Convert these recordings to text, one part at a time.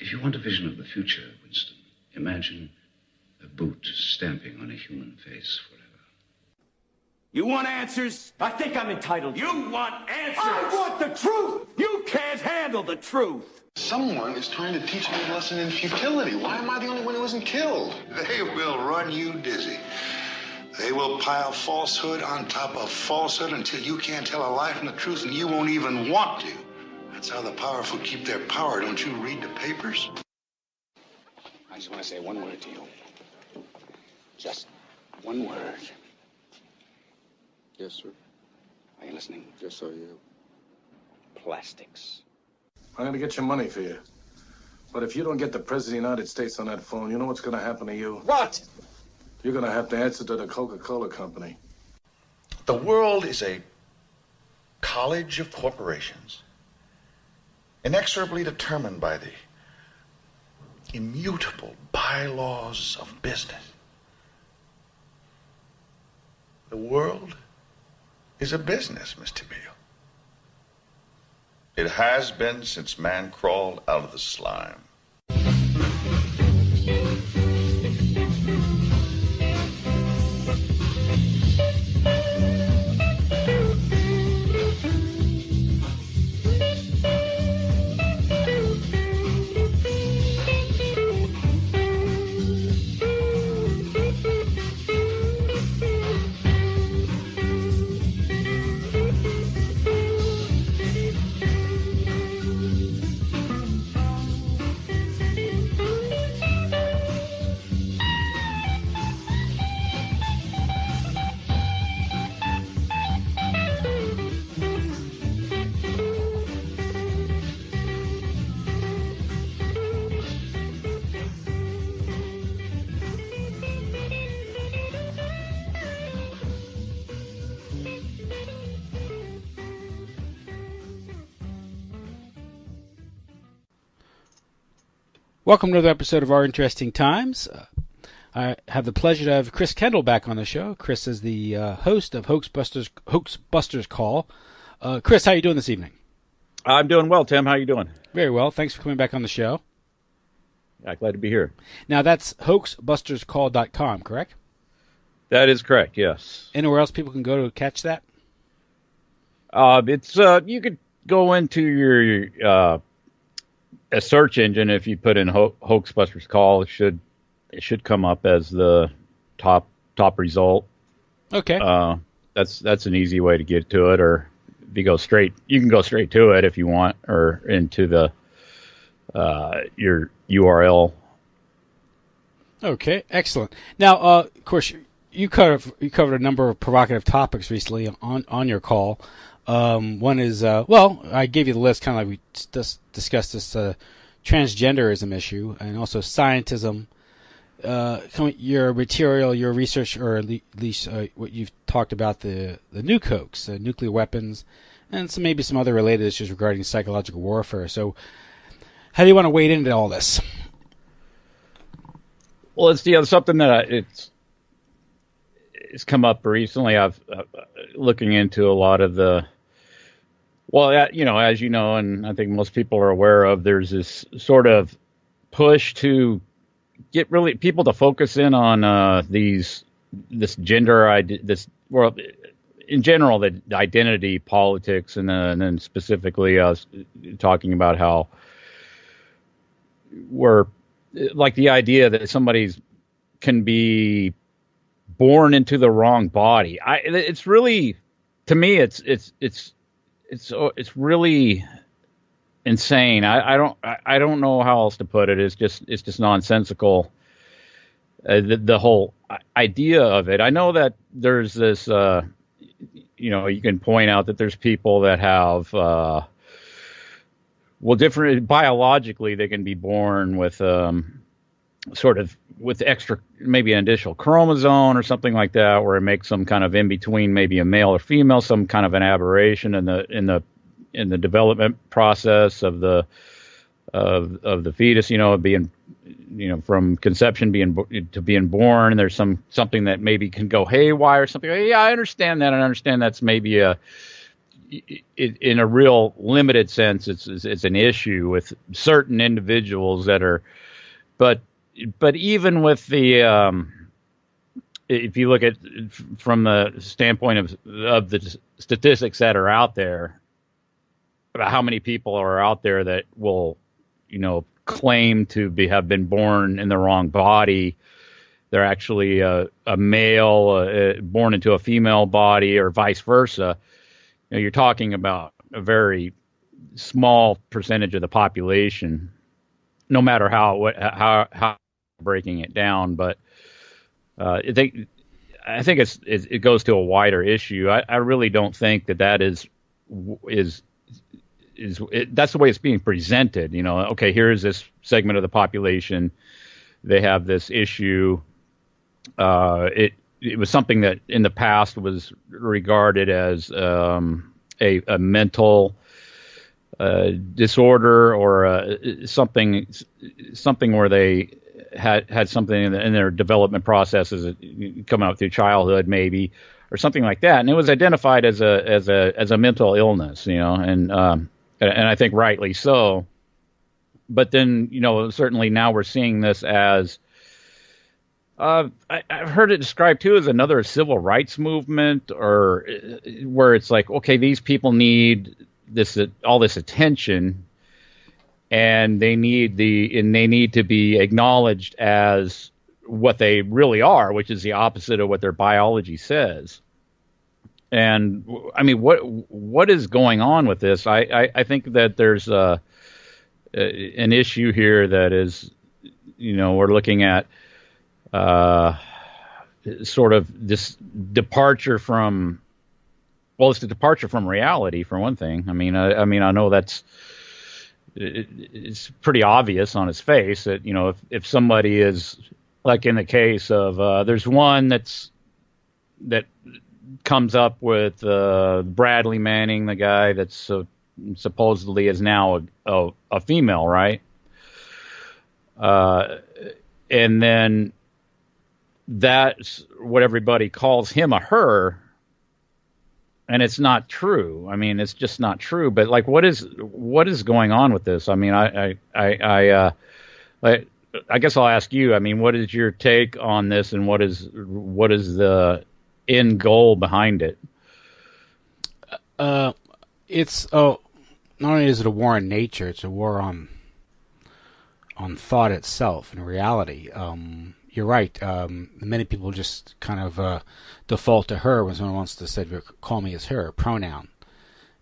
If you want a vision of the future, Winston, imagine a boot stamping on a human face forever. You want answers? I think I'm entitled. You want answers? I want the truth! You can't handle the truth. Someone is trying to teach me a lesson in futility. Why am I the only one who isn't killed? They will run you dizzy. They will pile falsehood on top of falsehood until you can't tell a lie from the truth, and you won't even want to. That's how the powerful keep their power. Don't you read the papers? I just want to say one word to you. Just one word. Yes, sir. Are you listening? Yes, I am. Plastics. I'm going to get your money for you. But if you don't get the President of the United States on that phone, you know what's going to happen to you? What? You're going to have to answer to the Coca-Cola Company. The world is a college of corporations, inexorably determined by the immutable bylaws of business. The world is a business, Mr. Beale. It has been since man crawled out of the slime. Welcome to another episode of Our Interesting Times. I have the pleasure to have Chris Kendall back on the show. Chris is the host of Hoax Busters Call. Chris, how are you doing this evening? I'm doing well, Tim. How are you doing? Very well. Thanks for coming back on the show. Yeah, glad to be here. Now, that's hoaxbusterscall.com, correct? That is correct, yes. Anywhere else people can go to catch that? It's you could go into your a search engine. If you put in Hoax Busters Call, it should come up as the top result. Okay. That's an easy way to get to it. Or if you can go straight to it if you want, or into the your URL. Okay, excellent. Now, of course, you covered a number of provocative topics recently on your call. One is, I gave you the list, kind of like we discussed this transgenderism issue, and also scientism. Your material, your research, or at least what you've talked about, the nuke hoax, nuclear weapons, and maybe some other related issues regarding psychological warfare. So how do you want to wade into all this? Well, it's something that it's come up recently. I've looking into a lot of the. Well, as you know, and I think most people are aware of, there's this sort of push to get really people to focus in on this gender, in general, the identity politics, and then specifically, I was talking about how we're like the idea that somebody's can be born into the wrong body. It's really, to me, it's really insane. I don't know how else to put it. It's just nonsensical. The whole idea of it. I know that there's this. You can point out that there's people that have. Different biologically, they can be born with sort of with extra, maybe an additional chromosome or something like that, where it makes some kind of in between, maybe a male or female, some kind of an aberration in the development process of the fetus, being, from conception being born. There's something that maybe can go haywire or something. Yeah, I understand that. I understand that's maybe in a real limited sense, it's an issue with certain individuals that are, but even with the, if you look at from the standpoint of the statistics that are out there about how many people are out there that will, claim to have been born in the wrong body. They're actually a male born into a female body, or vice versa. You're talking about a very small percentage of the population, no matter how breaking it down. But I think it goes to a wider issue. I really don't think that is that's the way it's being presented. Okay, here's this segment of the population. They have this issue. It was something that in the past was regarded as a mental disorder, or something where they had something in their development processes coming up through childhood, maybe, or something like that, and it was identified as a mental illness, and I think rightly so. But then, certainly now we're seeing this as I've heard it described too as another civil rights movement, or where it's like, okay, these people need all this attention, and they need to be acknowledged as what they really are, which is the opposite of what their biology says. And I mean, what is going on with this? I think that there's an issue here that is, we're looking at sort of this departure from, it's a departure from reality, for one thing. I mean, I know it's pretty obvious on its face that, if somebody is, like in the case of, there's one that comes up with Bradley Manning, the guy that's supposedly is now a female, right? And then that's what everybody calls him a her, and it's not true. I mean, it's just not true. But like, what is going on with this? I mean, I guess I'll ask you. I mean, what is your take on this, and what is the end goal behind it? It's not only is it a war on nature, it's a war on thought itself and reality. You're right. Many people just kind of default to her when someone wants to say, call me as her, pronoun.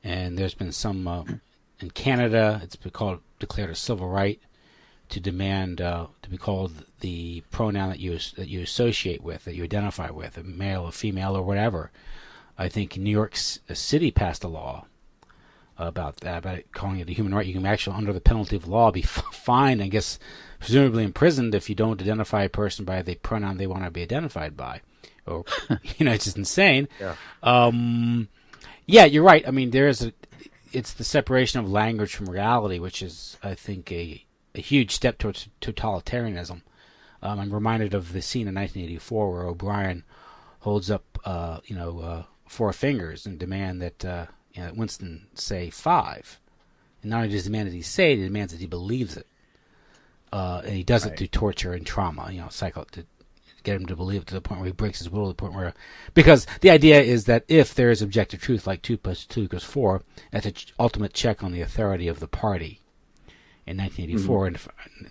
And there's been some, in Canada, it's been declared a civil right to demand to be called the pronoun that you associate with, that you identify with, a male or female or whatever. I think New York City passed a law about that, about calling it a human right. You can actually, under the penalty of law, be fined, I guess, presumably imprisoned if you don't identify a person by the pronoun they want to be identified by. Or, it's just insane. Yeah. Yeah, you're right. I mean, it's the separation of language from reality, which is, I think, a huge step towards totalitarianism. I'm reminded of the scene in 1984 where O'Brien holds up, 4 fingers and demand that Winston say 5. And not only does he demand that he say it, he demands that he believes it. And he does it through torture and trauma, to get him to believe it to the point where he breaks his will, to the point where, because the idea is that if there is objective truth, like 2 + 2 = 4, that's an ultimate check on the authority of the party. In 1984, and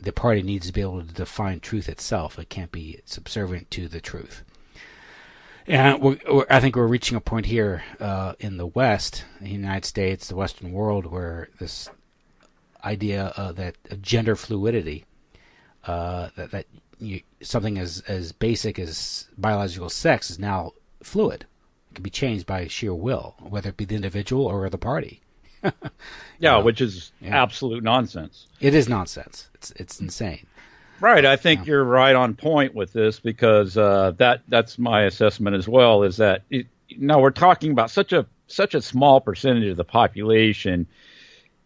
the party needs to be able to define truth itself. It can't be subservient to the truth. And I think we're reaching a point here in the West, the United States, the Western world, where this idea that gender fluidity, something as basic as biological sex is now fluid. It can be changed by sheer will, whether it be the individual or the party. Which is absolute nonsense. It is nonsense. It's insane. Right. I think you're right on point with this, because that's my assessment as well, is that we're talking about such a small percentage of the population.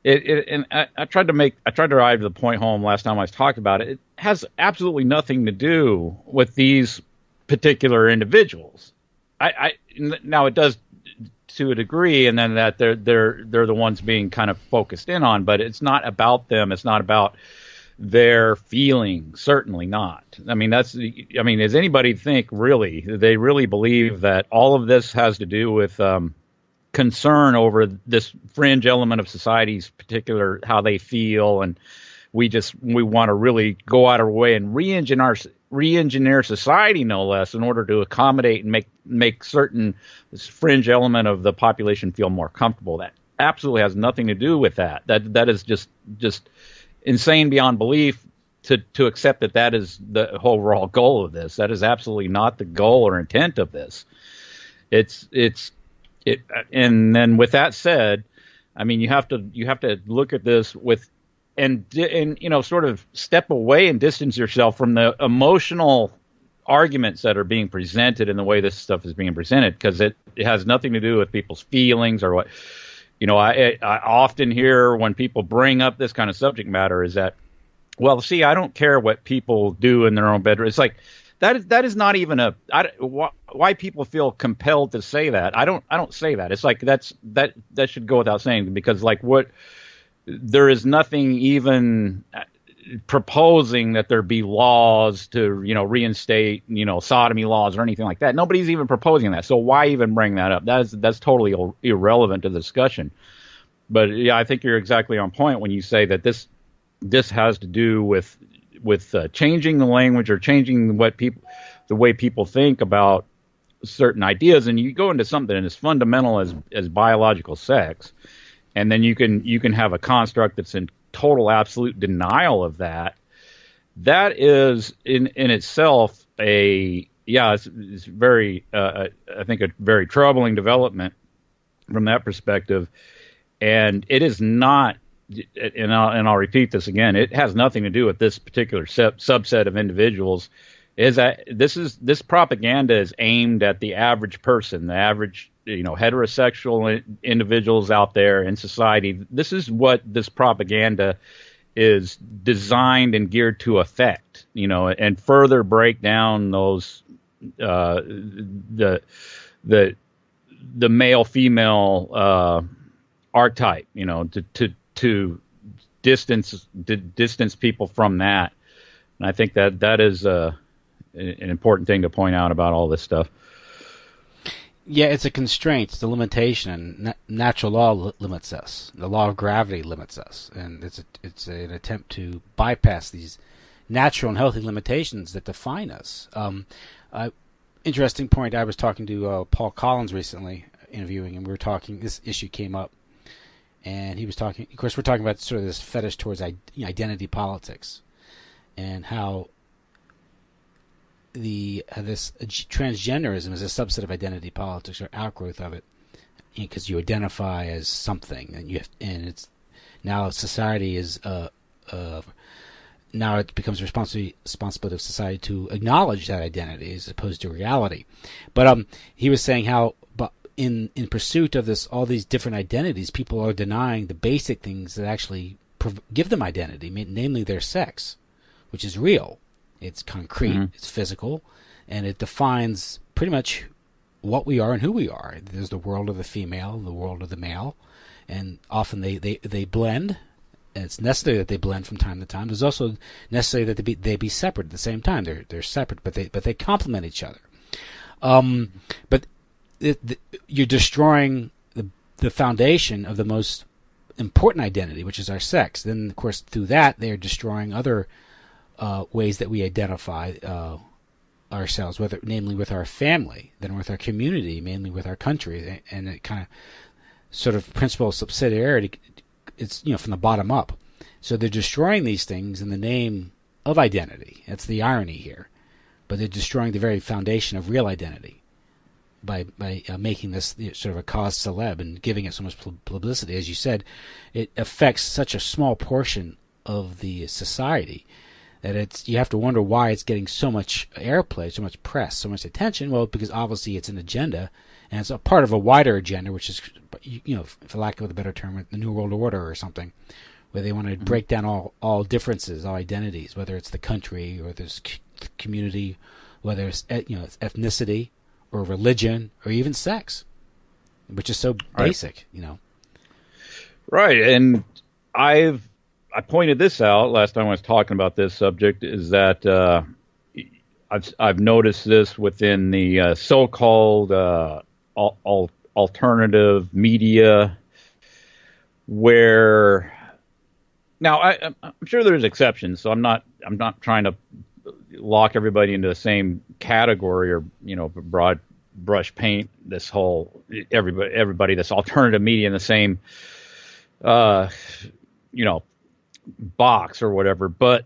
And I tried to drive the point home last time I was talking about it. It has absolutely nothing to do with these particular individuals. Now it does to a degree, and then that they're the ones being kind of focused in on. But it's not about them. It's not about their feelings. Certainly not. I mean, does anybody think really? They really believe that all of this has to do with concern over this fringe element of society's particular how they feel, and we want to really go out of our way and re-engineer society, no less, in order to accommodate and make certain fringe element of the population feel more comfortable. That absolutely has nothing to do with that. That is just insane beyond belief to accept that is the overall goal of this. That is absolutely not the goal or intent of this. And then with that said, I mean, you have to look at this with and sort of step away and distance yourself from the emotional arguments that are being presented and the way this stuff is being presented, because it has nothing to do with people's feelings or what. I often hear when people bring up this kind of subject matter is that, well, see, I don't care what people do in their own bedroom. It's like that is not even why people feel compelled to say that. I don't say that. It's like that should go without saying, because there is nothing even proposing that there be laws to reinstate sodomy laws or anything like that. Nobody's even proposing that. So why even bring that up? That's totally irrelevant to the discussion. But yeah, I think you're exactly on point when you say that this has to do with changing the language or changing the way people think about certain ideas. And you go into something as fundamental as biological sex, and then you can have a construct that's in total absolute denial of that. That is in itself it's very I think a very troubling development from that perspective. And it is not, and I'll repeat this again, it has nothing to do with this particular subset of individuals. Is that this propaganda is aimed at the average person, the average heterosexual individuals out there in society. This is what this propaganda is designed and geared to affect, and further break down those the male female archetype, to distance people from that. And I think that is an important thing to point out about all this stuff. Yeah, it's a constraint, it's a limitation. Natural law limits us. The law of gravity limits us, and it's an attempt to bypass these natural and healthy limitations that define us. Interesting point. I was talking to Paul Collins recently, interviewing, and we were talking. This issue came up, and he was talking. Of course, we're talking about sort of this fetish towards identity politics, and how this transgenderism is a subset of identity politics or outgrowth of it, because you identify as something, and it's now society is now it becomes responsibility of society to acknowledge that identity as opposed to reality. But he was saying how, but in pursuit of all these different identities, people are denying the basic things that actually give them identity, namely their sex, which is real. It's concrete, It's physical, and it defines pretty much what we are and who we are. There's the world of the female, the world of the male, and often they blend, and it's necessary that they blend from time to time. There's also necessary that they be separate at the same time. They're separate, but they complement each other. But you're destroying the foundation of the most important identity, which is our sex. Then, of course, through that, they're destroying other ways that we identify ourselves, namely with our family, then with our community, mainly with our country, and it kind of sort of principle of subsidiarity. It's from the bottom up. So they're destroying these things in the name of identity. That's the irony here. But they're destroying the very foundation of real identity by making this sort of a cause celeb and giving it so much publicity. As you said, it affects such a small portion of the society that you have to wonder why it's getting so much airplay, so much press, so much attention. Well, because obviously it's an agenda, and it's a part of a wider agenda, which is, for lack of a better term, the New World Order or something, where they want to break down all differences, all identities, whether it's the country or this community, whether it's it's ethnicity or religion or even sex. which is so basic, Right, and I pointed this out last time I was talking about this subject, is that I've noticed this within the so-called alternative media, where now I'm sure there's exceptions, so I'm not trying to lock everybody into the same category or broad brush paint this whole everybody that's alternative media in the same box or whatever, but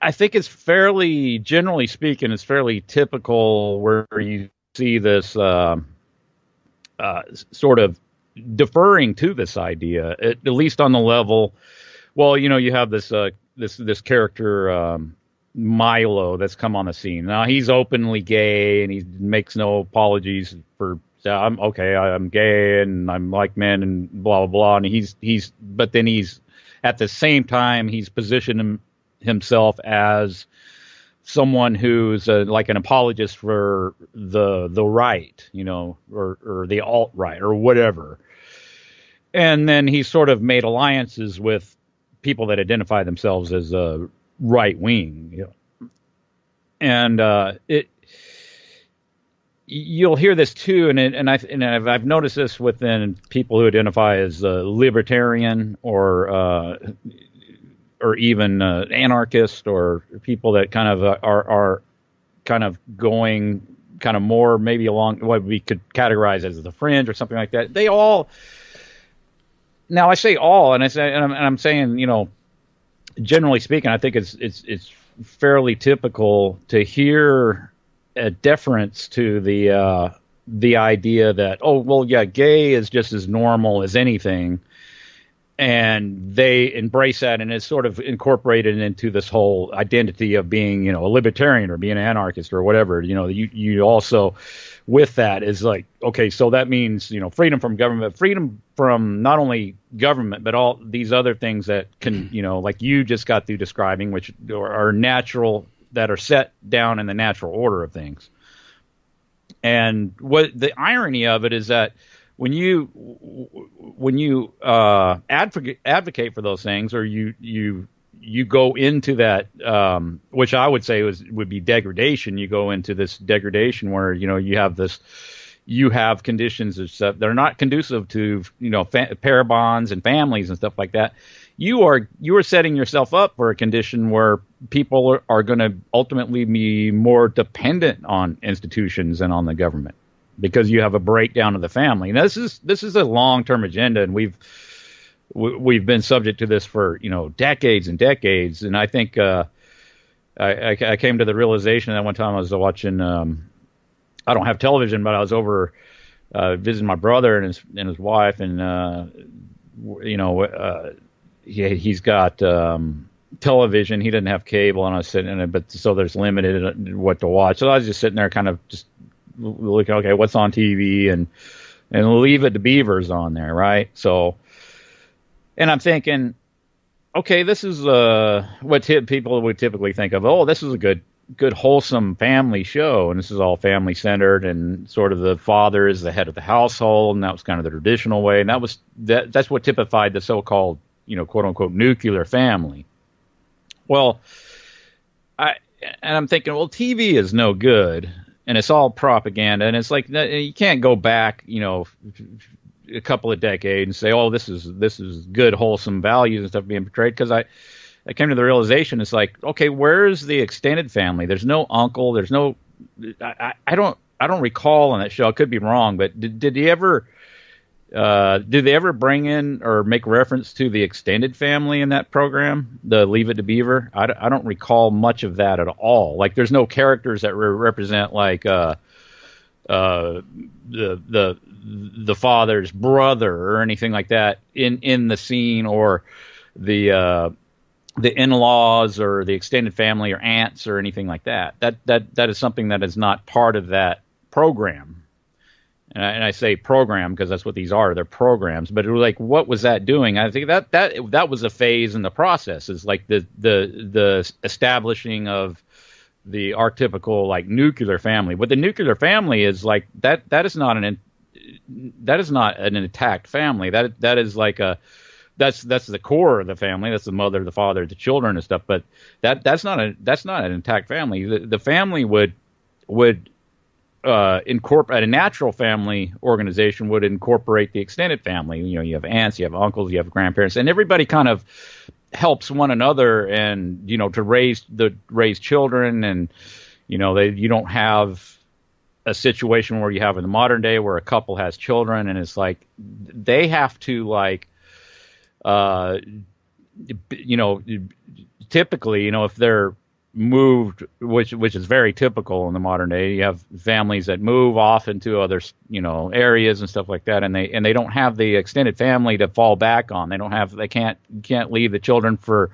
I think it's fairly, generally speaking, it's fairly typical where you see this sort of deferring to this idea, at least on the level. Well, you have this this character Milo that's come on the scene. Now he's openly gay and he makes no apologies for I'm gay and I'm like men and blah blah blah. And but then he's at the same time he's positioned himself as someone who's like an apologist for the right, or the alt-right or whatever. And then he sort of made alliances with people that identify themselves as right wing. And you'll hear this too, and I've noticed this within people who identify as libertarian or even anarchist, or people that kind of are kind of going kind of more maybe along what we could categorize as the fringe or something like that. They all, now I say all, and I'm saying, generally speaking, I think it's fairly typical to hear a deference to the idea that, oh well, yeah, gay is just as normal as anything. And they embrace that, and it's sort of incorporated into this whole identity of being, a libertarian or being an anarchist or whatever. You also, with that, is like, okay, so that means, freedom from government, freedom from not only government, but all these other things that can, like you just got through describing, which are natural, that are set down in the natural order of things. And what the irony of it is that when you advocate for those things, or you go into that, which I would say would be degradation. You go into this degradation where you have conditions that are not conducive to pair bonds and families and stuff like that. You are setting yourself up for a condition where people are going to ultimately be more dependent on institutions and on the government, because you have a breakdown of the family. Now, this is a long-term agenda, and we've been subject to this for decades and decades. And I think I came to the realization that one time I was watching. I don't have television, but I was over visiting my brother and his wife, and he's got television. He didn't have cable, and I was sitting in it, but so there's limited what to watch. So I was just sitting there, kind of just look, okay, what's on TV, and Leave It to Beaver's on there, right? So, and I'm thinking, okay, this is what people would typically think of. Oh, this is a good wholesome family show, and this is all family centered, and sort of the father is the head of the household, and that was kind of the traditional way, and that's what typified the so-called quote unquote nuclear family. Well, I'm thinking, well, TV is no good. And it's all propaganda, and it's like you can't go back, a couple of decades and say, "Oh, this is good, wholesome values and stuff being portrayed." Because I came to the realization, it's like, okay, where's the extended family? There's no uncle. There's no. I don't recall on that show. I could be wrong, but did they ever bring in or make reference to the extended family in that program, the Leave It to Beaver? I don't recall much of that at all. Like, there's no characters that represent like the father's brother or anything like that in the scene, or the in-laws or the extended family or aunts or anything like that. That is something that is not part of that program. And I say program because that's what these are. They're programs. But it was like, what was that doing? I think that was a phase in the process. It's like the establishing of the archetypical like nuclear family. But the nuclear family is like that is not that is not an intact family. That is like that's the core of the family. That's the mother, the father, the children and stuff. But that's not an intact family. The family would incorporate, a natural family organization would incorporate the extended family. You have aunts, you have uncles, you have grandparents, and everybody kind of helps one another, and to raise children, and you don't have a situation where you have in the modern day where a couple has children and it's like they have to typically, if they're moved, which is very typical in the modern day, you have families that move off into other areas and stuff like that, and they don't have the extended family to fall back on. They can't leave the children for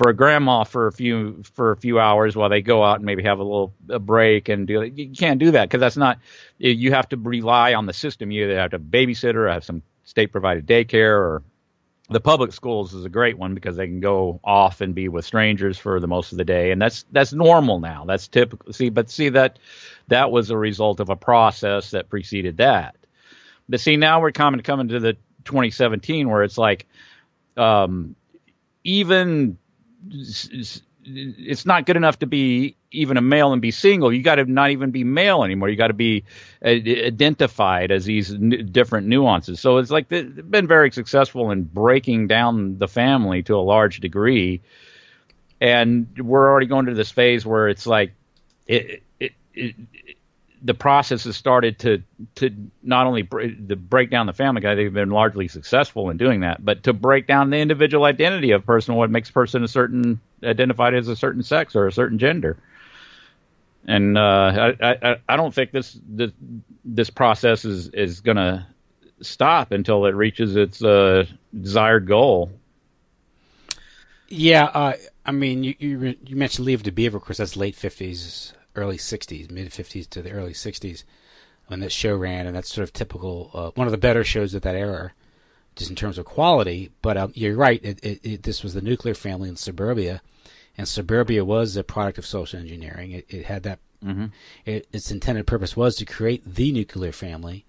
a grandma for a few hours while they go out and maybe have a break and do it. You can't do that because that's not. You have to rely on the system. You either have to babysitter or have some state provided daycare, or the public schools is a great one because they can go off and be with strangers for the most of the day, and that's normal now. That's typical. That was a result of a process that preceded that. But now we're coming to the 2017 where it's like even it's not good enough to be even a male and be single. You got to not even be male anymore. You got to be identified as these different nuances. So it's like they've been very successful in breaking down the family to a large degree. And we're already going to this phase where it's like the process has started to not only to break down the family guy, they've been largely successful in doing that, but to break down the individual identity of a person, what makes a person identified as a certain sex or a certain gender. And I don't think this process is going to stop until it reaches its desired goal. Yeah, I mean, you mentioned Leave It to Beaver. Of course, that's late 50s, early 60s, mid 50s to the early 60s when this show ran, and that's sort of typical, one of the better shows of that era, just in terms of quality. But you're right, this was the nuclear family in suburbia, and suburbia was a product of social engineering. It had that. Mm-hmm. Its intended purpose was to create the nuclear family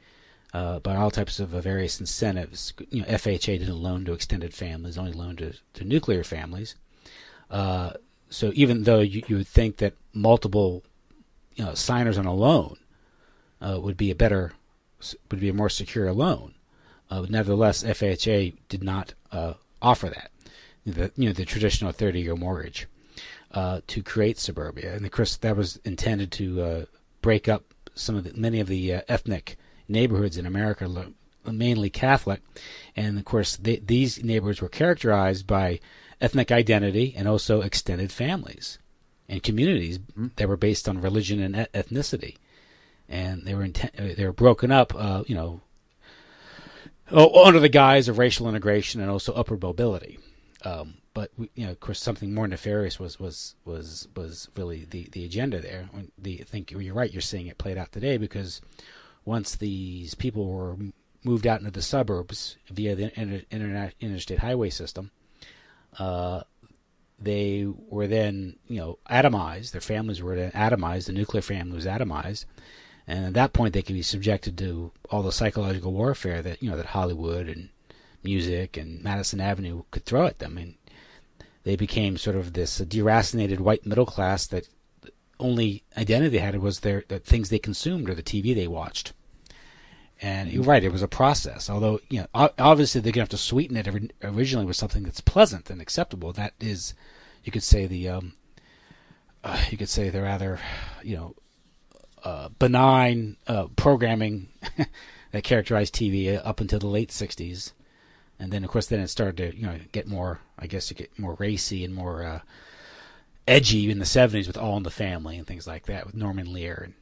by all types of various incentives. FHA didn't loan to extended families, only loaned to nuclear families. So even though you would think that multiple signers on a loan would be a more secure loan, nevertheless FHA did not offer that. The traditional 30-year mortgage to create suburbia, and of course that was intended to break up many of the ethnic neighborhoods in America, mainly Catholic, and of course these neighborhoods were characterized by ethnic identity and also extended families and communities that were based on religion and ethnicity, and they were broken up, under the guise of racial integration and also upward mobility. But of course, something more nefarious was really the agenda there. I think you're right. You're seeing it played out today because once these people were moved out into the suburbs via the interstate highway system, they were then atomized. Their families were then atomized. The nuclear family was atomized, and at that point they could be subjected to all the psychological warfare that that Hollywood and music and Madison Avenue could throw at them. And they became sort of this deracinated white middle class that only identity they had was the things they consumed or the TV they watched. And you're right, it was a process. Although, obviously they're going to have to sweeten it originally with something that's pleasant and acceptable. That is, you could say the rather, benign programming that characterized TV up until the late 60s. And then, of course, it started to, get more, I guess you get more racy and more edgy in the 70s with All in the Family and things like that with Norman Lear.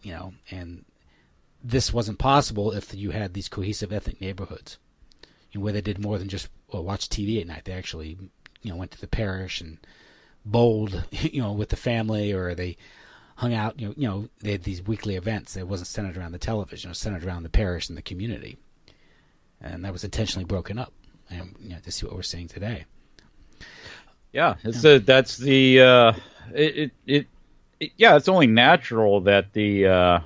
And, and this wasn't possible if you had these cohesive ethnic neighborhoods where they did more than just watch TV at night. They actually, went to the parish and bowled, with the family, or they hung out, they had these weekly events that wasn't centered around the television. It was centered around the parish and the community. And that was intentionally broken up, and to see what we're seeing today. Yeah, it's it's only natural that the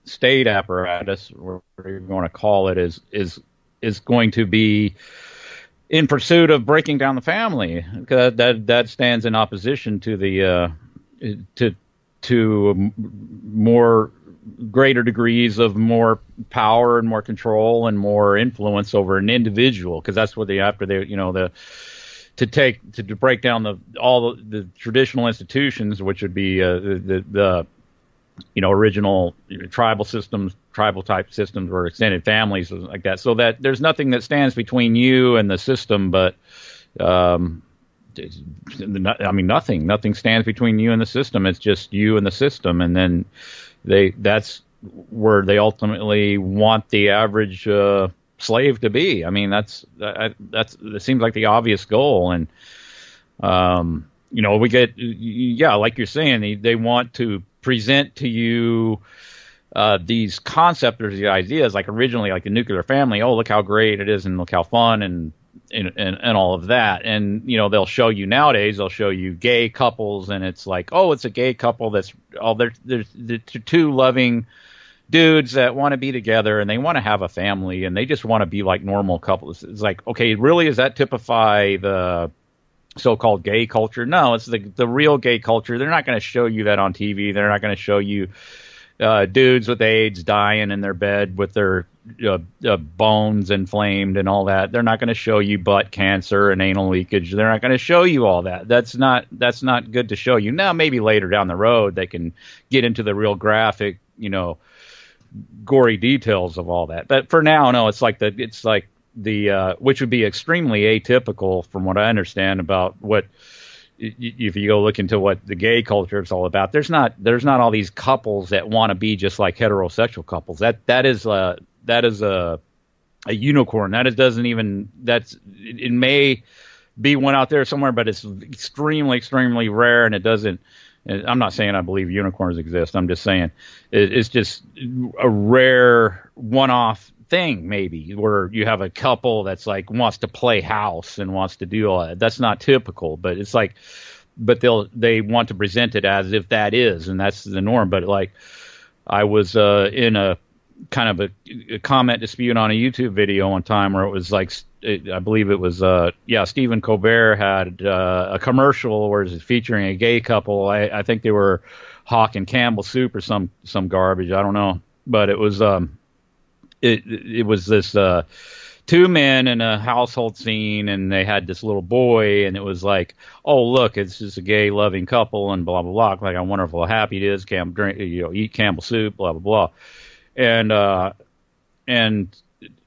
state apparatus, whatever you want to call it, is going to be in pursuit of breaking down the family. That stands in opposition to the to more greater degrees of more power and more control and more influence over an individual, because that's what to break down all the traditional institutions, which would be the original tribal systems, tribal type systems, or extended families like that. So that there's nothing that stands between you and the system, but nothing stands between you and the system. It's just you and the system, and then that's where they ultimately want the average slave to be. I mean, that seems like the obvious goal. And we get, like you're saying, they want to present to you these concepts or the ideas, like originally, like the nuclear family. Oh, look how great it is, and look how fun, and all of that. And they'll show you nowadays. They'll show you gay couples, and it's like, oh, it's a gay couple that's there's two loving dudes that want to be together, and they want to have a family, and they just want to be like normal couples. It's like, okay, really, does that typify the so-called gay culture? No, it's the real gay culture. They're not going to show you that on TV. They're not going to show you dudes with AIDS dying in their bed with their bones inflamed and all that. They're not going to show you butt cancer and anal leakage. They're not going to show you all that. That's not good to show you. Now, maybe later down the road they can get into the real graphic, gory details of all that. But for now, no, it's like the which would be extremely atypical from what I understand about what, if you go look into what the gay culture is all about. There's not all these couples that want to be just like heterosexual couples. That is a unicorn. It may be one out there somewhere, but it's extremely, extremely rare, and it doesn't. I'm not saying I believe unicorns exist. I'm just saying it's just a rare one-off thing, maybe, where you have a couple that's like wants to play house and wants to do all that. That's not typical, but it's like, but they want to present it as if that is, and that's the norm. But like, I was in a kind of a comment dispute on a YouTube video one time where it was like, I believe it was Stephen Colbert had a commercial where it's featuring a gay couple. I think they were Hawk and Campbell Soup or some garbage. I don't know, but it was it was this two men in a household scene, and they had this little boy, and it was like, oh, look, it's just a gay loving couple, and blah blah blah. Like, I wonder how happy it is. Eat Campbell Soup, blah blah blah. And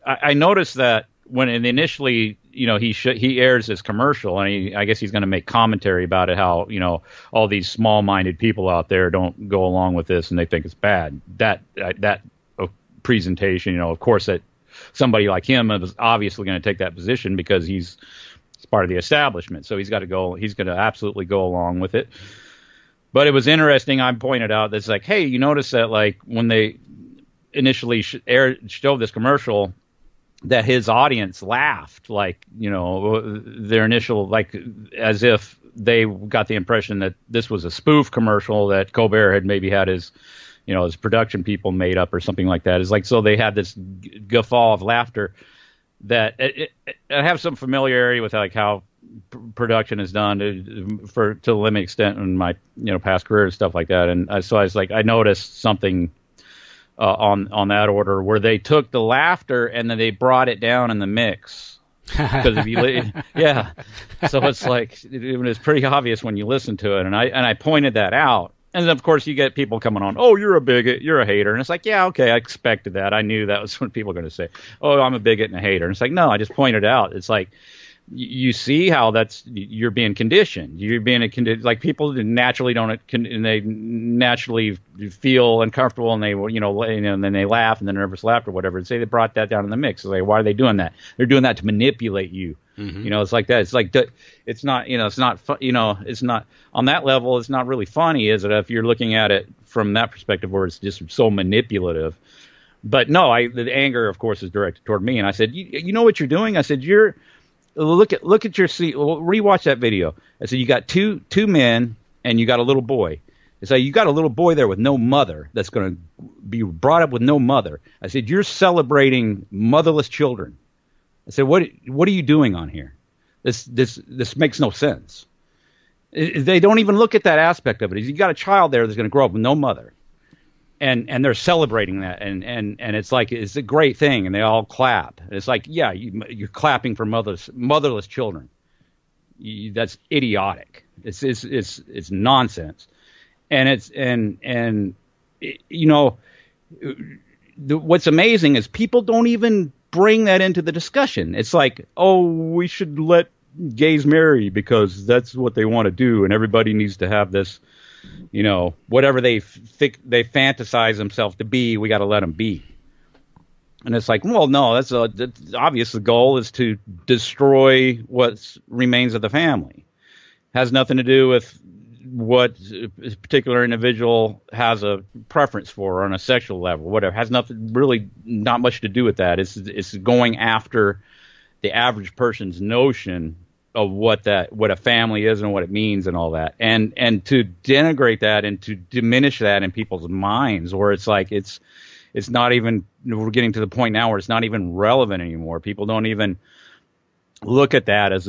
I noticed that when initially, he airs this commercial, and I guess he's going to make commentary about it, how all these small-minded people out there don't go along with this, and they think it's bad. That presentation, of course, that somebody like him is obviously going to take that position because he's part of the establishment, so he's got to go. He's going to absolutely go along with it. But it was interesting. I pointed out that's like, hey, you notice that like when they initially showed this commercial, that his audience laughed, like, their initial, like, as if they got the impression that this was a spoof commercial that Colbert had maybe had his production people made up or something like that. It's like, so they had this guffaw of laughter that I have some familiarity with, like, how production is done to a limited extent in my past career and stuff like that. And so I was like, I noticed something on that order where they took the laughter and then they brought it down in the mix. Because so it's like, it's pretty obvious when you listen to it, and I pointed that out. And then, of course, you get people coming on, oh, you're a bigot, you're a hater. And it's like, yeah, okay, I expected that. I knew that was what people are going to say. Oh, I'm a bigot and a hater. And it's like, no, I just pointed out. It's like, you see how you're being conditioned. You're being like, people naturally don't, and they naturally feel uncomfortable, and they, and then they laugh, and then nervous laughter or whatever. And say they brought that down in the mix. So like, why are they doing that? They're doing that to manipulate you. Mm-hmm. It's like that. It's like it's not, it's not, it's not on that level. It's not really funny, is it? If you're looking at it from that perspective, where it's just so manipulative. But no, the anger, of course, is directed toward me. And I said, you know what you're doing? I said, look at your seat. Rewatch that video. I said, you got two men and you got a little boy. It's like, you got a little boy there with no mother that's going to be brought up with no mother. I said, you're celebrating motherless children. I said, what are you doing on here? This makes no sense. They don't even look at that aspect of it. You got a child there that's going to grow up with no mother, and they're celebrating that, and it's like, it's a great thing, and they all clap. And it's like, yeah, you're clapping for motherless children. That's idiotic. It's nonsense, and what's amazing is people don't even bring that into the discussion. It's like, oh, we should let gays marry because that's what they want to do, and everybody needs to have this, whatever they fantasize themselves to be, we got to let them be. And it's like, well, no, that's obvious. The goal is to destroy what remains of the family. Has nothing to do with what a particular individual has a preference for on a sexual level, whatever. Has not much to do with that. It's going after the average person's notion of what a family is and what it means and all that, and to denigrate that and to diminish that in people's minds, where it's like it's not even, we're getting to the point now where it's not even relevant anymore. People don't even look at that as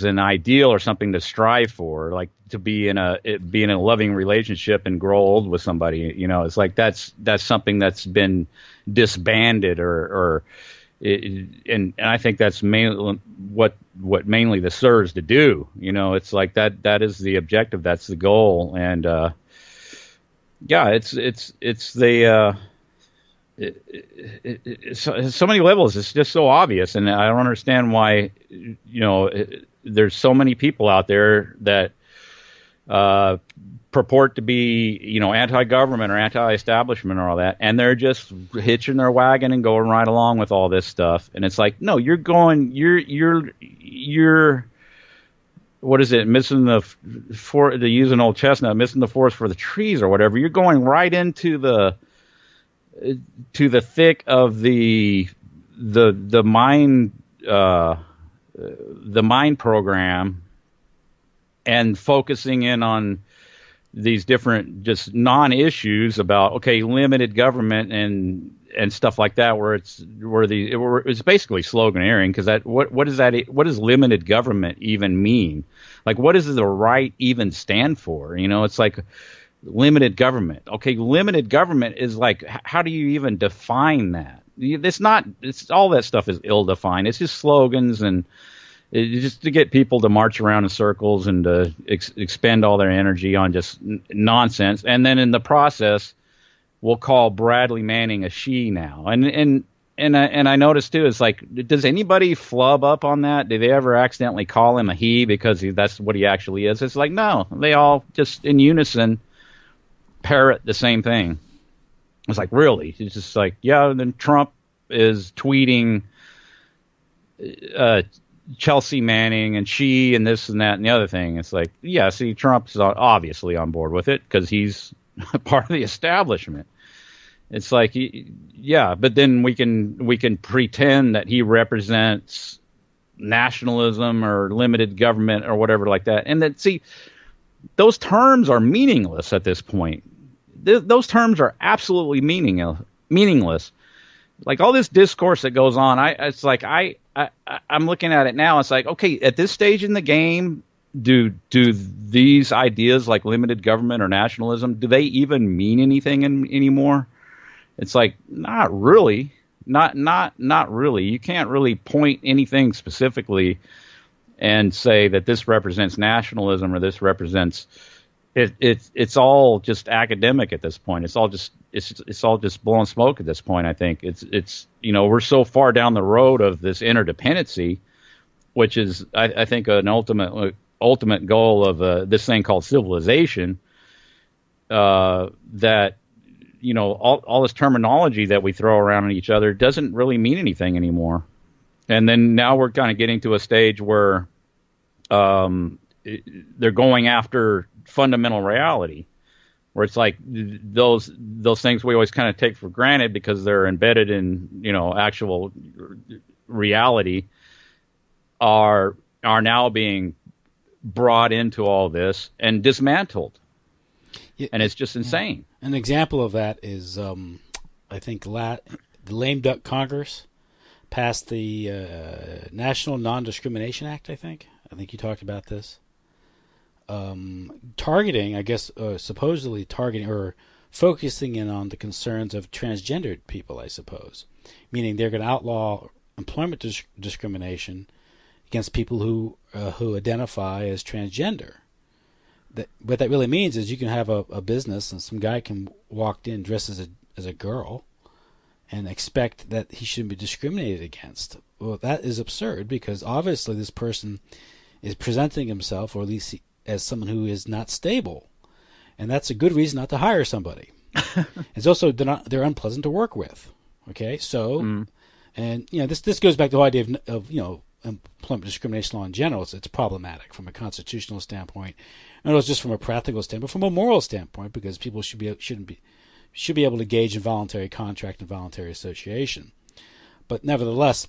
an ideal or something to strive for, like to be in a loving relationship and grow old with somebody. It's like that's something that's been disbanded and I think that's mainly what mainly this serves to do. It's like that is the objective, that's the goal, and so many levels. It's just so obvious, and I don't understand why there's so many people out there that purport to be anti-government or anti-establishment or all that, and they're just hitching their wagon and going right along with all this stuff. And it's like, no, you're what is it, missing to use an old chestnut, missing the forest for the trees or whatever. You're going right into the thick of the mind program, and focusing in on these different just non-issues about, okay, limited government and stuff like that, where it's basically sloganeering, because what does limited government even mean? Like, what does the right even stand for? It's like, limited government. Okay, limited government is like, how do you even define that? It's all that stuff is ill-defined. It's just slogans, and it's just to get people to march around in circles and to expend all their energy on just nonsense. And then in the process, we'll call Bradley Manning a she now. And I noticed too, it's like, does anybody flub up on that? Do they ever accidentally call him a he because that's what he actually is? It's like, no, they all just in unison parrot the same thing. It's like, really? It's just like, yeah, and then Trump is tweeting Chelsea Manning and she and this and that and the other thing. It's like, yeah, see, Trump's obviously on board with it because he's part of the establishment. It's like, yeah, but then we can pretend that he represents nationalism or limited government or whatever like that. And that, see, those terms are meaningless at this point. Those terms are absolutely meaningless. Like, all this discourse that goes on, I'm looking at it now. It's like, okay, at this stage in the game, do these ideas like limited government or nationalism, do they even mean anything anymore? It's like, not really. Not really. You can't really point anything specifically and say that this represents nationalism or this represents it. It's all just academic at this point. It's all just blowing smoke at this point. I think it's we're so far down the road of this interdependency, which is I think an ultimate goal of this thing called civilization. That all this terminology that we throw around on each other doesn't really mean anything anymore. And then now we're kind of getting to a stage where they're going after fundamental reality, where it's like those things we always kind of take for granted because they're embedded in actual reality are now being brought into all this and dismantled. and it's just insane. An example of that is, I think, the Lame Duck Congress passed the National Non-Discrimination Act. I think you talked about this. Targeting, I guess, supposedly targeting or focusing in on the concerns of transgendered people, I suppose, meaning they're going to outlaw employment discrimination against people who identify as transgender. What that really means is you can have a business and some guy can walk in dressed as a girl and expect that he shouldn't be discriminated against. Well, that is absurd because obviously this person is presenting himself, or at least as someone who is not stable, and that's a good reason not to hire somebody. It's also they're unpleasant to work with. Okay, so and this goes back to the whole idea of employment discrimination law in general. It's problematic from a constitutional standpoint, not just from a practical standpoint, but from a moral standpoint, because people should be able to engage in voluntary contract and voluntary association. But nevertheless,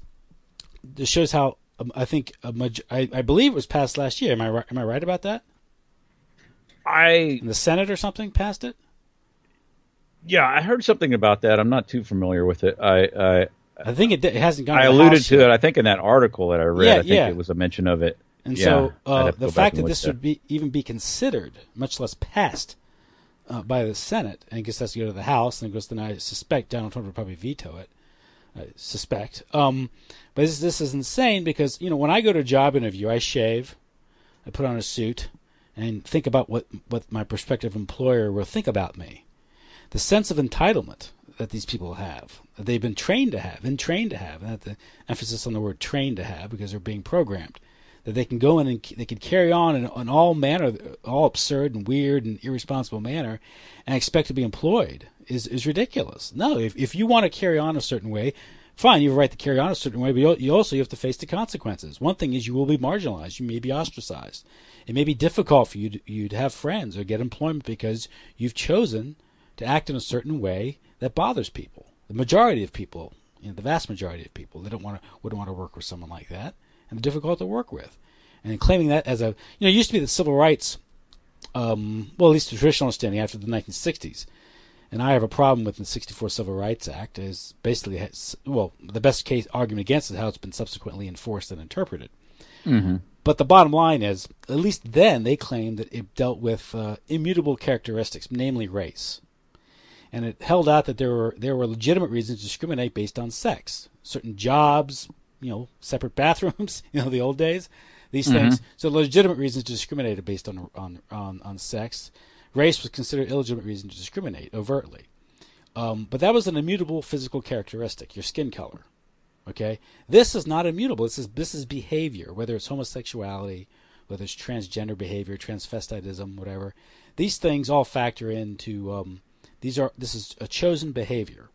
this shows how I think I believe it was passed last year. Am I right about that? The Senate or something passed it. Yeah, I heard something about that. I'm not too familiar with it. I think it hasn't gone. I alluded to it. I think in that article that I read, I think it was a mention of it. And so the fact that this would even be considered, much less passed, by the Senate, and I guess that's to go to the House, and of course then I suspect Donald Trump would probably veto it. I suspect. But this is insane because when I go to a job interview, I shave, I put on a suit, and think about what my prospective employer will think about me. The sense of entitlement that these people have, that they've been trained to have, and that the emphasis on the word trained to have because they're being programmed, that they can go in and they can carry on in all manner, all absurd and weird and irresponsible manner, and expect to be employed is ridiculous. No, if you want to carry on a certain way, fine, you have a right to carry on a certain way, but you also have to face the consequences. One thing is you will be marginalized. You may be ostracized. It may be difficult for you to have friends or get employment because you've chosen to act in a certain way that bothers people. The majority of people, the vast majority of people, wouldn't want to work with someone like that, and they're difficult to work with. And claiming that as it used to be that civil rights, well, at least the traditional understanding after the 1960s, and I have a problem with the 64 Civil Rights Act is basically, the best case argument against it is how it's been subsequently enforced and interpreted. Mm-hmm. But the bottom line is, at least then they claimed that it dealt with immutable characteristics, namely race. And it held out that there were legitimate reasons to discriminate based on sex. Certain jobs, separate bathrooms, the old days, these things. So legitimate reasons to discriminate based on sex. Race was considered illegitimate reason to discriminate overtly. But that was an immutable physical characteristic, your skin color. Okay? This is not immutable. This is behavior, whether it's homosexuality, whether it's transgender behavior, transvestitism, whatever. These things all factor into this is a chosen behavior.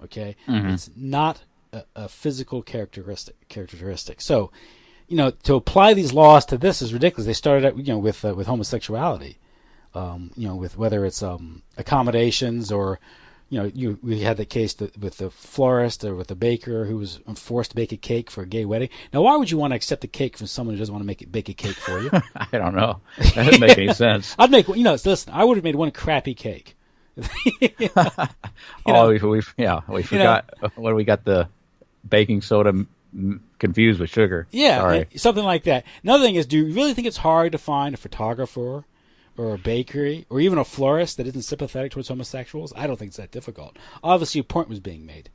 Okay? It's not a physical characteristic. So, to apply these laws to this is ridiculous. They started out, with homosexuality. With whether it's accommodations or, we had the case with the florist or with the baker who was forced to bake a cake for a gay wedding. Now, why would you want to accept a cake from someone who doesn't want to bake a cake for you? I don't know. That doesn't make any sense. Listen, I would have made one crappy cake. We forgot when we got the baking soda confused with sugar. Yeah, sorry. Something like that. Another thing is, do you really think it's hard to find a photographer or a bakery or even a florist that isn't sympathetic towards homosexuals? I don't think it's that difficult. Obviously, a point was being made,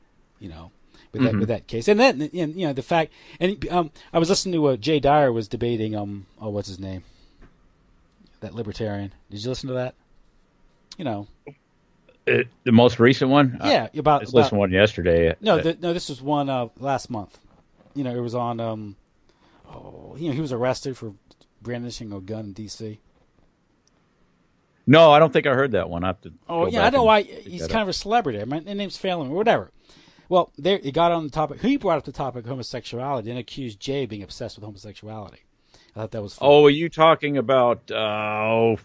with that case. And then, the fact, and I was listening to Jay Dyer was debating, what's his name? That libertarian. Did you listen to that? The most recent one? Yeah, I listened to one yesterday. No, this was one last month. It was on. He was arrested for brandishing a gun in D.C. No, I don't think I heard that one. I have to. I know why. He's kind of a celebrity. My name's failing or whatever. Well, he got on the topic. He brought up the topic of homosexuality and accused Jay of being obsessed with homosexuality. I thought that was funny. Oh, are you talking about? Dang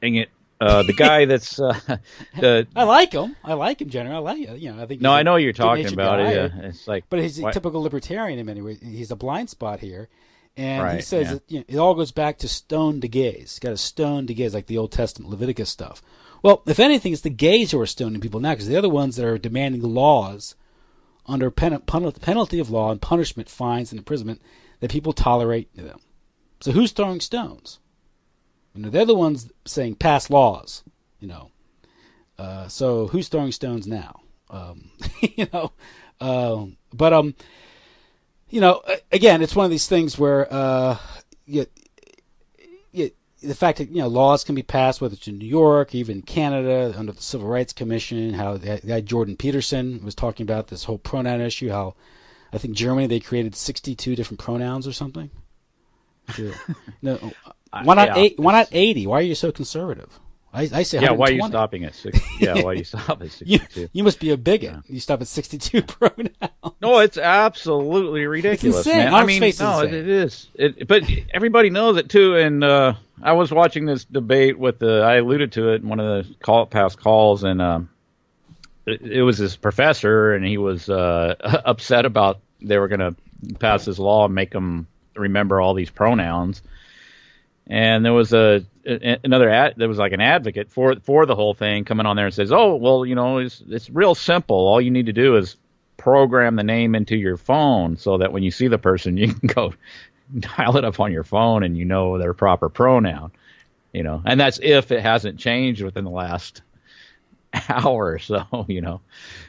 it. The guy that's the. I like him. Generally. I think. No, I know you're talking about it. Yeah, it's like. But he's a typical libertarian in many ways. He's a blind spot here, And he Right, says yeah. that it all goes back to stone to gaze. Got to stone to gaze, like the Old Testament Leviticus stuff. Well, if anything, it's the gays who are stoning people now, because they're the ones that are demanding laws under penalty of law and punishment, fines, and imprisonment that people tolerate them. So who's throwing stones? They're the ones saying pass laws. So who's throwing stones now? Again, it's one of these things where the fact that laws can be passed, whether it's in New York, even Canada, under the Civil Rights Commission. How the guy Jordan Peterson was talking about this whole pronoun issue. How I think Germany, they created 62 different pronouns or something. Why not 80? Why are you so conservative? I say 120. Why are you stopping at 60? Yeah, why you stop at 62? You must be a bigot. You stop at 62 pronouns. No, it's absolutely ridiculous, it's insane. man. On I mean, its face, no, it's it is. But everybody knows it too. And I was watching this debate I alluded to it in one of the past calls, and it was this professor, and he was upset about they were going to pass this law and make them remember all these pronouns. And there was there was like an advocate for the whole thing coming on there and says, oh, well, it's real simple. All you need to do is program the name into your phone so that when you see the person, you can go dial it up on your phone and their proper pronoun, and that's if it hasn't changed within the last hour or so,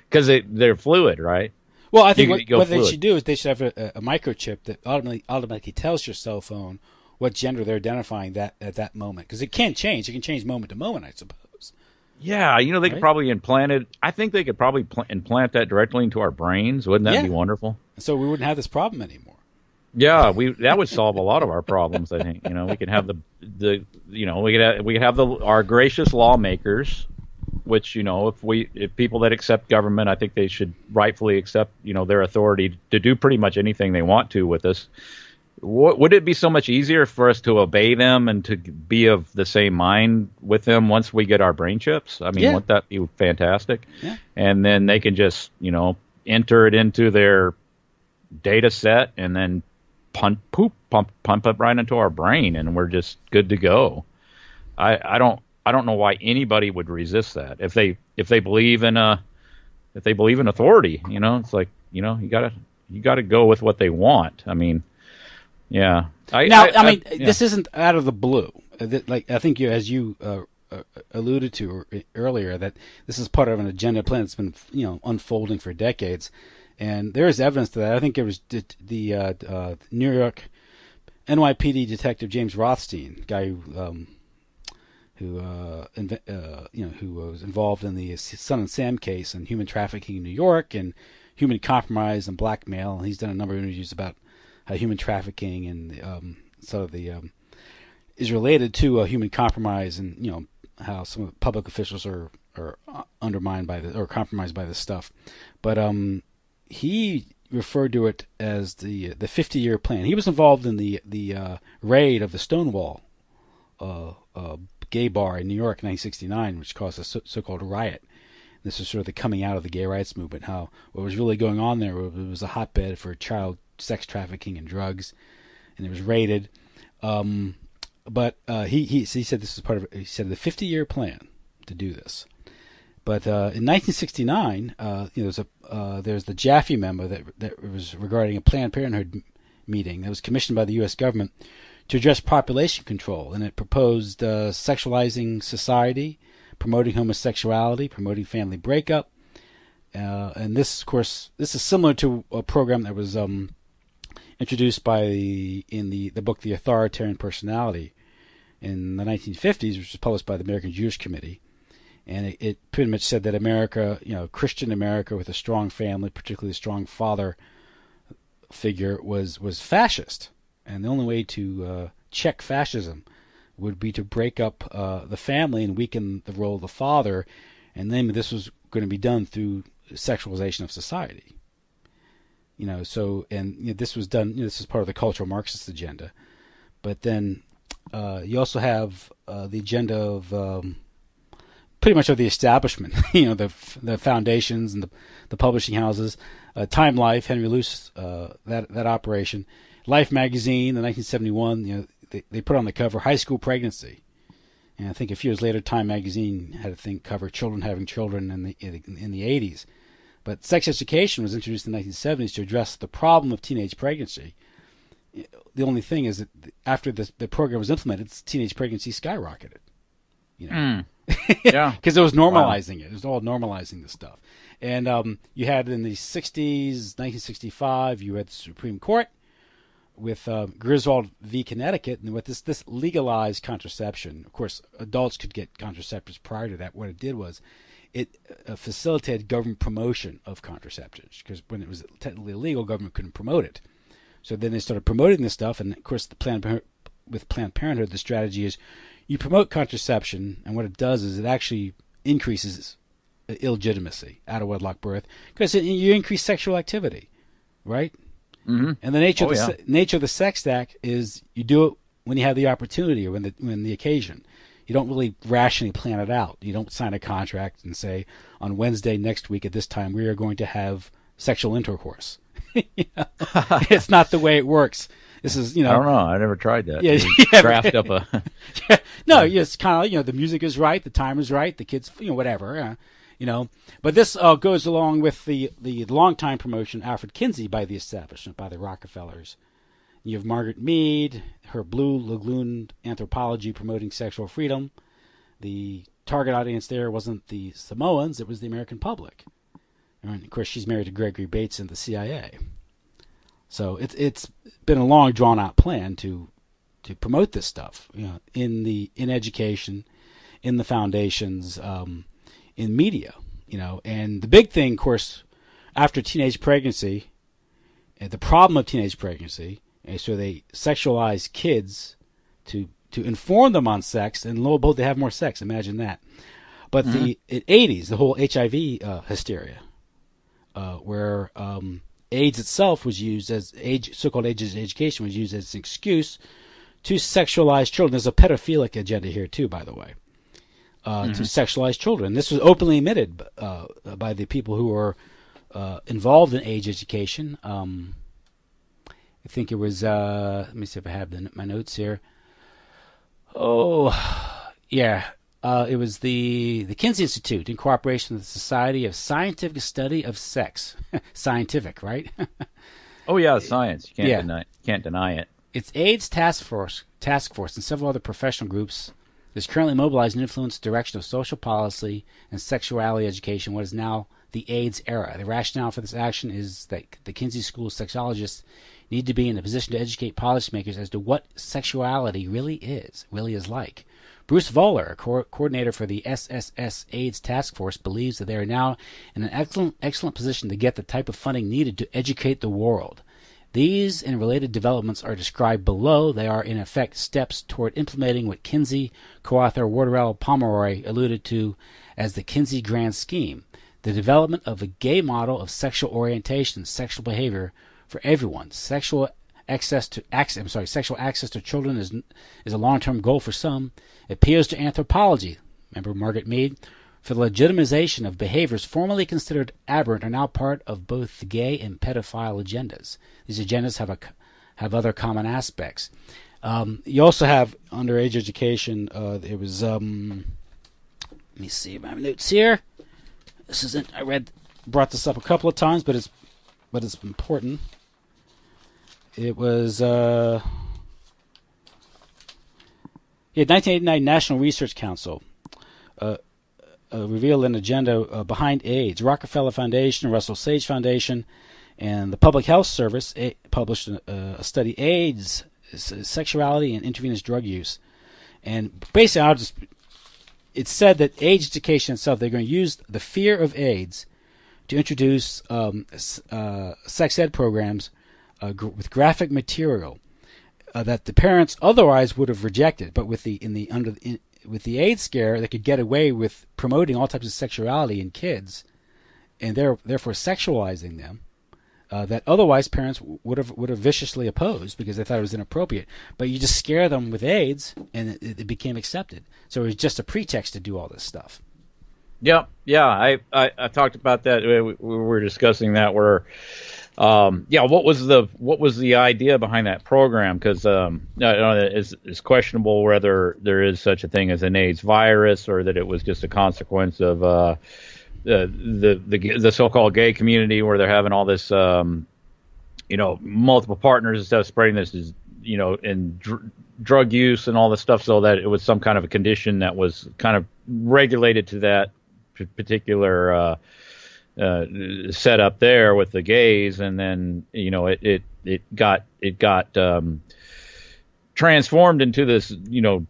because they're fluid, right? Well, I think what they should do is they should have a microchip that automatically tells your cell phone what gender they're identifying at that moment, because it can change. It can change moment to moment, I suppose. Yeah, they could probably implant it. I think they could probably implant that directly into our brains. Wouldn't that be wonderful? So we wouldn't have this problem anymore. Yeah, that would solve a lot of our problems. I think we could have we could have our gracious lawmakers, which if people that accept government, I think they should rightfully accept their authority to do pretty much anything they want to with us. Would it be so much easier for us to obey them and to be of the same mind with them once we get our brain chips? I mean, wouldn't that be fantastic? Yeah. And then they can just, enter it into their data set and then pump it right into our brain, and we're just good to go. I don't know why anybody would resist that if they believe in authority. It's like you gotta go with what they want. I mean. Yeah. This isn't out of the blue. I think as you alluded to earlier, that this is part of an agenda plan that's been unfolding for decades, and there is evidence to that. I think it was the New York NYPD detective James Rothstein, guy who was involved in the Son and Sam case and human trafficking in New York and human compromise and blackmail. And he's done a number of interviews about how human trafficking and is related to human compromise, and how some of the public officials are undermined by this or compromised by this stuff. But he referred to it as the 50-year plan. He was involved in the raid of the Stonewall gay bar in New York in 1969, which caused a so-called riot. This is sort of the coming out of the gay rights movement. How what was really going on there was a hotbed for child sex trafficking and drugs, and it was raided. But he said this is part of. He said the 50-year plan to do this. But in 1969, there's the Jaffe memo that was regarding a Planned Parenthood meeting that was commissioned by the U.S. government to address population control, and it proposed sexualizing society, promoting homosexuality, promoting family breakup, and this, of course, this is similar to a program that was introduced in the book The Authoritarian Personality in the 1950s, which was published by the American Jewish Committee. And it pretty much said that America, Christian America with a strong family, particularly a strong father figure, was fascist. And the only way to check fascism would be to break up the family and weaken the role of the father. And then this was going to be done through sexualization of society. This was done, this is part of the cultural Marxist agenda. But then you also have the agenda of pretty much of the establishment, the foundations and the publishing houses, Time Life, Henry Luce, that operation. Life magazine, in 1971, they put on the cover high school pregnancy. And I think a few years later, Time magazine had a thing cover children having children in the 80s. But sex education was introduced in the 1970s to address the problem of teenage pregnancy. The only thing is that after the program was implemented, teenage pregnancy skyrocketed. Yeah, because it was normalizing it. It was all normalizing this stuff. And you had in the 60s, 1965, you had the Supreme Court with Griswold v. Connecticut, and with this legalized contraception. Of course, adults could get contraceptives prior to that. What it did was it facilitated government promotion of contraceptives, because when it was technically illegal, government couldn't promote it. So then they started promoting this stuff, and of course, with Planned Parenthood, the strategy is you promote contraception, and what it does is it actually increases illegitimacy, out of wedlock birth, because you increase sexual activity, right? Mm-hmm. And the nature of the sex act is you do it when you have the opportunity or when the occasion. You don't really rationally plan it out. You don't sign a contract and say on Wednesday next week at this time we are going to have sexual intercourse. It's not the way it works. This is, I don't know. I never tried that. Yeah, draft up a. No, it's kind of the music is right, the time is right, the kids, whatever. But this goes along with the longtime promotion Alfred Kinsey by the establishment, by the Rockefellers. You have Margaret Mead, her Blue Lagoon anthropology promoting sexual freedom. The target audience there wasn't the Samoans, it was the American public. And of course, she's married to Gregory Bates in the CIA. So it's been a long, drawn-out plan to promote this stuff, in education, in the foundations, in media, And the big thing, of course, after teenage pregnancy, the problem of teenage pregnancy, so they sexualize kids to inform them on sex, and lo and behold, they have more sex. Imagine that. But in the 80s, the whole HIV hysteria, where AIDS itself was used as so-called AIDS education was used as an excuse to sexualize children. There's a pedophilic agenda here too, by the way, to sexualize children. This was openly admitted by the people who were involved in AIDS education. I think it was. Let me see if I have my notes here. Oh, yeah. It was the Kinsey Institute in cooperation with the Society of Scientific Study of Sex. Scientific, right? Oh yeah, science. You can't deny it. Its AIDS task force, and several other professional groups is currently mobilized and influence the direction of social policy and sexuality education. What is now the AIDS era. The rationale for this action is that the Kinsey School sexologists need to be in a position to educate policymakers as to what sexuality really is like. Bruce Voller, a coordinator for the SSS AIDS Task Force, believes that they are now in an excellent position to get the type of funding needed to educate the world. These and related developments are described below. They are, in effect, steps toward implementing what Kinsey co-author Wardell Pomeroy alluded to as the Kinsey Grand Scheme, the development of a gay model of sexual orientation, sexual behavior for everyone. Sexual access to children is a long-term goal for some. It appeals to anthropology. Remember Margaret Mead? For the legitimization of behaviors formerly considered aberrant are now part of both the gay and pedophile agendas. These agendas have other common aspects. You also have under age education. It was. Let me see my notes here. This isn't. Brought this up a couple of times, but it's important. It was. 1989 National Research Council revealed an agenda behind AIDS. Rockefeller Foundation, Russell Sage Foundation, and the Public Health Service published a study, AIDS, Sexuality, and Intravenous Drug Use. And basically, it said that AIDS education itself, they're going to use the fear of AIDS to introduce sex ed programs with graphic material that the parents otherwise would have rejected, but with the AIDS scare, they could get away with promoting all types of sexuality in kids, and therefore sexualizing them, that otherwise parents would have viciously opposed because they thought it was inappropriate. But you just scare them with AIDS, and it became accepted. So it was just a pretext to do all this stuff. Yeah. I talked about that. We were discussing that where Yeah, what was the idea behind that program? Because it's questionable whether there is such a thing as an AIDS virus, or that it was just a consequence of the so-called gay community, where they're having all this, multiple partners and stuff, spreading this, in drug use and all this stuff, so that it was some kind of a condition that was kind of regulated to that particular set up there with the gays, and then it got transformed into this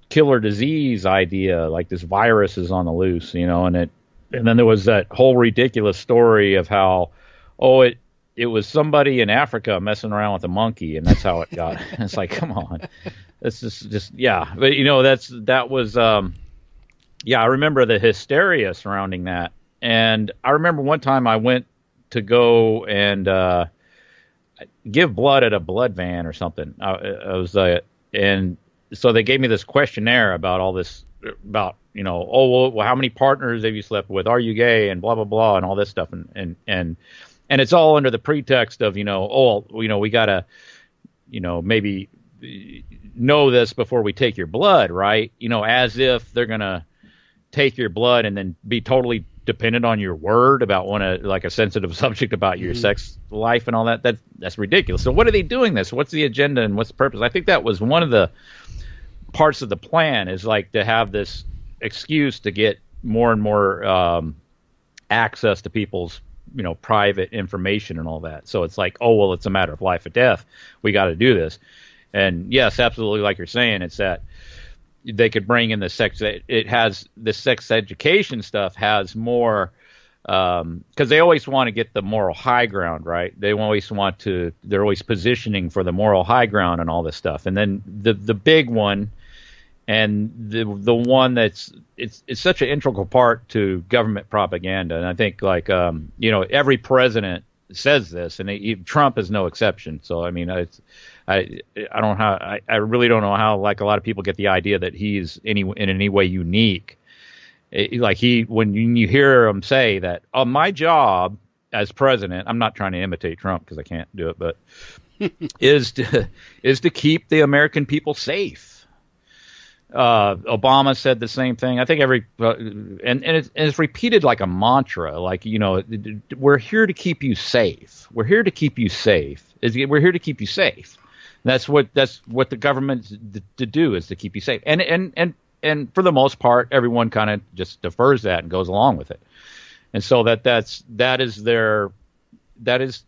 killer disease idea, like this virus is on the loose, and then there was that whole ridiculous story of how it was somebody in Africa messing around with a monkey, and that's how it got. It's like, come on, it's just yeah, but that was I remember the hysteria surrounding that. And I remember one time I went to go and give blood at a blood van or something. I was and so they gave me this questionnaire about all this, about how many partners have you slept with? Are you gay? And blah blah blah, and all this stuff. And it's all under the pretext of we gotta maybe know this before we take your blood, right? As if they're gonna take your blood and then be totally dependent on your word about like a sensitive subject about your sex life and all that. That's ridiculous. So what are they doing this? What's the agenda and what's the purpose? I think that was one of the parts of the plan, is like to have this excuse to get more and more access to people's private information and all that. So it's like, it's a matter of life or death. We got to do this. And yes, absolutely, like you're saying, it's that they could bring in the sex. It has the sex education stuff has more, because they always want to get the moral high ground, right? They're always positioning for the moral high ground and all this stuff. And then the big one, and the one it's such an integral part to government propaganda. And I think every president says this, and Trump is no exception. So I mean, I really don't know how, like, a lot of people get the idea that he's in any way unique. When you hear him say that, my job as president, I'm not trying to imitate Trump because I can't do it, but is to keep the American people safe. Obama said the same thing. I think it's repeated like a mantra. Like, we're here to keep you safe. We're here to keep you safe. We're here to keep you safe. That's what the government's to do, is to keep you safe. And for the most part, everyone kind of just defers that and goes along with it. And so that is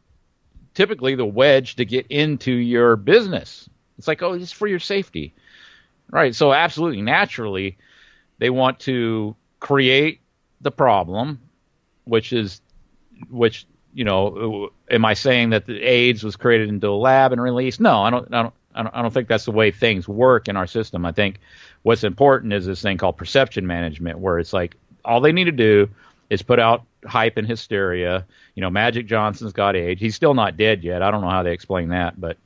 typically the wedge to get into your business. It's like, it's for your safety. Right. So absolutely, naturally, they want to create the problem, which am I saying that the AIDS was created into a lab and released? No, I don't think that's the way things work in our system. I think what's important is this thing called perception management, where it's like all they need to do is put out hype and hysteria. Magic Johnson's got AIDS. He's still not dead yet. I don't know how they explain that, but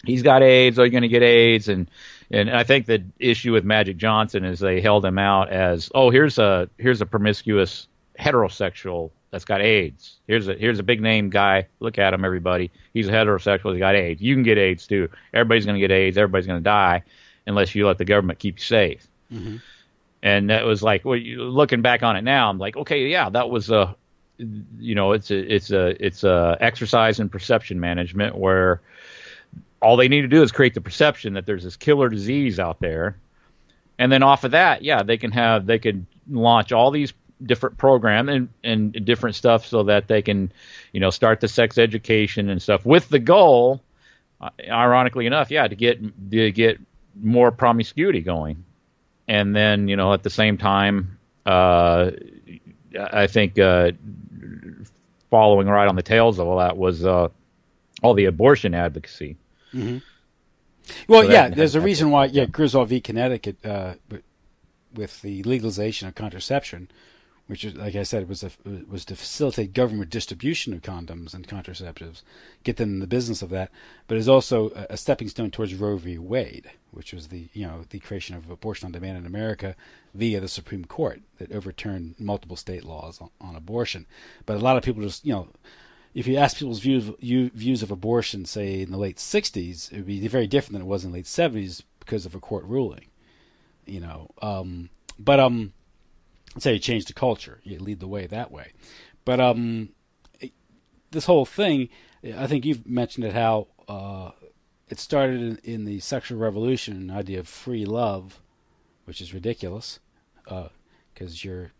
he's got AIDS. Are you going to get AIDS? And I think the issue with Magic Johnson is they held him out as, here's a promiscuous heterosexual that's got AIDS. Here's a big name guy. Look at him, everybody. He's a heterosexual. He's got AIDS. You can get AIDS too. Everybody's going to get AIDS. Everybody's going to die unless you let the government keep you safe. Mm-hmm. And that was like, looking back on it now, I'm like, okay, yeah, that was it's a exercise in perception management, where all they need to do is create the perception that there's this killer disease out there. And then off of that, they could launch all these different programs and different stuff, so that they can, start the sex education and stuff, with the goal, ironically enough, to get more promiscuity going. And then, at the same time, I think following right on the tails of all that was all the abortion advocacy. Mm-hmm. Well, there's a reason why, Griswold v. Connecticut, with the legalization of contraception, which is, like I said, was to facilitate government distribution of condoms and contraceptives, get them in the business of that. But it's also a stepping stone towards Roe v. Wade, which was the creation of abortion on demand in America via the Supreme Court, that overturned multiple state laws on abortion. But a lot of people just if you ask people's views of abortion, say in the late '60s, it would be very different than it was in the late '70s because of a court ruling. But let's say you change the culture, you lead the way that way. But this whole thing, I think you've mentioned it, how it started in the sexual revolution, an idea of free love, which is ridiculous, because you're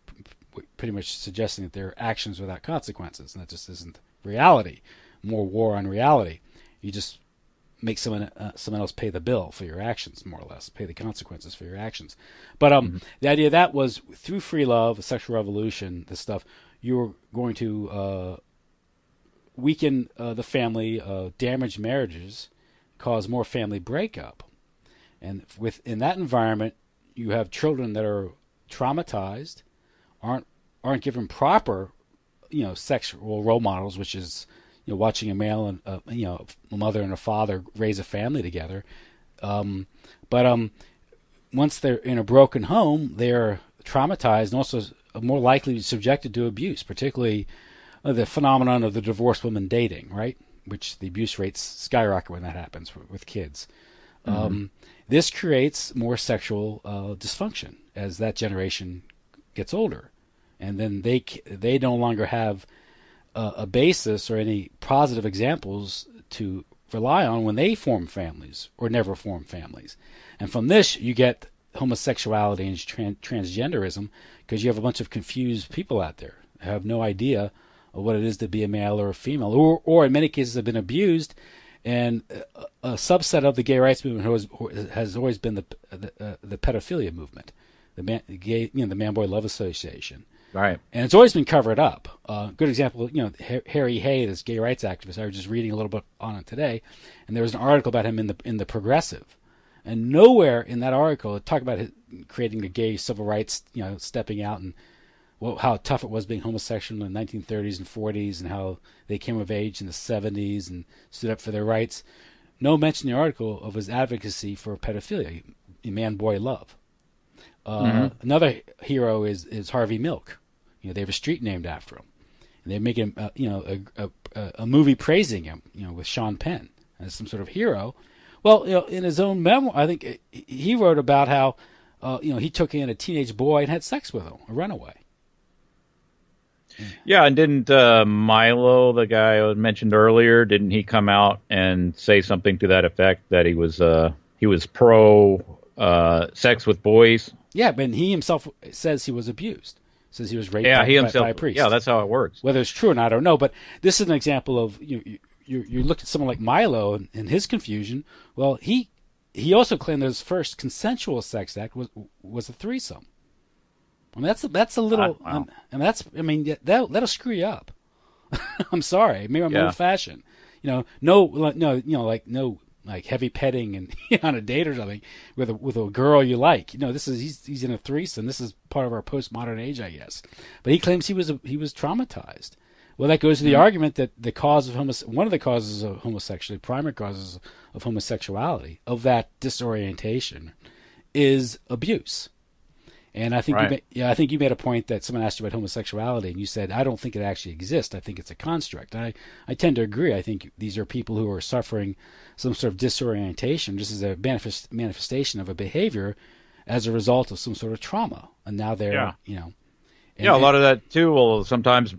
pretty much suggesting that there are actions without consequences, and that just isn't reality. More war on reality. You just make someone else pay the bill for your actions, more or less, pay the consequences for your actions. But the idea of that was through free love, the sexual revolution, this stuff, you were going to weaken the family, damage marriages, cause more family breakup. And in that environment, you have children that are traumatized, aren't given proper, sexual role models, which is, watching a male and a mother and a father raise a family together. But once they're in a broken home, they're traumatized and also more likely to be subjected to abuse, particularly the phenomenon of the divorced woman dating, right? Which the abuse rates skyrocket when that happens with kids. This creates more sexual dysfunction as that generation gets older, and then they no longer have a basis or any positive examples to rely on when they form families or never form families. And from this, you get homosexuality and transgenderism, because you have a bunch of confused people out there who have no idea of what it is to be a male or a female, or in many cases have been abused. And a subset of the gay rights movement has always been the pedophilia movement, the Man-Boy Love Association. Right. And it's always been covered up. Good example, Harry Hay, this gay rights activist. I was just reading a little bit on it today, and there was an article about him in the Progressive, and nowhere in that article it talked about creating the gay civil rights, stepping out and how tough it was being homosexual in the 1930s and 40s, and how they came of age in the 70s and stood up for their rights. No mention in the article of his advocacy for pedophilia, man-boy love. Another hero is Harvey Milk. They have a street named after him, and they're making a movie praising him, with Sean Penn as some sort of hero. Well, in his own memoir, I think he wrote about how he took in a teenage boy and had sex with him, a runaway. Yeah, and didn't Milo, the guy I mentioned earlier, didn't he come out and say something to that effect, that he was pro sex with boys? Yeah, but he himself says he was abused. Says he was raped by a priest. Yeah, that's how it works. Whether it's true or not, I don't know. But this is an example of you look at someone like Milo and his confusion. Well, he also claimed that his first consensual sex act was a threesome. I mean, that's a little. Wow. That'll screw you up. I'm sorry. Maybe I'm old fashioned. Like heavy petting and on a date or something with a girl you like. He's in a threesome. This is part of our postmodern age, I guess. But he claims he was traumatized. Well, that goes to the argument that one of the causes of homosexuality, primary causes of homosexuality, of that disorientation, is abuse. And I think I think you made a point that someone asked you about homosexuality, and you said, I don't think it actually exists. I think it's a construct. And I tend to agree. I think these are people who are suffering some sort of disorientation, just as a manifestation of a behavior as a result of some sort of trauma. And now they're, a lot of that too. Well, sometimes,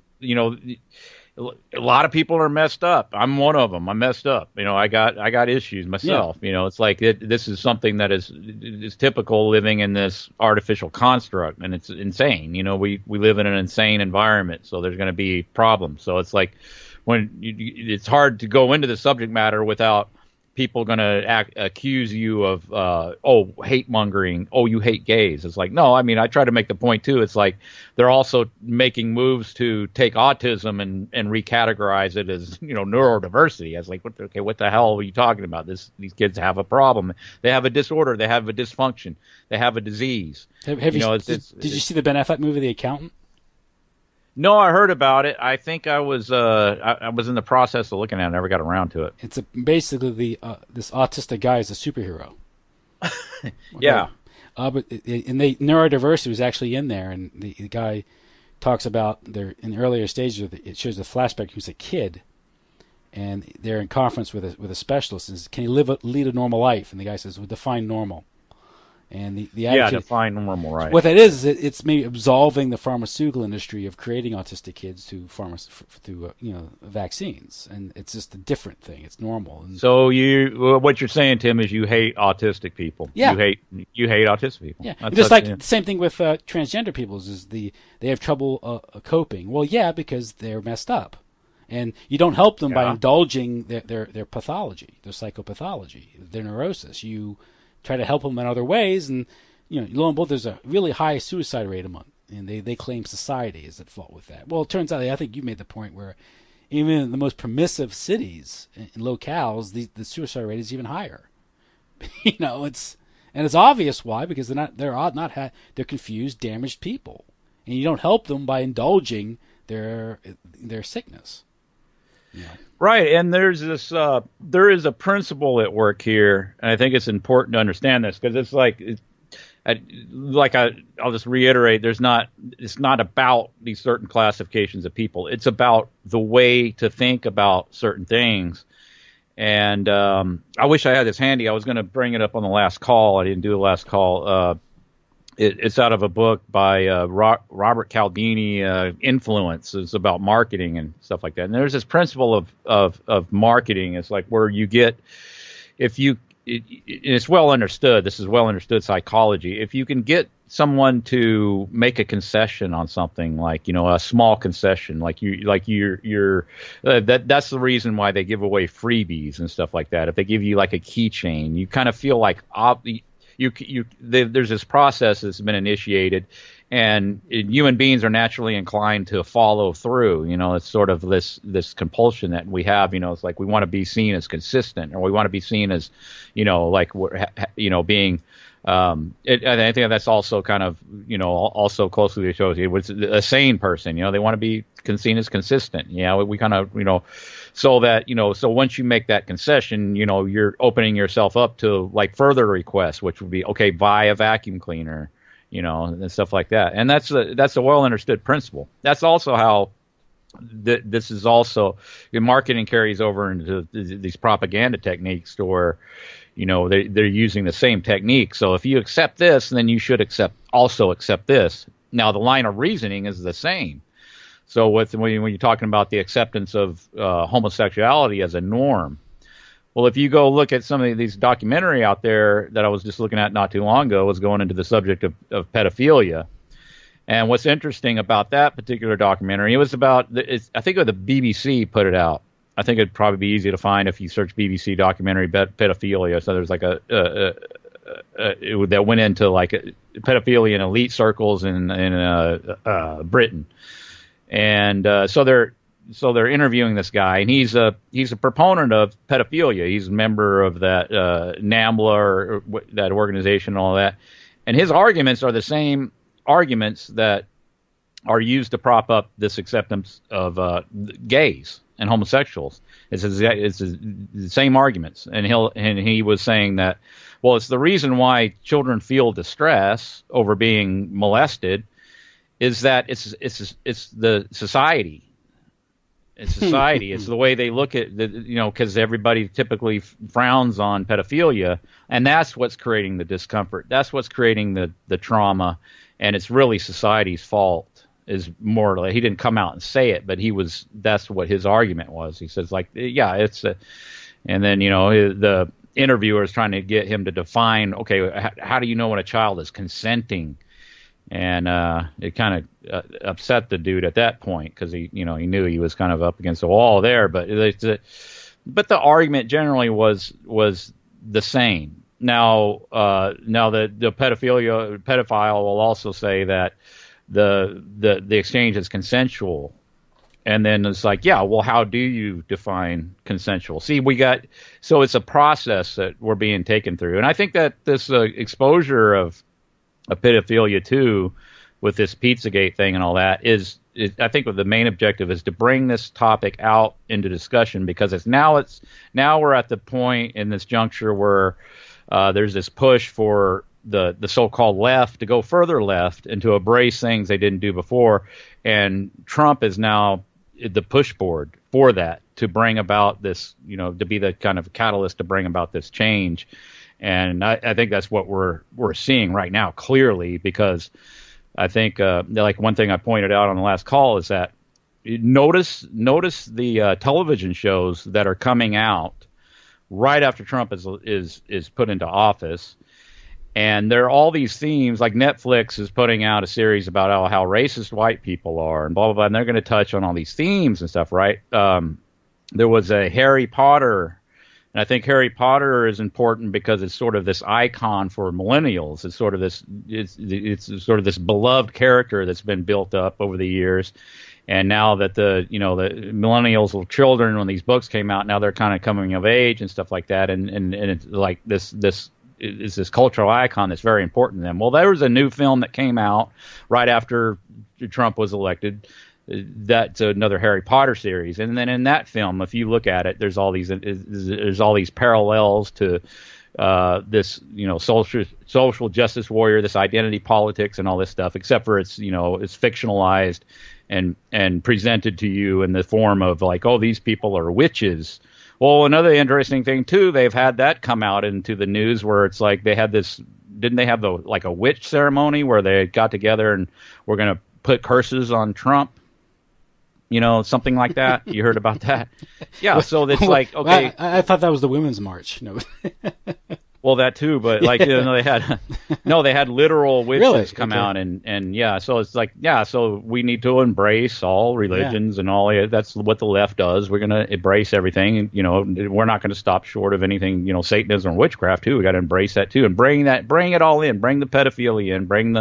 a lot of people are messed up. I'm one of them. I'm messed up. I got issues myself. Yeah. It's like this is something that is typical, living in this artificial construct, and it's insane. We live in an insane environment, so there's going to be problems. So it's like it's hard to go into the subject matter without people going to accuse you of hate mongering. Oh, you hate gays. It's like, no. I mean, I try to make the point too. It's like they're also making moves to take autism and recategorize it as neurodiversity. I was like, what the hell are you talking about? These kids have a problem. They have a disorder. They have a dysfunction. They have a disease. Did you see the Ben Affleck movie, The Accountant? No, I heard about it. I think I was I was in the process of looking at it. I never got around to it. It's basically this autistic guy is a superhero. Yeah. But neurodiversity was actually in there, and the guy talks about in the earlier stages it shows the flashback. He was a kid, and they're in conference with a specialist. And says, can he lead a normal life? And the guy says, "Well, define normal." And the attitude, define normal, right? What that is it's maybe absolving the pharmaceutical industry of creating autistic kids through vaccines, and it's just a different thing. It's normal. And so what you're saying, Tim, is you hate autistic people. Yeah. You hate autistic people. Yeah, just like the same thing with transgender people is they have trouble coping. Well, yeah, because they're messed up, and you don't help them by indulging their pathology, their psychopathology, their neurosis. You try to help them in other ways, and lo and behold, there's a really high suicide rate among, and they claim society is at fault with that. Well, it turns out, I think you made the point where even in the most permissive cities and locales, the suicide rate is even higher. It's obvious why, because they're confused, damaged people, and you don't help them by indulging their sickness. Yeah. Right, and there is a principle at work here, and I think it's important to understand this because it's I'll just reiterate: it's not about these certain classifications of people. It's about the way to think about certain things. And I wish I had this handy. I was going to bring it up on the last call. I didn't do the last call. It's out of a book by Robert Cialdini, Influence. It's about marketing and stuff like that. And there's this principle of marketing. It's like where you get, it's well understood. This is well understood psychology. If you can get someone to make a concession on something, like a small concession, that's the reason why they give away freebies and stuff like that. If they give you like a keychain, you kind of feel like there's this process that's been initiated, and human beings are naturally inclined to follow through. It's sort of this compulsion that we have. It's like we want to be seen as consistent, or we want to be seen as, like we're, being. I think that's also kind of, also closely associated with a sane person. They want to be seen as consistent. We kind of, so that, so once you make that concession, you're opening yourself up to like further requests, which would be, okay, buy a vacuum cleaner, and stuff like that. And that's a well understood principle. That's also how this is also, marketing carries over into these propaganda techniques to where, they're using the same technique. So if you accept this, then you should also accept this. Now the line of reasoning is the same. So when you're talking about the acceptance of homosexuality as a norm, well, if you go look at some of these documentary out there that I was just looking at not too long ago, was going into the subject of pedophilia. And what's interesting about that particular documentary, it was about, I think the BBC put it out. I think it'd probably be easy to find if you search BBC documentary pedophilia. So there's like that went into like pedophilia in elite circles in Britain. And so they're interviewing this guy, and he's a proponent of pedophilia. He's a member of that NAMBLA or that organization and all that. And his arguments are the same arguments that are used to prop up this acceptance of gays and homosexuals. It's the same arguments. And he was saying that, well, it's the reason why children feel distress over being molested is that it's the society. It's society. It's the way they look at because everybody typically frowns on pedophilia, and that's what's creating the discomfort. That's what's creating the trauma, and it's really society's fault. Is more like, he didn't come out and say it, but that's what his argument was. He says like, yeah, and then the interviewer is trying to get him to define, okay, how do you know when a child is consenting? And it kind of upset the dude at that point because he knew he was kind of up against the wall there. But the argument generally was the same. Now the pedophile will also say that the exchange is consensual, and then it's like, yeah, well, how do you define consensual? See, so it's a process that we're being taken through, and I think that this exposure of pedophilia too, with this Pizzagate thing and all that, is I think the main objective is to bring this topic out into discussion, because now we're at the point in this juncture where there's this push for the so-called left to go further left and to embrace things they didn't do before. And Trump is now the pushboard for that, to bring about this, to be the kind of catalyst to bring about this change. And I think that's what we're seeing right now clearly, because I think like one thing I pointed out on the last call is that notice the television shows that are coming out right after Trump is put into office. And there are all these themes, like Netflix is putting out a series about how racist white people are and blah, blah, blah. And they're going to touch on all these themes and stuff, right? There was a Harry Potter, and I think Harry Potter is important because it's sort of this icon for millennials. It's sort of it's sort of this beloved character that's been built up over the years. And now that the millennials or children, when these books came out, now they're kind of coming of age and stuff like that. And it's like this is this cultural icon that's very important to them. Well, there was a new film that came out right after Trump was elected. That's another Harry Potter series. And then in that film, if you look at it, there's all these parallels to this, social justice warrior, this identity politics and all this stuff, except for it's fictionalized and presented to you in the form of like, oh, these people are witches. Well, another interesting thing too, they've had that come out into the news where it's like they had this, didn't they have a witch ceremony where they got together and were going to put curses on Trump? Something like that. You heard about that? Yeah. So it's like, okay. I thought that was the Women's March. No. Well, that too, but like, they had literal witches come out and yeah. So it's like, yeah, so we need to embrace all religions and all. That's what the left does. We're going to embrace everything. And, we're not going to stop short of anything, Satanism or witchcraft too. We got to embrace that too and bring it all in, bring the pedophilia in,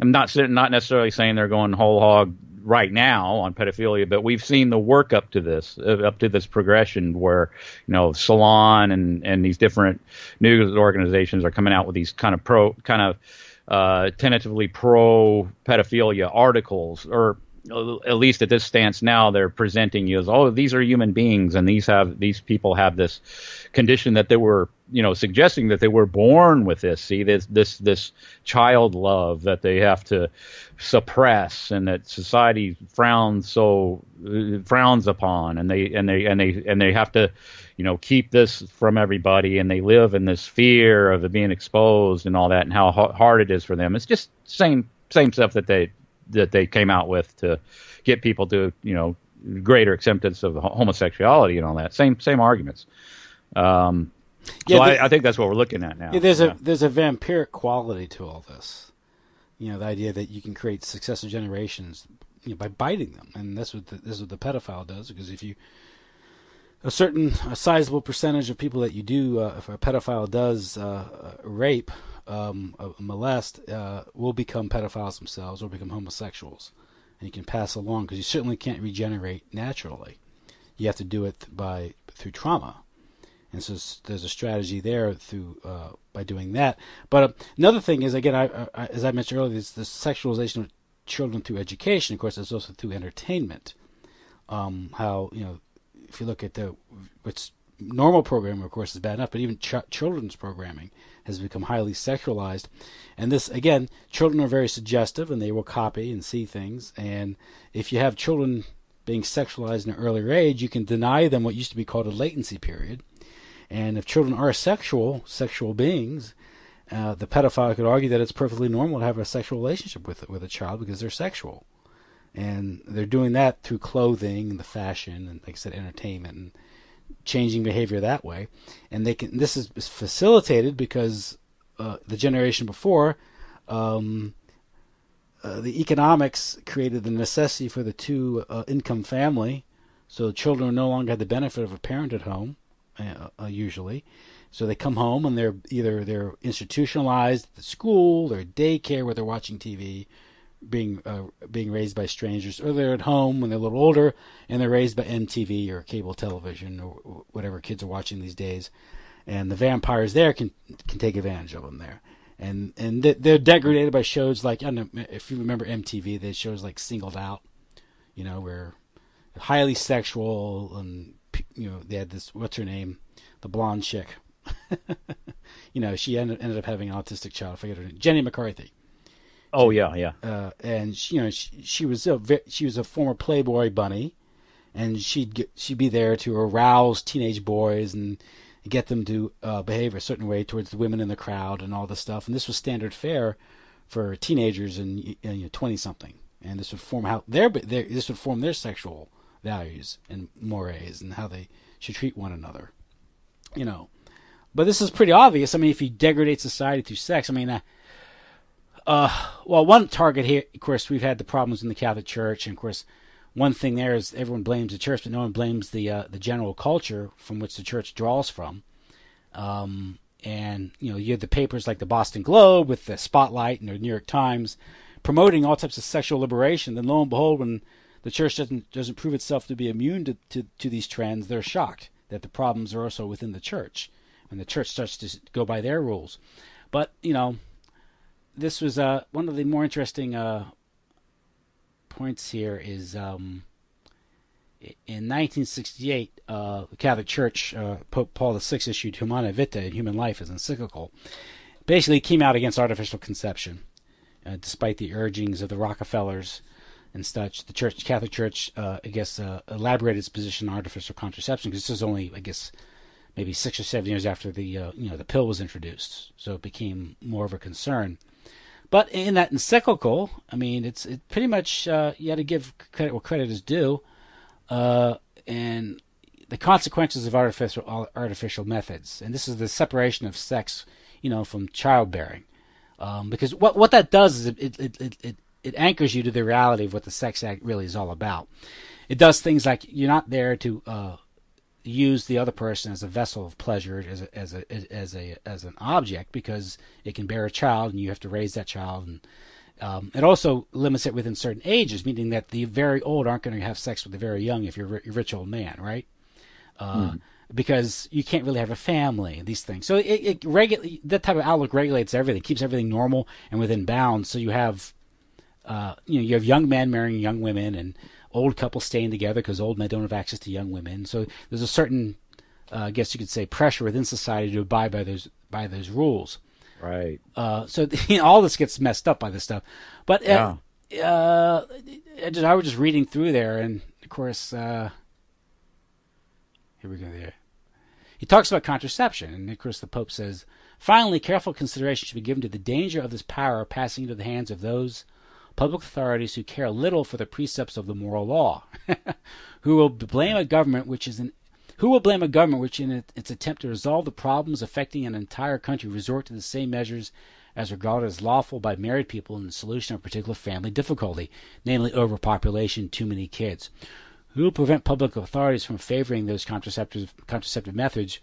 I'm not necessarily saying they're going whole hog right now on pedophilia, but we've seen the work up to this progression where, Salon and these different news organizations are coming out with these tentatively pro pedophilia articles, or at least at this stance now, they're presenting you as, oh, these are human beings, and these people have this condition that they were, suggesting that they were born with this. See, this child love that they have to suppress, and that society frowns upon, and they have to, keep this from everybody, and they live in this fear of it being exposed and all that, and how hard it is for them. It's just same stuff that they came out with to get people to, greater acceptance of homosexuality and all that. Same arguments. I think that's what we're looking at now. Yeah, there's a vampiric quality to all this. The idea that you can create successive generations, by biting them, and that's what the pedophile does. Because if you a sizable percentage of people that you do, if a pedophile does rape, molest, will become pedophiles themselves or become homosexuals, and you can pass along, because you certainly can't regenerate naturally. You have to do it through trauma. And so there's a strategy there by doing that. But another thing is, again, as I mentioned earlier, is the sexualization of children through education. Of course, it's also through entertainment. How, if you look at what's normal programming, of course, is bad enough, but even children's programming has become highly sexualized. And this, again, children are very suggestive, and they will copy and see things. And if you have children being sexualized in an earlier age, you can deny them what used to be called a latency period. And if children are sexual beings, the pedophile could argue that it's perfectly normal to have a sexual relationship with a child because they're sexual. And they're doing that through clothing and the fashion and, like I said, entertainment and changing behavior that way. And this is facilitated because the generation before, the economics created the necessity for the two-income family. So children no longer had the benefit of a parent at home. Usually, so they come home and they're institutionalized at the school, they're at daycare where they're watching TV, being raised by strangers, or they're at home when they're a little older and they're raised by MTV or cable television or whatever kids are watching these days, and the vampires there can take advantage of them there, and they're degraded by shows like, I don't know if you remember MTV, they shows like Singled Out, where highly sexual, and they had this, what's her name, the blonde chick, She ended up having an autistic child. I forget her name. Jenny McCarthy. Oh yeah. And she was a former Playboy bunny, and she'd be there to arouse teenage boys and get them to behave a certain way towards the women in the crowd and all this stuff. And this was standard fare for teenagers and 20-something. And this would form their sexual values and mores and how they should treat one another. But this is pretty obvious. I mean, if you degrade society through sex, I mean, one target here, of course, we've had the problems in the Catholic Church, and of course, one thing there is everyone blames the church, but no one blames the general culture from which the church draws from. And you have the papers like the Boston Globe with the Spotlight and the New York Times promoting all types of sexual liberation. Then lo and behold, when the church doesn't prove itself to be immune to these trends, they're shocked that the problems are also within the church, and the church starts to go by their rules. But this was one of the more interesting points here is in 1968, the Catholic Church, Pope Paul VI issued Humana Vitae, Human Life, as encyclical. Basically, came out against artificial conception, despite the urgings of the Rockefellers and such. The Catholic Church, elaborated its position on artificial contraception, because this was only, maybe 6 or 7 years after the pill was introduced, so it became more of a concern. But in that encyclical, I mean, it pretty much you had to give credit where credit is due, and the consequences of artificial methods, and this is the separation of sex, from childbearing, because what that does is it anchors you to the reality of what the Sex Act really is all about. It does things like you're not there to use the other person as a vessel of pleasure, as an object, because it can bear a child and you have to raise that child, and it also limits it within certain ages, meaning that the very old aren't going to have sex with the very young if you're a rich old man, right? Because you can't really have a family, these things. So that type of outlook regulates everything, keeps everything normal and within bounds. So you have you have young men marrying young women, and old couples staying together because old men don't have access to young women. So there's a certain, I guess you could say, pressure within society to abide by those rules. Right. So all this gets messed up by this stuff. But I was just reading through there, and of course, here we go. There, he talks about contraception, and of course, the Pope says, finally, careful consideration should be given to the danger of this power passing into the hands of those public authorities who care little for the precepts of the moral law, who will blame a government which in its attempt to resolve the problems affecting an entire country resort to the same measures as regarded as lawful by married people in the solution of a particular family difficulty, namely overpopulation, too many kids. Who will prevent public authorities from favoring those contraceptive methods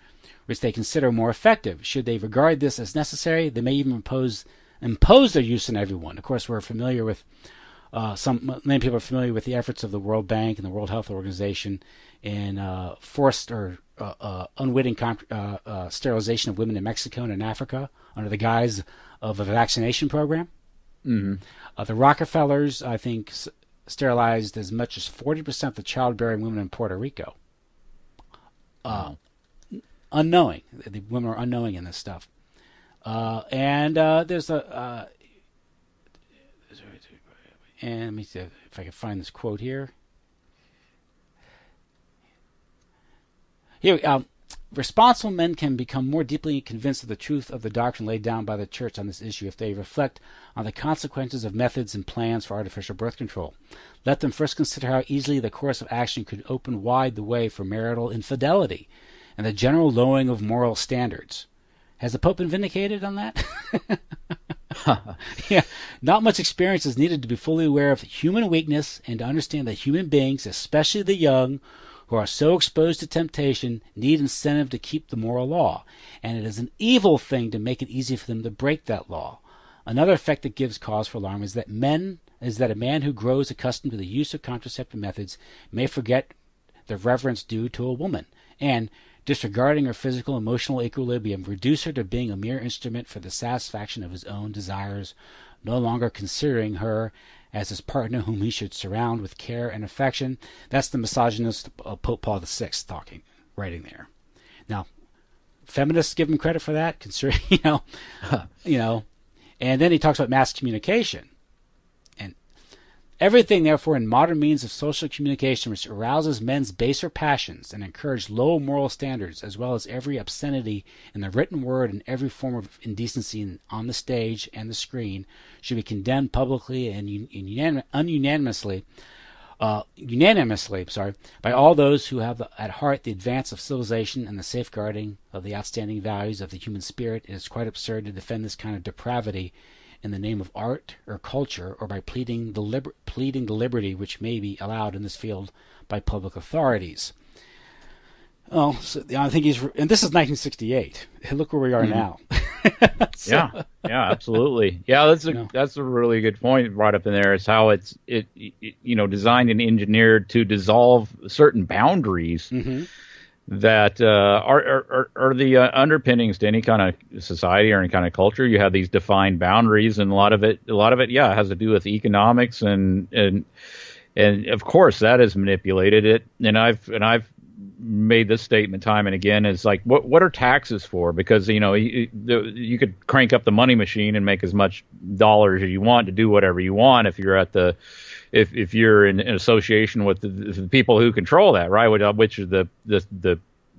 which they consider more effective? Should they regard this as necessary, they may even impose their use on everyone. Of course, we're familiar with many people are familiar with the efforts of the World Bank and the World Health Organization in forced or unwitting sterilization of women in Mexico and in Africa under the guise of a vaccination program. Mm-hmm. The Rockefellers, I think, sterilized as much as 40% of the childbearing women in Puerto Rico. Unknowing. The women are unknowing in this stuff. And there's a... and let me see if I can find this quote here. Here, responsible men can become more deeply convinced of the truth of the doctrine laid down by the Church on this issue if they reflect on the consequences of methods and plans for artificial birth control. Let them first consider how easily the course of action could open wide the way for marital infidelity and the general lowering of moral standards. Has the Pope been vindicated on that? Yeah, not much experience is needed to be fully aware of human weakness and to understand that human beings, especially the young, who are so exposed to temptation, need incentive to keep the moral law, and it is an evil thing to make it easy for them to break that law. Another effect that gives cause for alarm is that a man who grows accustomed to the use of contraceptive methods may forget the reverence due to a woman, and, disregarding her physical emotional equilibrium, reduce her to being a mere instrument for the satisfaction of his own desires, no longer considering her as his partner whom he should surround with care and affection. That's the misogynist Pope Paul VI writing there. Now, feminists give him credit for that, considering, and then he talks about mass communication. And everything, therefore, in modern means of social communication which arouses men's baser passions and encourage low moral standards, as well as every obscenity in the written word and every form of indecency on the stage and the screen, should be condemned publicly and unanimously by all those who have at heart the advance of civilization and the safeguarding of the outstanding values of the human spirit. It is quite absurd to defend this kind of depravity in the name of art or culture, or by pleading the liberty which may be allowed in this field by public authorities. Well, so I think and this is 1968. Look where we are now. Yeah, absolutely. Yeah, that's a really good point brought up in there. Is how it's designed and engineered to dissolve certain boundaries that are the underpinnings to any kind of society or any kind of culture. You have these defined boundaries, and a lot of it, has to do with economics, and of course that is manipulated. It, and I've made this statement time and again, is like, what are taxes for? Because you could crank up the money machine and make as much dollars as you want to do whatever you want if you're at the if you're in association with the people who control that, right? Which is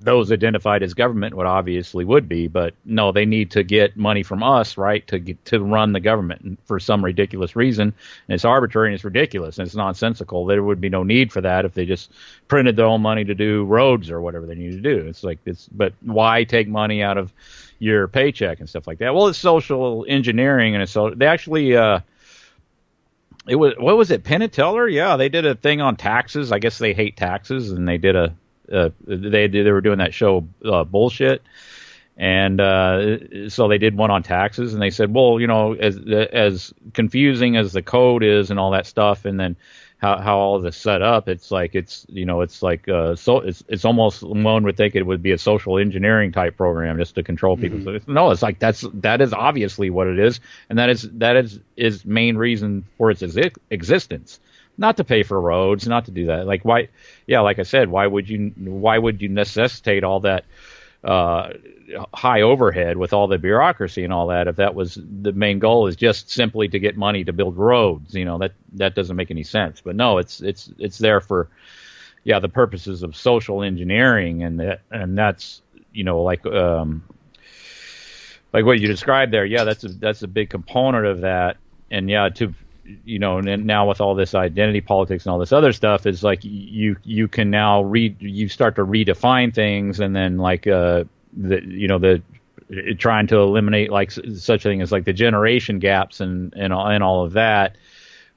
those identified as government would be, but no, they need to get money from us, right, to run the government for some ridiculous reason, and it's arbitrary and it's ridiculous and it's nonsensical. There would be no need for that if they just printed their own money to do roads or whatever they need to do. It's like this, but why take money out of your paycheck and stuff like that? Well, it's social engineering, and they actually. What was it? Penn and Teller? Yeah, they did a thing on taxes. I guess they hate taxes, and they did they were doing that show Bullshit, and so they did one on taxes, and they said, well, as confusing as the code is and all that stuff, and then how all of this set up, it's almost, one would think it would be a social engineering type program just to control people. So no, it's like that is obviously what it is, and that is main reason for its existence. Not to pay for roads, not to do that. Like, why? Yeah, like I said, why would you necessitate all that high overhead with all the bureaucracy and all that if that was the main goal, is just simply to get money to build roads? That doesn't make any sense. But no, it's there for the purposes of social engineering, and that's like what you described there. Yeah, that's a big component of that. And and now with all this identity politics and all this other stuff, is like you can now you start to redefine things, and then like trying to eliminate like such a thing as like the generation gaps and all of that,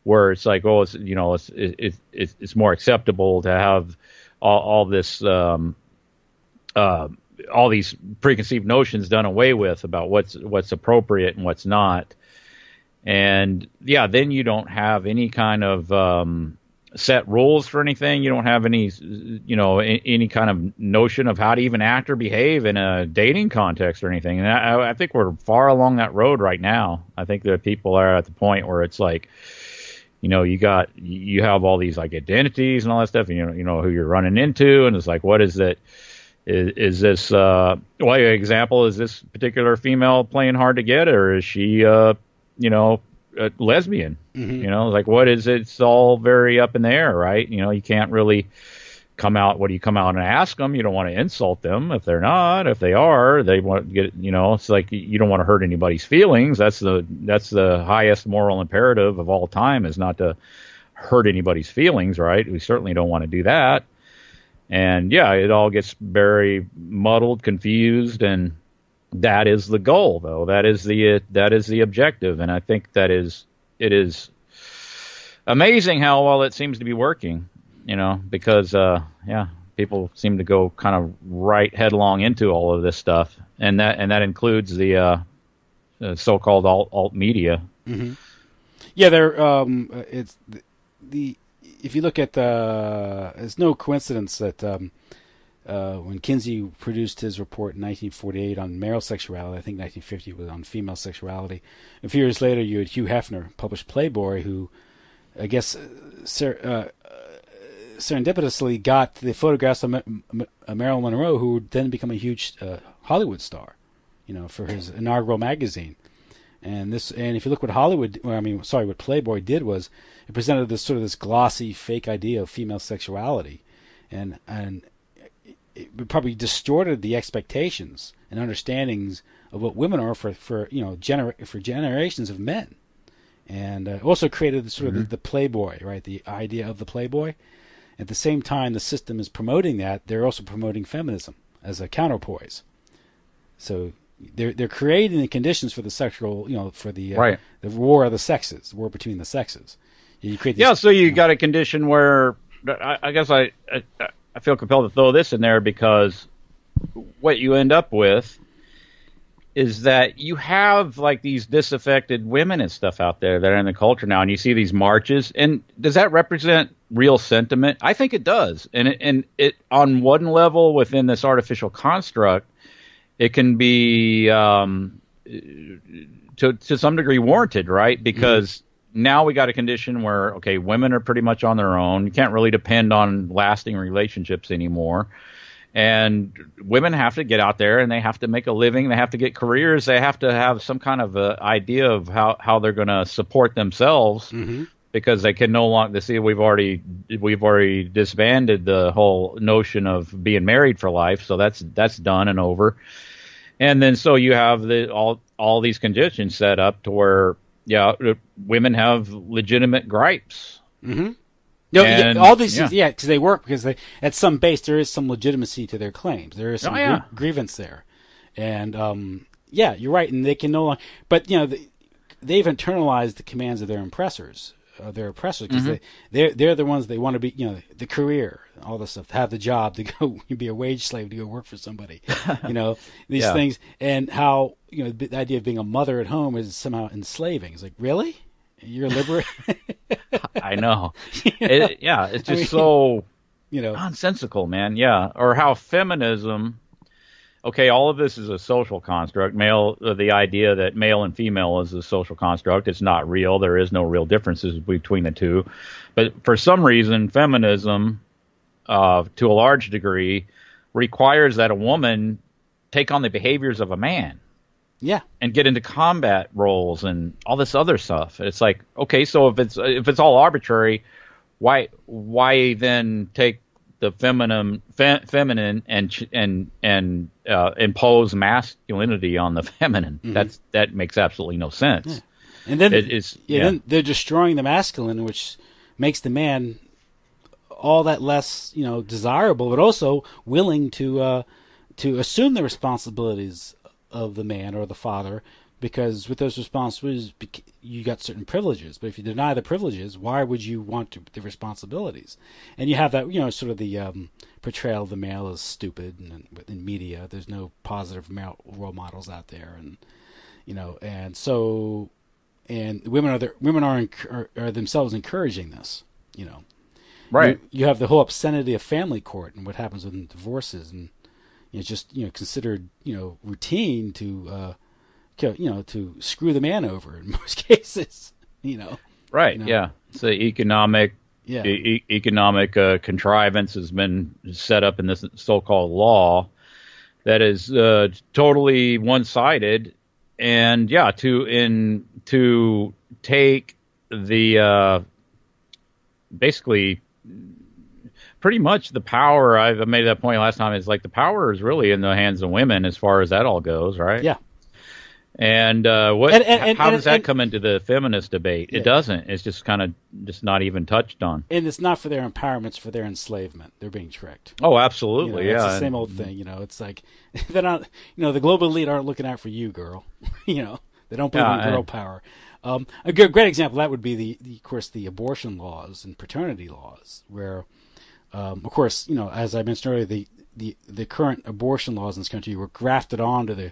where it's like, oh, it's more acceptable to have all this all these preconceived notions done away with about what's appropriate and what's not. And then you don't have any kind of set rules for anything. You don't have any, any kind of notion of how to even act or behave in a dating context or anything. And I think we're far along that road right now. I think that people are at the point where it's like, you have all these like identities and all that stuff, and you know who you're running into, and it's like, what is that? Is this example? Is this particular female playing hard to get, or is she a lesbian? Like, what is it? It's all very up in the air, right? You can't really come out. What do you come out and ask them? You don't want to insult them if they're not. If they are, they want to get, it's like you don't want to hurt anybody's feelings. That's the highest moral imperative of all time, is not to hurt anybody's feelings, right? We certainly don't want to do that. And it all gets very muddled, confused, and that is the goal, though. That is the objective, and I think it is amazing how well it seems to be working. Because people seem to go kind of right headlong into all of this stuff, and that includes the so-called alt media. Mm-hmm. Yeah, it's the if you look at it's no coincidence that when Kinsey produced his report in 1948 on male sexuality, I think 1950 was on female sexuality. A few years later, you had Hugh Hefner published Playboy, who I guess serendipitously got the photographs of Marilyn Monroe, who would then become a huge Hollywood star, for his inaugural magazine. And if you look what Playboy did was it presented this glossy fake idea of female sexuality, and it probably distorted the expectations and understandings of what women are for generations of men, and also created the Playboy, right? The idea of the Playboy. At the same time, the system is promoting that. They're also promoting feminism as a counterpoise. So they're creating the conditions for the sexual, for the the war of the sexes, war between the sexes. You create these, so you got a condition where I guess I feel compelled to throw this in there, because what you end up with is that you have like these disaffected women and stuff out there that are in the culture now, and you see these marches. And does that represent real sentiment? I think it does. And it on one level within this artificial construct, it can be to some degree warranted, right? Because now we got a condition where, okay, women are pretty much on their own. You can't really depend on lasting relationships anymore. And women have to get out there and they have to make a living. They have to get careers. They have to have some kind of idea of how they're going to support themselves, because they can no longer see. We've already disbanded the whole notion of being married for life. So that's done and over. And then so you have all these conditions set up to where women have legitimate gripes. No, all these things, because they work, because at some base there is some legitimacy to their claims. There is some grievance there, and you're right. And they can no longer, but they've internalized the commands of their oppressors, because they're the ones they want to be. The career, all this stuff, have the job to go be a wage slave to go work for somebody. These things, and how the idea of being a mother at home is somehow enslaving. It's like, really? You're liberated. I know. It's just so nonsensical, man. Yeah. Or how feminism. Okay, all of this is a social construct. The idea that male and female is a social construct. It's not real. There is no real differences between the two. But for some reason, feminism, to a large degree, requires that a woman take on the behaviors of a man. Yeah, and get into combat roles and all this other stuff. It's like, okay, so if it's all arbitrary, why then take the feminine and impose masculinity on the feminine? That makes absolutely no sense. Yeah. And then then they're destroying the masculine, which makes the man all that less desirable, but also willing to assume the responsibilities of the man or the father, because with those responsibilities you got certain privileges. But if you deny the privileges, why would you want the responsibilities? And you have that sort of the portrayal of the male as stupid, and in media there's no positive male role models out there, and and women are themselves encouraging this. Right. You have the whole obscenity of family court and what happens with divorces, and it's just considered routine to to screw the man over in most cases. Right. Yeah. It's the economic contrivance has been set up in this so-called law that is totally one-sided, and to take the basically. Pretty much the power, I made that point last time, is like the power is really in the hands of women as far as that all goes, right? Yeah. And how does that come into the feminist debate? It doesn't. It's just kind of not even touched on. And it's not for their empowerment, it's for their enslavement. They're being tricked. Oh, absolutely. It's the same old thing. It's like they're not. The global elite aren't looking out for you, girl. They don't believe in girl power. A great example of that would be of course, the abortion laws and paternity laws, where. Of course, as I mentioned earlier, the current abortion laws in this country were grafted onto the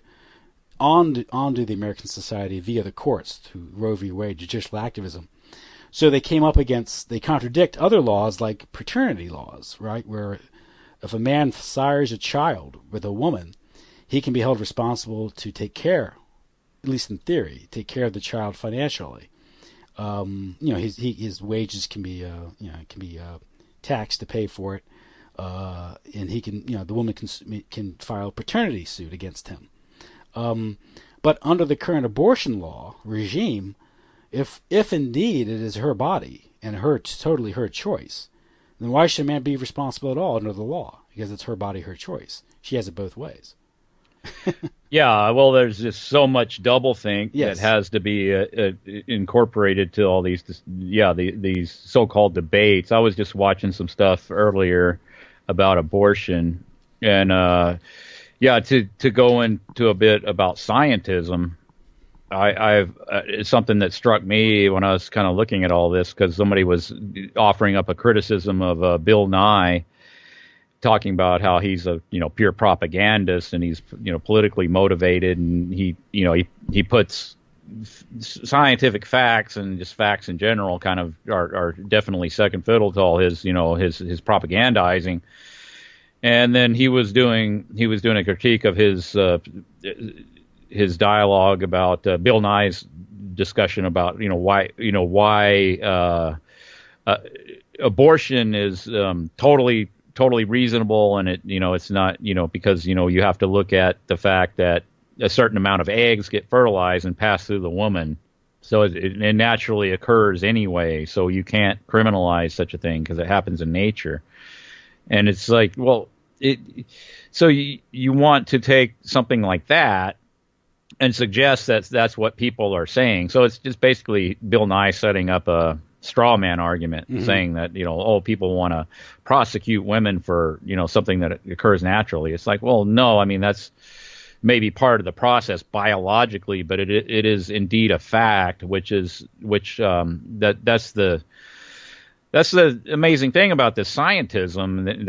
American society via the courts through Roe v. Wade, judicial activism. So they contradict other laws like paternity laws, right? Where if a man sires a child with a woman, he can be held responsible to take care, at least in theory, take care of the child financially. His wages can be taxed to pay for it. and he can, the woman can file a paternity suit against him. But under the current abortion law regime, if indeed it is her body and totally her choice, then why should a man be responsible at all under the law? Because it's her body, her choice. She has it both ways. Yeah, well, there's just so much doublethink Yes. that has to be incorporated to all these, these so-called debates. I was just watching some stuff earlier about abortion, and to go into a bit about scientism. It's something that struck me when I was kind of looking at all this, because somebody was offering up a criticism of Bill Nye, talking about how he's a pure propagandist and he's politically motivated, and he puts scientific facts and just facts in general kind of are definitely second fiddle to all his his propagandizing. And then he was doing a critique of his dialogue about Bill Nye's discussion about why abortion is totally reasonable, and it's not because you have to look at the fact that a certain amount of eggs get fertilized and pass through the woman, so it naturally occurs anyway, so you can't criminalize such a thing because it happens in nature. And it's like, well, so you want to take something like that and suggest that that's what people are saying. So it's just basically Bill Nye setting up a straw man argument, saying that people want to prosecute women for something that occurs naturally. It's like, well, no, I mean, that's maybe part of the process biologically, but it is indeed a fact, that's the amazing thing about this scientism that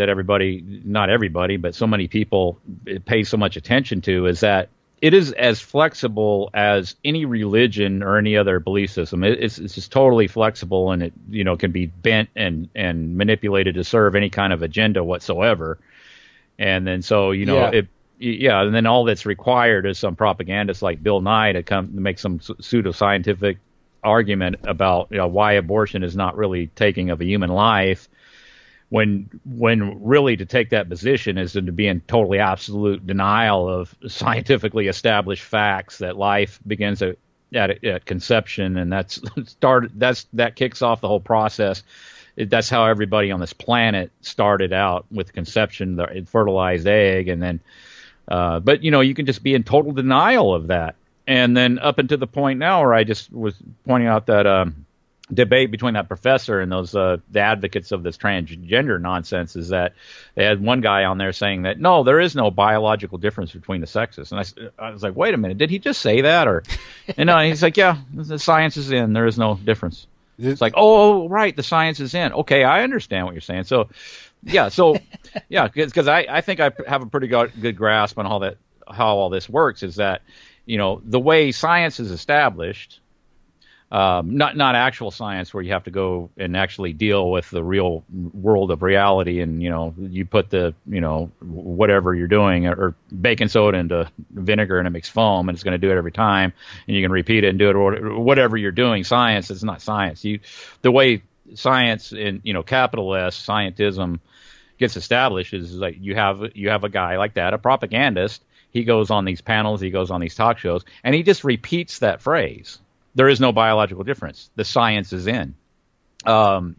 not everybody, but so many people pay so much attention to, is that it is as flexible as any religion or any other belief system. It's just totally flexible, and it can be bent and manipulated to serve any kind of agenda whatsoever. And then and then all that's required is some propagandist like Bill Nye to come to make some pseudoscientific argument about why abortion is not really taking of a human life, when really to take that position is to be in totally absolute denial of scientifically established facts that life begins at conception, and that kicks off the whole process. That's how everybody on this planet started out, with conception, the fertilized egg, and then but you can just be in total denial of that. And then up until the point now where I just was pointing out that debate between that professor and those the advocates of this transgender nonsense, is that they had one guy on there saying that no, there is no biological difference between the sexes. And I was like, wait a minute, did he just say that? Or and he's like, yeah, the science is in, there is no difference. It's like, oh, right, the science is in. Okay, I understand what you're saying. So because I think I have a pretty good grasp on how all this works, is that the way science is established, not actual science where you have to go and actually deal with the real world of reality, and you put the whatever you're doing, or baking soda into vinegar and it makes foam, and it's going to do it every time, and you can repeat it and do it, or whatever you're doing. Science is not science. The way science in capital S scientism gets established is like you have a guy like that, a propagandist. He goes on these panels, he goes on these talk shows, and he just repeats that phrase. There is no biological difference. The science is in. Bill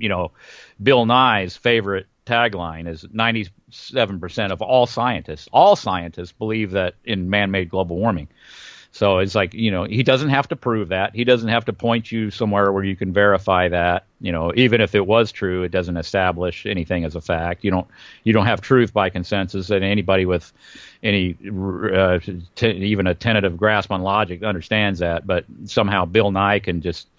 Nye's favorite tagline is 97% of all scientists believe that in man-made global warming. So it's like, he doesn't have to prove that. He doesn't have to point you somewhere where you can verify that. Even if it was true, it doesn't establish anything as a fact. You don't have truth by consensus, and anybody with any even a tentative grasp on logic understands that. But somehow Bill Nye can just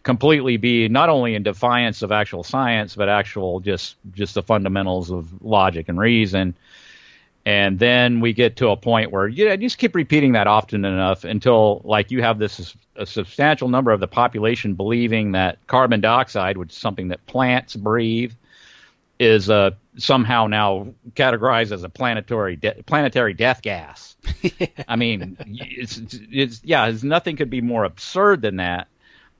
completely be not only in defiance of actual science, but actual just the fundamentals of logic and reason. And then we get to a point where you just keep repeating that often enough until, like, you have a substantial number of the population believing that carbon dioxide, which is something that plants breathe, is somehow now categorized as a planetary death gas. I mean, it's nothing could be more absurd than that.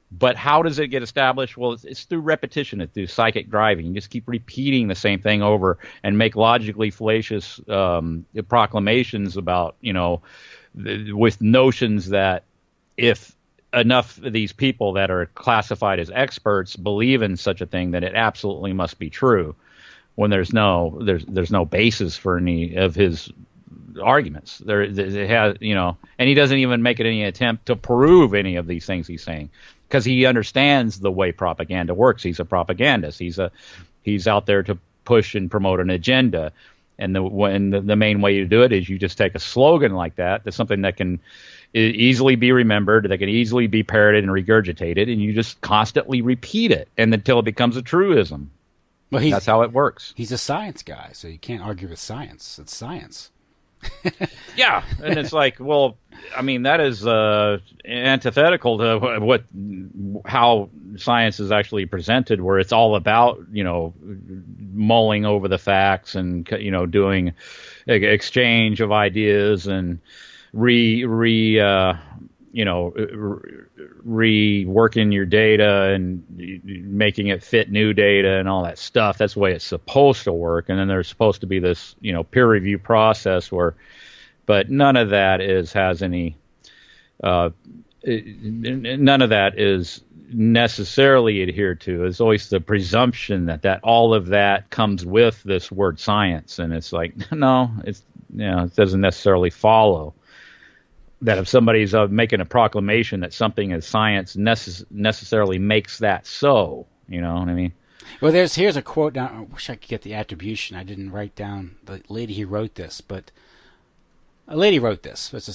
But how does it get established? Well, it's through repetition. It's through psychic driving. You just keep repeating the same thing over and make logically fallacious proclamations about, with notions that if enough of these people that are classified as experts believe in such a thing, then it absolutely must be true. When there's no basis for any of his arguments. It has, and he doesn't even make any attempt to prove any of these things he's saying, because he understands the way propaganda works. He's a propagandist. He's out there to push and promote an agenda. And the main way to do it is you just take a slogan like that. That's something that can easily be remembered, that can easily be parroted and regurgitated, and you just constantly repeat it and until it becomes a truism. Well, that's how it works. He's a science guy, so you can't argue with science. It's science. Yeah, and it's like, well, I mean, that is antithetical to how science is actually presented, where it's all about, mulling over the facts and, doing exchange of ideas and reworking your data and making it fit new data and all that stuff. That's the way it's supposed to work. And then there's supposed to be this, peer review process but none of that has any, none of that is necessarily adhered to. It's always the presumption that all of that comes with this word science. And it's like, no, it doesn't necessarily follow that if somebody's making a proclamation that something is science necessarily makes that so. You know what I mean? Well, here's a quote. Now, I wish I could get the attribution. I didn't write down the lady who wrote this, but a lady wrote this. It's a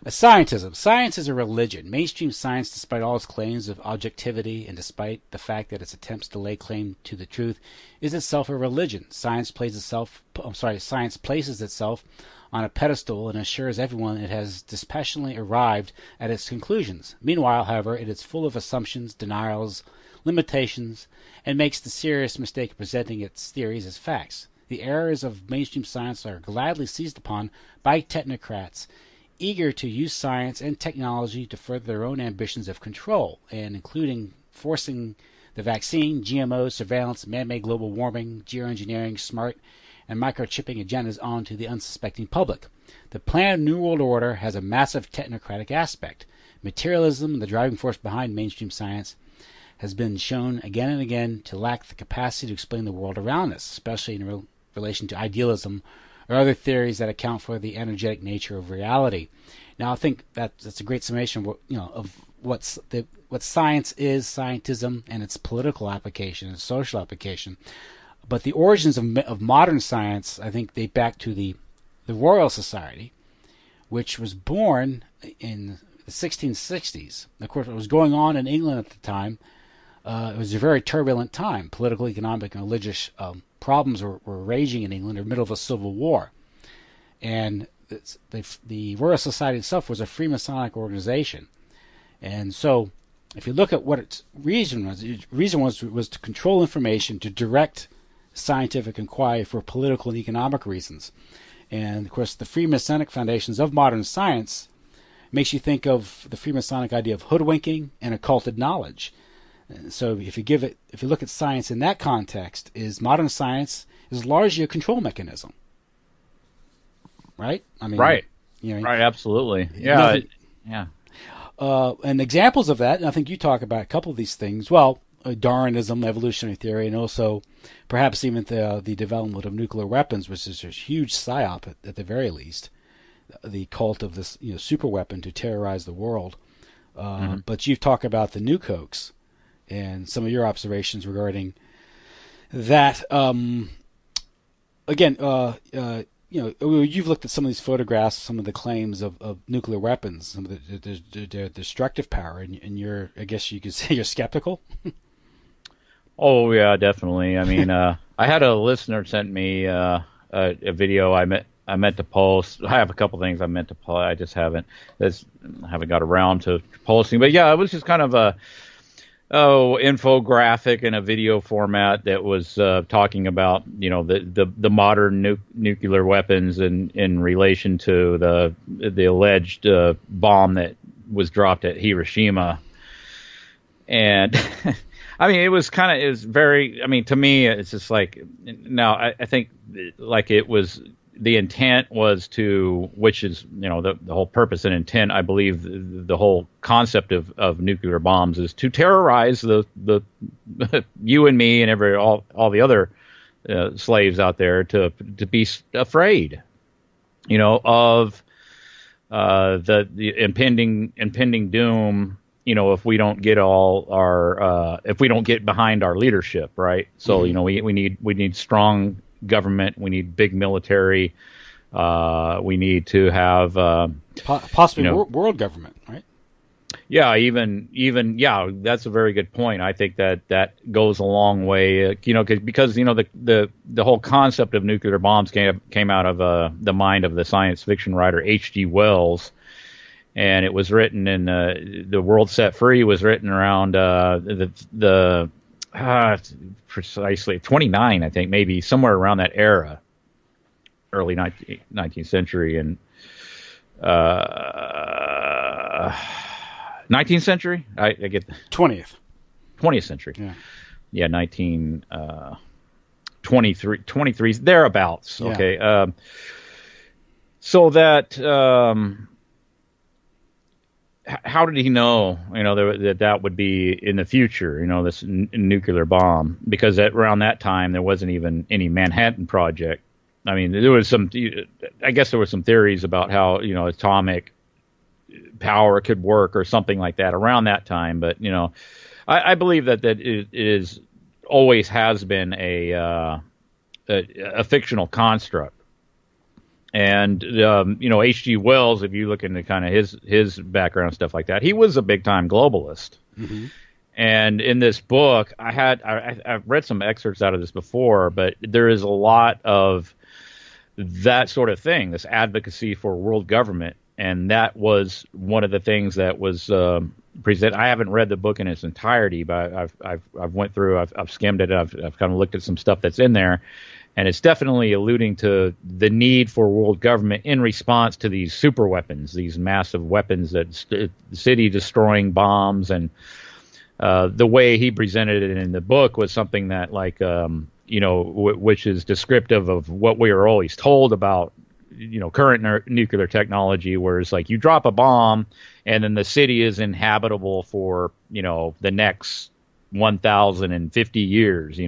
Scientism. Science is a religion. Mainstream science, despite all its claims of objectivity and despite the fact that its attempts to lay claim to the truth, is itself a religion. Science places itself on a pedestal and assures everyone it has dispassionately arrived at its conclusions. Meanwhile, however, it is full of assumptions, denials, limitations, and makes the serious mistake of presenting its theories as facts. The errors of mainstream science are gladly seized upon by technocrats eager to use science and technology to further their own ambitions of control, and including forcing the vaccine, GMOs, surveillance, man-made global warming, geoengineering, smart and microchipping agendas onto the unsuspecting public. The planned New World Order has a massive technocratic aspect. Materialism, the driving force behind mainstream science, has been shown again and again to lack the capacity to explain the world around us, especially in relation to idealism or other theories that account for the energetic nature of reality. Now, I think that's a great summation of what science is, scientism, and its political application and social application. But the origins of modern science, I think, date back to the Royal Society, which was born in the 1660s. Of course, what was going on in England at the time, it was a very turbulent time. Political, economic, and religious problems were raging in England in the middle of a civil war. And the Royal Society itself was a Freemasonic organization. And so, if you look at what its reason was to control information, to direct scientific inquiry for political and economic reasons. And, of course, the Freemasonic foundations of modern science makes you think of the Freemasonic idea of hoodwinking and occulted knowledge. So if you look at science in that context, modern science is largely a control mechanism, right? I mean, right, right, absolutely, yeah, yeah. And examples of that, and I think you talk about a couple of these things. Well, Darwinism, evolutionary theory, and also perhaps even the development of nuclear weapons, which is a huge psyop at the very least. The cult of this super weapon to terrorize the world. But you've talked about the nuke hoax and some of your observations regarding that. You've looked at some of these photographs, some of the claims of nuclear weapons, some of the destructive power, and I guess you could say you're skeptical. Oh yeah, definitely. I mean, I had a listener sent me a video I meant to post. I have a couple things I meant to post. I just haven't got around to posting. But yeah, it was just kind of a infographic in a video format that was talking about the modern nuclear weapons in relation to the alleged bomb that was dropped at Hiroshima. And I mean, it was very, I mean, to me, it's just like, now I think like it was, the intent was to, which is, the whole purpose and intent, I believe the whole concept of nuclear bombs is to terrorize the you and me and all the other slaves out there to be afraid, of the impending doom, if we don't get if we don't get behind our leadership, right? So, we need strong government, we need big military, we need to have possibly world government, right? Yeah, even that's a very good point. I think that goes a long way, because the whole concept of nuclear bombs came out of the mind of the science fiction writer H.G. Wells, and it was written in The World Set Free was written around precisely 29, I think, maybe somewhere around that era, early 19th century, and 19th century. I get 20th century. Yeah, 23 thereabouts. Yeah. Okay, so that. How did he know, that would be in the future, this nuclear bomb? Because around that time, there wasn't even any Manhattan Project. I mean, there was I guess there were some theories about how, atomic power could work or something like that around that time. But, I believe that it is always has been a fictional construct. And, H.G. Wells, if you look into kind of his background, stuff like that, he was a big time globalist. Mm-hmm. And in this book, I've read some excerpts out of this before, but there is a lot of that sort of thing, this advocacy for world government. And that was one of the things that was presented. I haven't read the book in its entirety, but I've went through, I've skimmed it, I've kind of looked at some stuff that's in there. And it's definitely alluding to the need for world government in response to these super weapons, these massive weapons, that city-destroying bombs. And the way he presented it in the book was something that, like, which is descriptive of what we are always told about, current nuclear technology, where it's like you drop a bomb and then the city is inhabitable for, the next 1,050 years,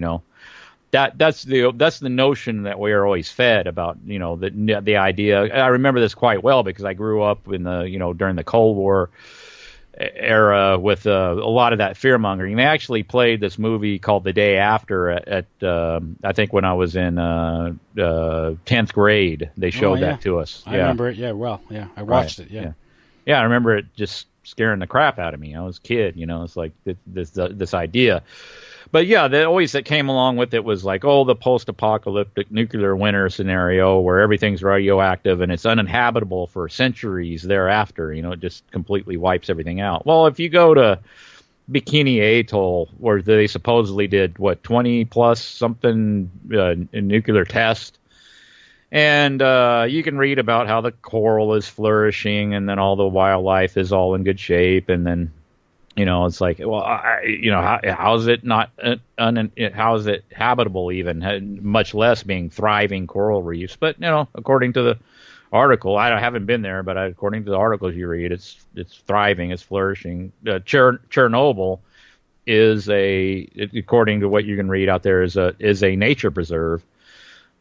That's the notion that we are always fed about, the idea. I remember this quite well because I grew up in during the Cold War era with a lot of that fear mongering. They actually played this movie called The Day After at I think when I was in 10th grade. They showed that to us. I remember it. Yeah, well, yeah, I watched it. Yeah, I remember it just scaring the crap out of me. I was a kid, it's like this idea. But yeah, that came along with it was like, the post-apocalyptic nuclear winter scenario where everything's radioactive and it's uninhabitable for centuries thereafter. It just completely wipes everything out. Well, if you go to Bikini Atoll, where they supposedly did 20 plus something nuclear test, and you can read about how the coral is flourishing and then all the wildlife is all in good shape, and then it's like, well, how is it not, how is it habitable even, much less being thriving coral reefs? But, according to the article, I haven't been there, but according to the articles you read, it's thriving, it's flourishing. Chernobyl is according to what you can read out there, is a nature preserve.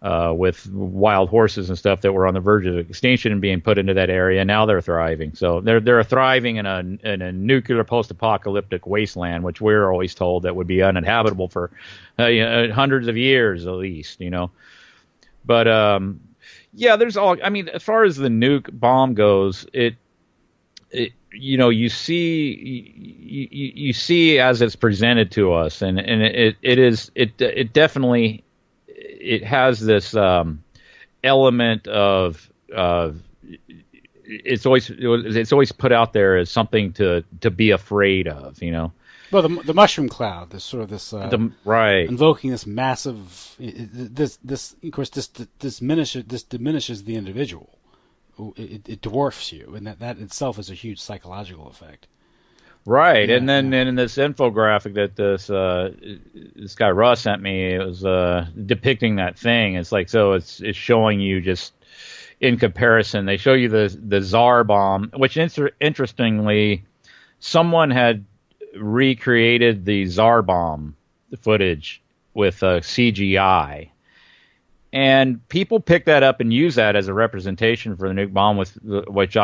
With wild horses and stuff that were on the verge of extinction and being put into that area. Now they're thriving. So they're thriving in a nuclear post-apocalyptic wasteland, which we're always told that would be uninhabitable for hundreds of years at least, But there's all. I mean, as far as the nuke bomb goes, you see as it's presented to us, and it definitely. It has this element of it's always put out there as something to be afraid of, Well, the mushroom cloud, this sort of this right, invoking this massive this of course this diminishes the individual. It dwarfs you, and that itself is a huge psychological effect. Right, Yeah, and then in this infographic that this guy Russ sent me, it was depicting that thing. It's like, so it's showing you just in comparison. They show you the Tsar bomb, which interestingly, someone had recreated the Tsar bomb footage with CGI. And people pick that up and use that as a representation for the nuke bomb, which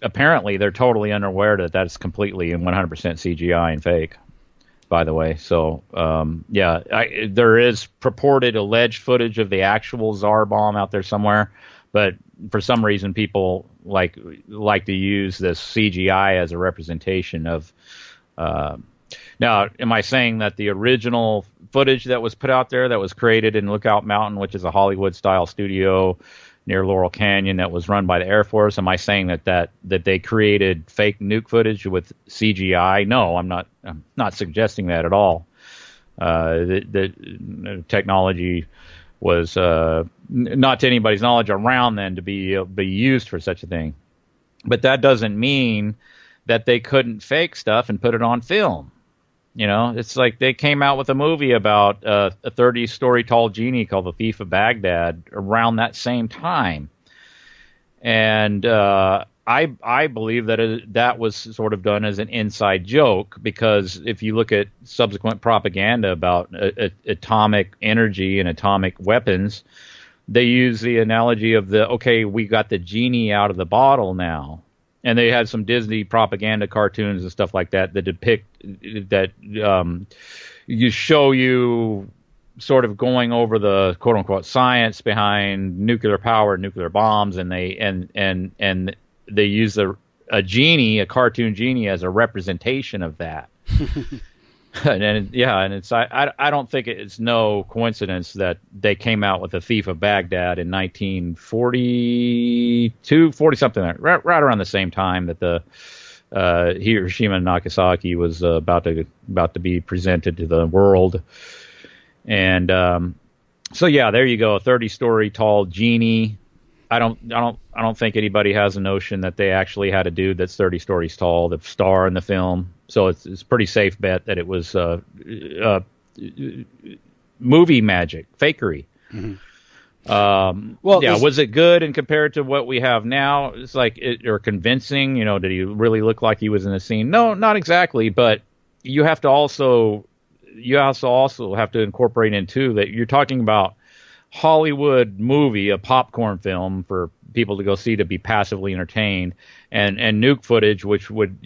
apparently they're totally unaware that that's completely and 100% CGI and fake, by the way. So, there is purported alleged footage of the actual Tsar bomb out there somewhere, but for some reason people like to use this CGI as a representation of. Now, am I saying that the original footage that was put out there, that was created in Lookout Mountain, which is a Hollywood-style studio near Laurel Canyon that was run by the Air Force, am I saying that they created fake nuke footage with CGI? No, I'm not suggesting that at all. The technology was not to anybody's knowledge around then to be used for such a thing. But that doesn't mean that they couldn't fake stuff and put it on film. You know, it's like they came out with a movie about a 30-story tall genie called The Thief of Baghdad around that same time. And I believe that was sort of done as an inside joke, because if you look at subsequent propaganda about atomic energy and atomic weapons, they use the analogy of we got the genie out of the bottle now. And they had some Disney propaganda cartoons and stuff like that depict that you show you sort of going over the quote unquote science behind nuclear power, nuclear bombs, and they use a genie, a cartoon genie, as a representation of that. And it's I don't think it's no coincidence that they came out with The Thief of Baghdad in 1942, 40 something, right around the same time that the Hiroshima and Nagasaki was about to be presented to the world. And so there you go, a 30-story tall genie. I don't think anybody has a notion that they actually had a dude that's 30 stories tall, the star in the film. So it's a pretty safe bet that it was movie magic, fakery. Mm-hmm. Was it good and compared to what we have now? It's like or convincing. You know, did he really look like he was in the scene? No, not exactly. But you have to also have to incorporate into that you're talking about Hollywood movie, a popcorn film for people to go see to be passively entertained, and nuke footage, which would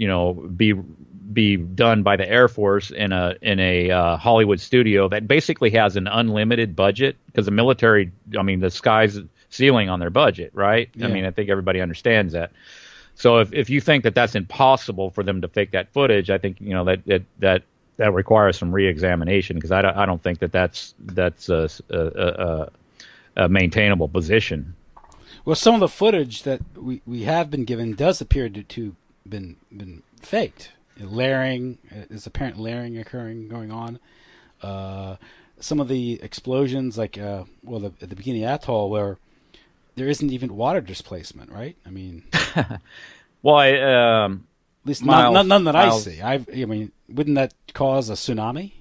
be done by the Air Force in a Hollywood studio that basically has an unlimited budget, because the military, the sky's ceiling on their budget, right? Yeah. I think everybody understands that. So if you think that that's impossible for them to fake that footage, I think that requires some re-examination, because I don't think that's a maintainable position. Well, some of the footage that we have been given does appear to been faked. Layering, there's apparent layering going on. Some of the explosions, like at the beginning of Atoll, where there isn't even water displacement, right? Well, at least none that I see. Wouldn't that cause a tsunami?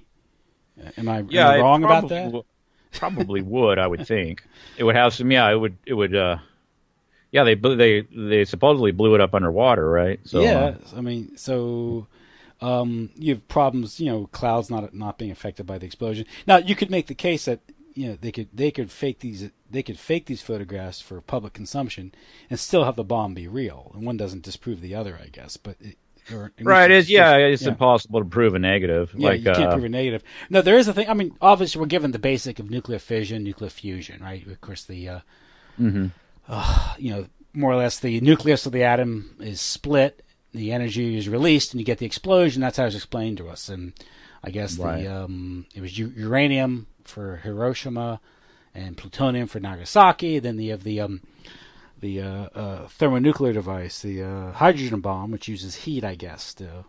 Am I wrong about that? Probably would, I would think. It would have some. Yeah, it would. They supposedly blew it up underwater, right? So you have problems. Clouds not being affected by the explosion. Now you could make the case that they could fake these photographs for public consumption and still have the bomb be real, and one doesn't disprove the other, I guess. But it's impossible to prove a negative. Yeah, you can't prove a negative. No, there is a thing. Obviously, we're given the basic of nuclear fission, nuclear fusion, right? Of course, the more or less the nucleus of the atom is split, the energy is released, and you get the explosion. That's how it's explained to us. And I guess it was uranium for Hiroshima and plutonium for Nagasaki. Then you have the thermonuclear device, the hydrogen bomb, which uses heat, I guess, to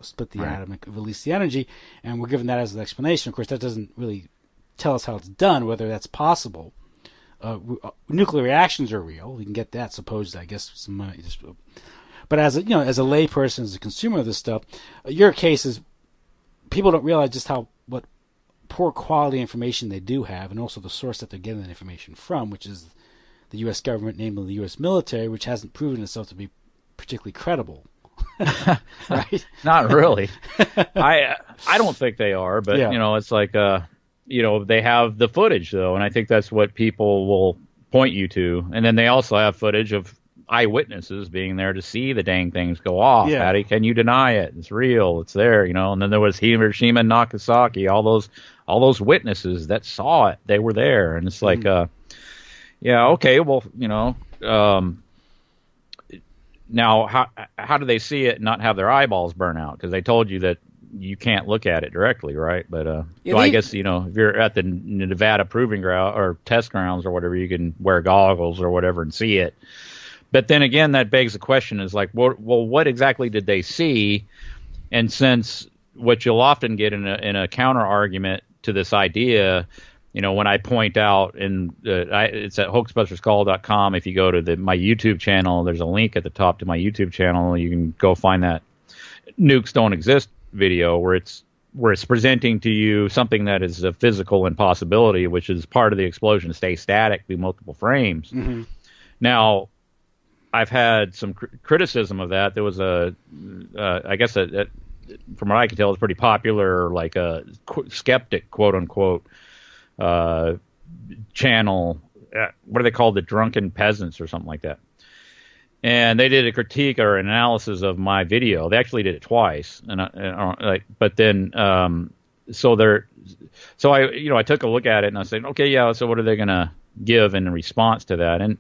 split the atom and release the energy. And we're given that as an explanation. Of course, that doesn't really tell us how it's done, whether that's possible. Nuclear reactions are real. We can get that, supposed, I guess, some money. But as a, as a layperson, as a consumer of this stuff, your case is people don't realize just what poor quality information they do have, and also the source that they're getting that information from, which is the U.S. government, namely the U.S. military, which hasn't proven itself to be particularly credible. Right? Not really. I don't think they are, but it's like they have the footage though, and I think that's what people will point you to. And then they also have footage of eyewitnesses being there to see the dang things go off. Yeah. Patty, can you deny it? It's real. It's there, And then there was Hiroshima and Nagasaki. All those witnesses that saw it, they were there, and it's like, okay, well, now how do they see it and not have their eyeballs burn out? Because they told you that you can't look at it directly, right? But I guess if you're at the Nevada proving ground or test grounds or whatever, you can wear goggles or whatever and see it. But then again, that begs the question: is like, well, what exactly did they see? And since what you'll often get in a counter argument to this idea, when I point out, and it's at hoaxbusterscall.com. If you go to my YouTube channel, there's a link at the top to my YouTube channel. You can go find that nukes don't exist video where it's presenting to you something that is a physical impossibility, which is part of the explosion to stay static through multiple frames. Mm-hmm. Now, I've had some criticism of that. There was I guess from what I can tell, it's pretty popular, like a skeptic, quote unquote, channel. What are they called? The Drunken Peasants or something like that. And they did a critique or an analysis of my video. They actually did it twice, but then so I took a look at it and I said, okay, yeah. So what are they going to give in response to that? And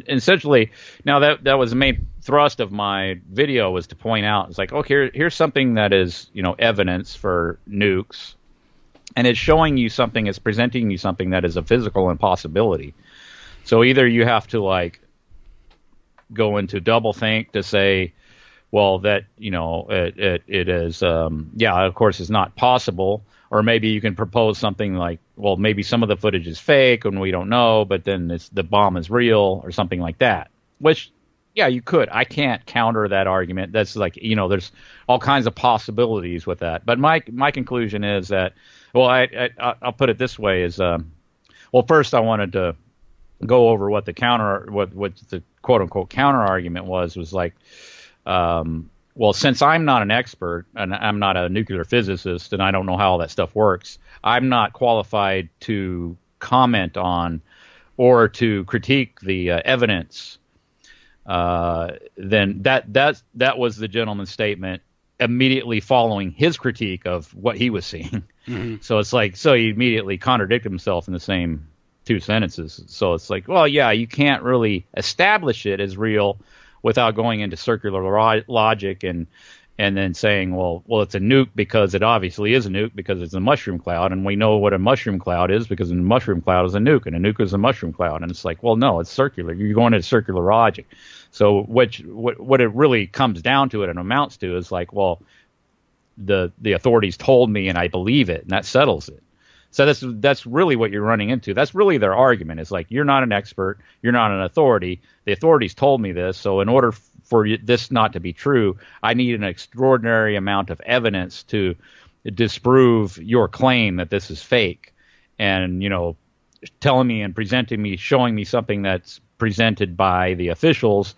essentially, now that was the main thrust of my video, was to point out, it's like, okay, here's something that is evidence for nukes, and it's showing you something, it's presenting you something that is a physical impossibility. So either you have to go into doublethink to say, well, that it is of course it's not possible, or maybe you can propose something like, well, maybe some of the footage is fake and we don't know, but then the bomb is real or something like that. Which, yeah, you could. I can't counter that argument. That's like, there's all kinds of possibilities with that. But my conclusion is that, well, I'll put it this way: is first I wanted to go over what the quote unquote counter argument was like, well, since I'm not an expert and I'm not a nuclear physicist and I don't know how all that stuff works, I'm not qualified to comment on or to critique the evidence. Then that was the gentleman's statement immediately following his critique of what he was seeing. Mm-hmm. So it's like, so he immediately contradicted himself in the same two sentences. So it's like, well, yeah, you can't really establish it as real without going into circular logic and then saying, well, it's a nuke because it obviously is a nuke because it's a mushroom cloud, and we know what a mushroom cloud is because a mushroom cloud is a nuke, and a nuke is a mushroom cloud. And it's like, well, no, it's circular. You're going into circular logic. So what it really comes down to it and amounts to is like, well, the authorities told me and I believe it, and that settles it. So that's really what you're running into. That's really their argument. It's like, you're not an expert, you're not an authority. The authorities told me this, so in order for this not to be true, I need an extraordinary amount of evidence to disprove your claim that this is fake. And, telling me and presenting me, showing me something that's presented by the officials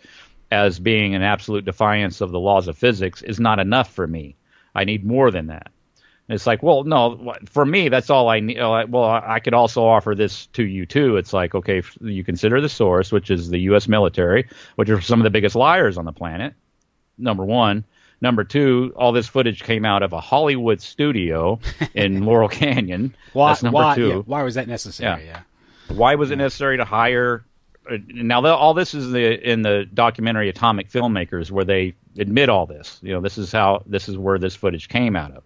as being an absolute defiance of the laws of physics is not enough for me. I need more than that. And it's like, well, no, for me, that's all I need. Well, I could also offer this to you, too. It's like, okay, you consider the source, which is the U.S. military, which are some of the biggest liars on the planet, number one. Number two, all this footage came out of a Hollywood studio in Laurel Canyon. That's number two. Yeah, why was that necessary? Yeah. Why was it necessary to hire? Now, all this is in the documentary Atomic Filmmakers, where they admit all this. This is where this footage came out of.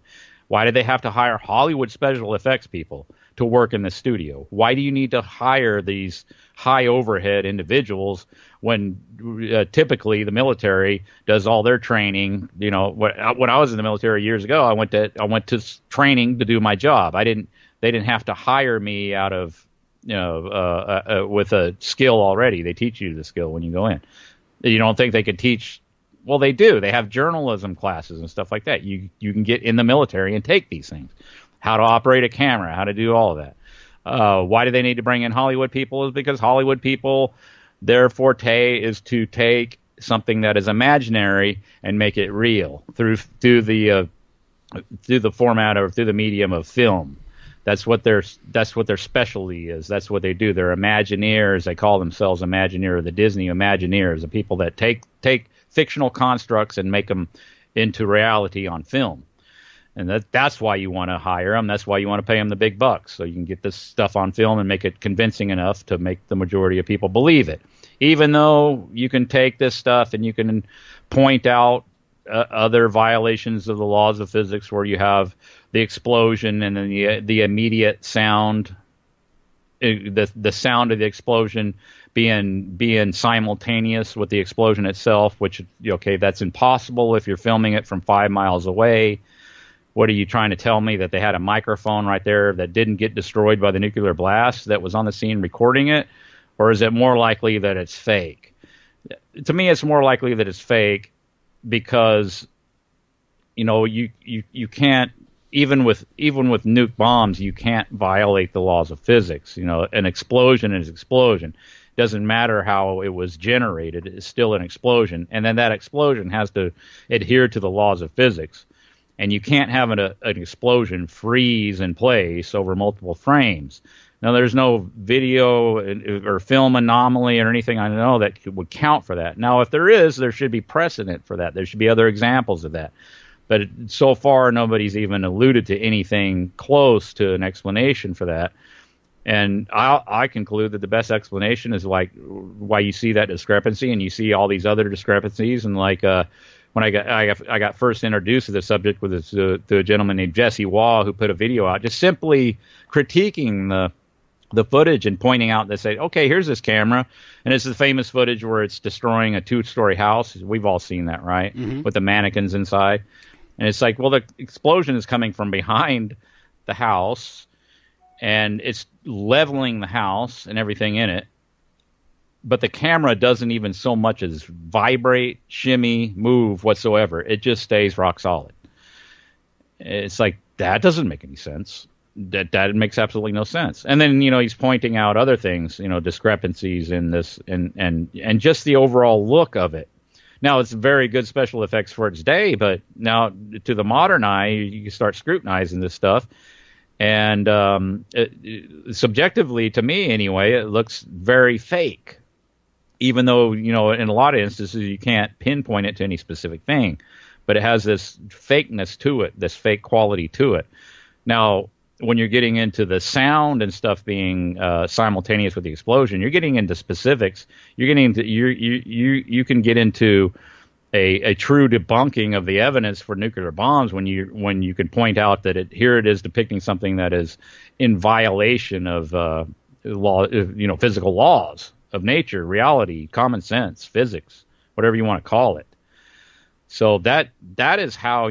Why did they have to hire Hollywood special effects people to work in the studio? Why do you need to hire these high overhead individuals when typically the military does all their training? When I was in the military years ago, I went to training to do my job. They didn't have to hire me out of with a skill already. They teach you the skill when you go in. You don't think they could teach Well, they do. They have journalism classes and stuff like that. You can get in the military and take these things. How to operate a camera, how to do all of that. Why do they need to bring in Hollywood people? Is because Hollywood people, their forte is to take something that is imaginary and make it real through the format or through the medium of film. That's what their specialty is. That's what they do. They're Imagineers. They call themselves Imagineer, the Disney Imagineers, the people that take fictional constructs and make them into reality on film. And that's why you want to hire them. That's why you want to pay them the big bucks, so you can get this stuff on film and make it convincing enough to make the majority of people believe it. Even though you can take this stuff and you can point out other violations of the laws of physics, where you have the explosion and then the immediate sound, the sound of the explosion being simultaneous with the explosion itself, which, okay, that's impossible if you're filming it from 5 miles away. What are you trying to tell me, that they had a microphone right there that didn't get destroyed by the nuclear blast that was on the scene recording it? Or is it more likely that it's fake? To me, it's more likely that it's fake, because, you can't, even with nuke bombs, you can't violate the laws of physics. An explosion is explosion. Doesn't matter how it was generated, it's still an explosion. And then that explosion has to adhere to the laws of physics. And you can't have an explosion freeze in place over multiple frames. Now, there's no video or film anomaly or anything I know that would count for that. Now, if there is, there should be precedent for that. There should be other examples of that. But so far, nobody's even alluded to anything close to an explanation for that. And I conclude that the best explanation is like why you see that discrepancy, and you see all these other discrepancies. And like when I got first introduced to the subject with a gentleman named Jesse Waugh, who put a video out just simply critiquing the footage and pointing out, they say, okay, here's this camera, and it's the famous footage where it's destroying a 2-story house. We've all seen that, right? Mm-hmm. With the mannequins inside. And it's like, well, the explosion is coming from behind the house, and it's leveling the house and everything in it. But the camera doesn't even so much as vibrate, shimmy, move whatsoever. It just stays rock solid. It's like, that doesn't make any sense. That makes absolutely no sense. And then, he's pointing out other things, discrepancies in this and just the overall look of it. Now, it's very good special effects for its day, but now to the modern eye, you start scrutinizing this stuff. And subjectively, to me anyway, it looks very fake. Even though, in a lot of instances, you can't pinpoint it to any specific thing. But it has this fakeness to it, this fake quality to it. Now, when you're getting into the sound and stuff being simultaneous with the explosion, you're getting into specifics. You're getting into you can get into a true debunking of the evidence for nuclear bombs when you can point out that here it is depicting something that is in violation of physical laws of nature, reality, common sense, physics, whatever you want to call it. So that is how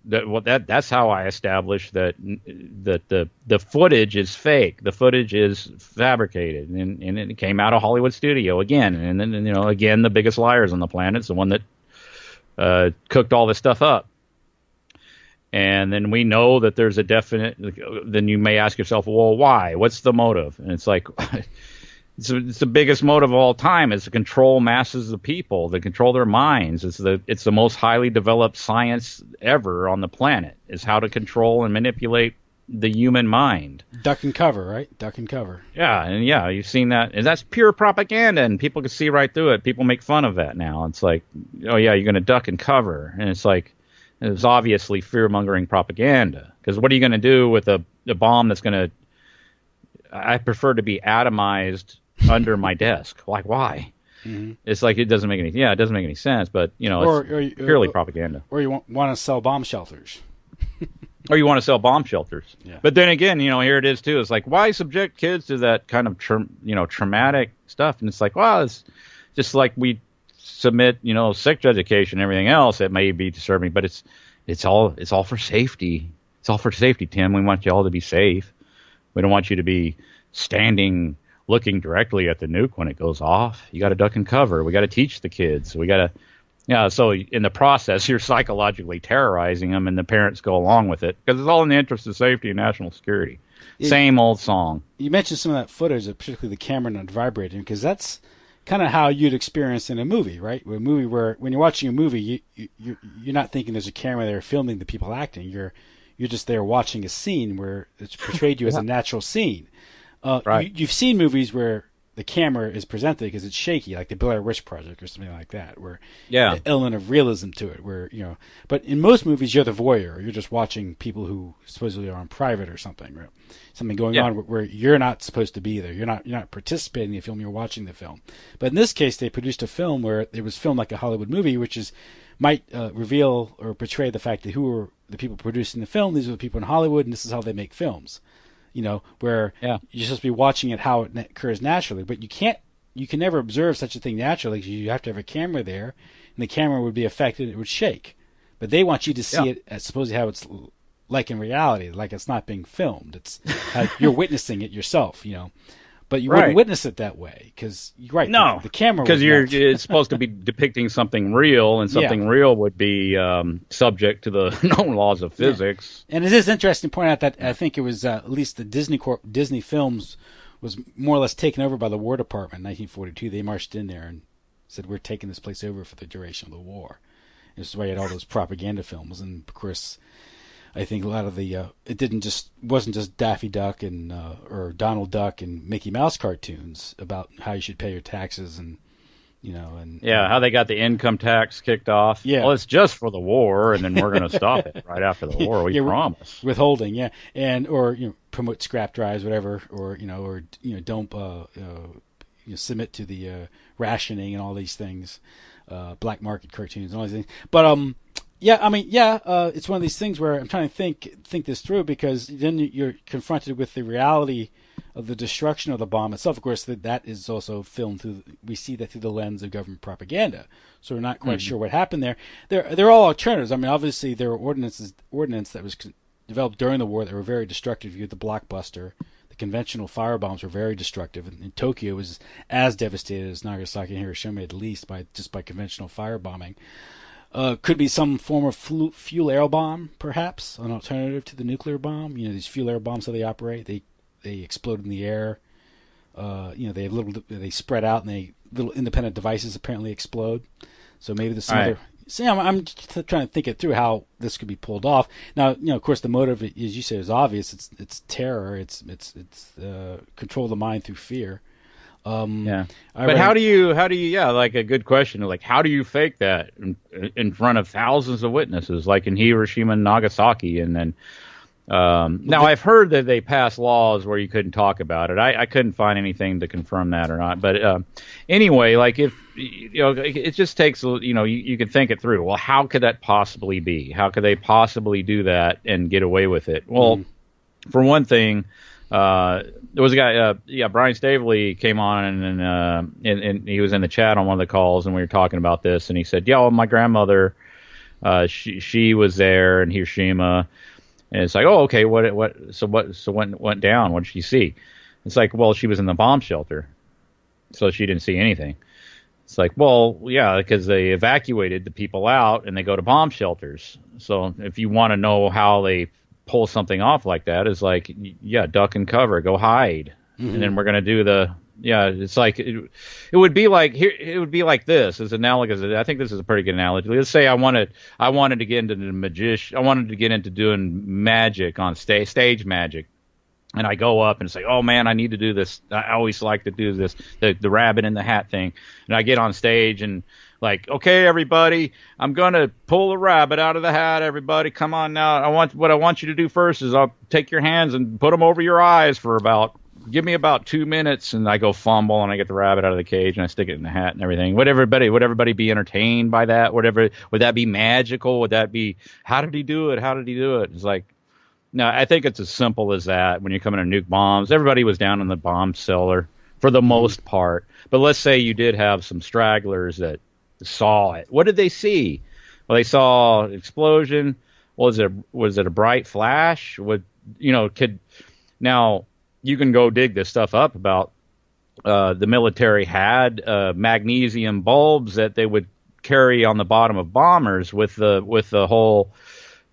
that's how I established that the footage is fake. The footage is fabricated, and it came out of Hollywood studio again. And then again, the biggest liars on the planet is the one that cooked all this stuff up. And then we know that there's a definite. Then you may ask yourself, well, why? What's the motive? And it's like. It's the biggest motive of all time is to control masses of people, to control their minds. It's the most highly developed science ever on the planet, is how to control and manipulate the human mind. Duck and cover, right? Duck and cover. Yeah, and you've seen that. And that's pure propaganda, and people can see right through it. People make fun of that now. It's like, oh yeah, you're going to duck and cover. And it's like, it's obviously fear-mongering propaganda. Because what are you going to do with a bomb that's going to... I prefer to be atomized under my desk. Like, why? Mm-hmm. It's like it doesn't make any sense. But it's purely propaganda. Or you want to sell bomb shelters. Or you want to sell bomb shelters. Yeah. But then again, here it is too. It's like, why subject kids to that kind of traumatic stuff? And it's like, well, it's just like we submit sex education and everything else that may be disturbing, but it's all for safety. It's all for safety, Tim. We want you all to be safe. We don't want you to be standing looking directly at the nuke when it goes off. You got to duck and cover. We got to teach the kids. We got to Yeah, so in the process, you're psychologically terrorizing them, and the parents go along with it because it's all in the interest of safety and national security. Same old song. You mentioned some of that footage, particularly the camera not vibrating, because that's kind of how you'd experience in a movie, right? A movie where when you're watching a movie, you're not thinking there's a camera there filming the people acting. You're just there watching a scene where it's portrayed you as a natural scene. Right. You've seen movies where the camera is presented because it's shaky, like the Blair Witch Project or something like that, where the element of realism to it, where But in most movies, you're the voyeur. You're just watching people who supposedly are in private or something, right? Something going on where you're not supposed to be there. You're not participating in the film. You're watching the film. But in this case, they produced a film where it was filmed like a Hollywood movie, which might reveal or portray the fact that who are the people producing the film. These are the people in Hollywood, and this is how they make films. Where you're supposed to be watching it how it occurs naturally, but you can never observe such a thing naturally because you have to have a camera there, and the camera would be affected, it would shake. But they want you to see it as supposedly how it's like in reality, like it's not being filmed. It's how you're witnessing it yourself, But you wouldn't witness it that way because the camera because it's supposed to be depicting something real, and something real would be subject to the known laws of physics. And it is interesting to point out that I think it was at least the Disney Films was more or less taken over by the War Department in 1942. They marched in there and said, "We're taking this place over for the duration of the war." This is why you had all those propaganda films, and of course, I think a lot of the it wasn't just Daffy Duck and or Donald Duck and Mickey Mouse cartoons about how you should pay your taxes and how they got the income tax kicked off. Yeah, well, it's just for the war, and then we're going to stop it right after the war. We promise. Withholding, and or promote scrap drives, whatever, or don't submit to the rationing and all these things, black market cartoons and all these things, but it's one of these things where I'm trying to think this through, because then you're confronted with the reality of the destruction of the bomb itself. Of course, that is also filmed we see that through the lens of government propaganda. So we're not quite sure what happened there. They're all alternatives. I mean, obviously there were ordinance that was developed during the war that were very destructive. You had the blockbuster. The conventional firebombs were very destructive, and Tokyo was as devastated as Nagasaki and Hiroshima, at least by conventional firebombing. Could be some form of fuel air bomb, perhaps, an alternative to the nuclear bomb. These fuel air bombs, how they operate, they explode in the air. They spread out, and little independent devices apparently explode. So maybe there's some other. See, I'm just trying to think it through how this could be pulled off. Now, of course, the motive, as you said, is obvious. It's terror. It's control the mind through fear. But how do you like a good question, like how do you fake that in front of thousands of witnesses, like in Hiroshima and Nagasaki? And then now I've heard that they passed laws where you couldn't talk about it. I couldn't find anything to confirm that or not, but anyway, like if it just takes you can think it through. Well, how could that possibly be? How could they possibly do that and get away with it? Well, for one thing, there was a guy, Brian Staveley came on and he was in the chat on one of the calls, and we were talking about this, and he said, my grandmother, she was there in Hiroshima, and it's like, oh, okay, what went down? What did she see? It's like, well, she was in the bomb shelter, so she didn't see anything. It's like, well, yeah, because they evacuated the people out and they go to bomb shelters. So if you want to know how they pull something off like that, is like, duck and cover, go hide, and then we're gonna do it's like it would be like here. It would be like this as analogous. I think this is a pretty good analogy. Let's say I wanted to get into the magician. I wanted to get into doing magic on stage magic, and I go up and say, oh man, I need to do this. I always like to do this, the rabbit in the hat thing, and I get on stage and, like, okay, everybody, I'm going to pull the rabbit out of the hat. Everybody, come on now. What I want you to do first is I'll take your hands and put them over your eyes give me about 2 minutes, and I go fumble, and I get the rabbit out of the cage, and I stick it in the hat and everything. Would everybody be entertained by that? Would that be magical? Would that be, how did he do it? How did he do it? It's like, no, I think it's as simple as that. When you're coming to nuke bombs, everybody was down in the bomb cellar for the most part. But let's say you did have some stragglers that saw it. What did they see? Well, they saw an explosion. Was it a bright flash? Now you can go dig this stuff up about the military had magnesium bulbs that they would carry on the bottom of bombers with the whole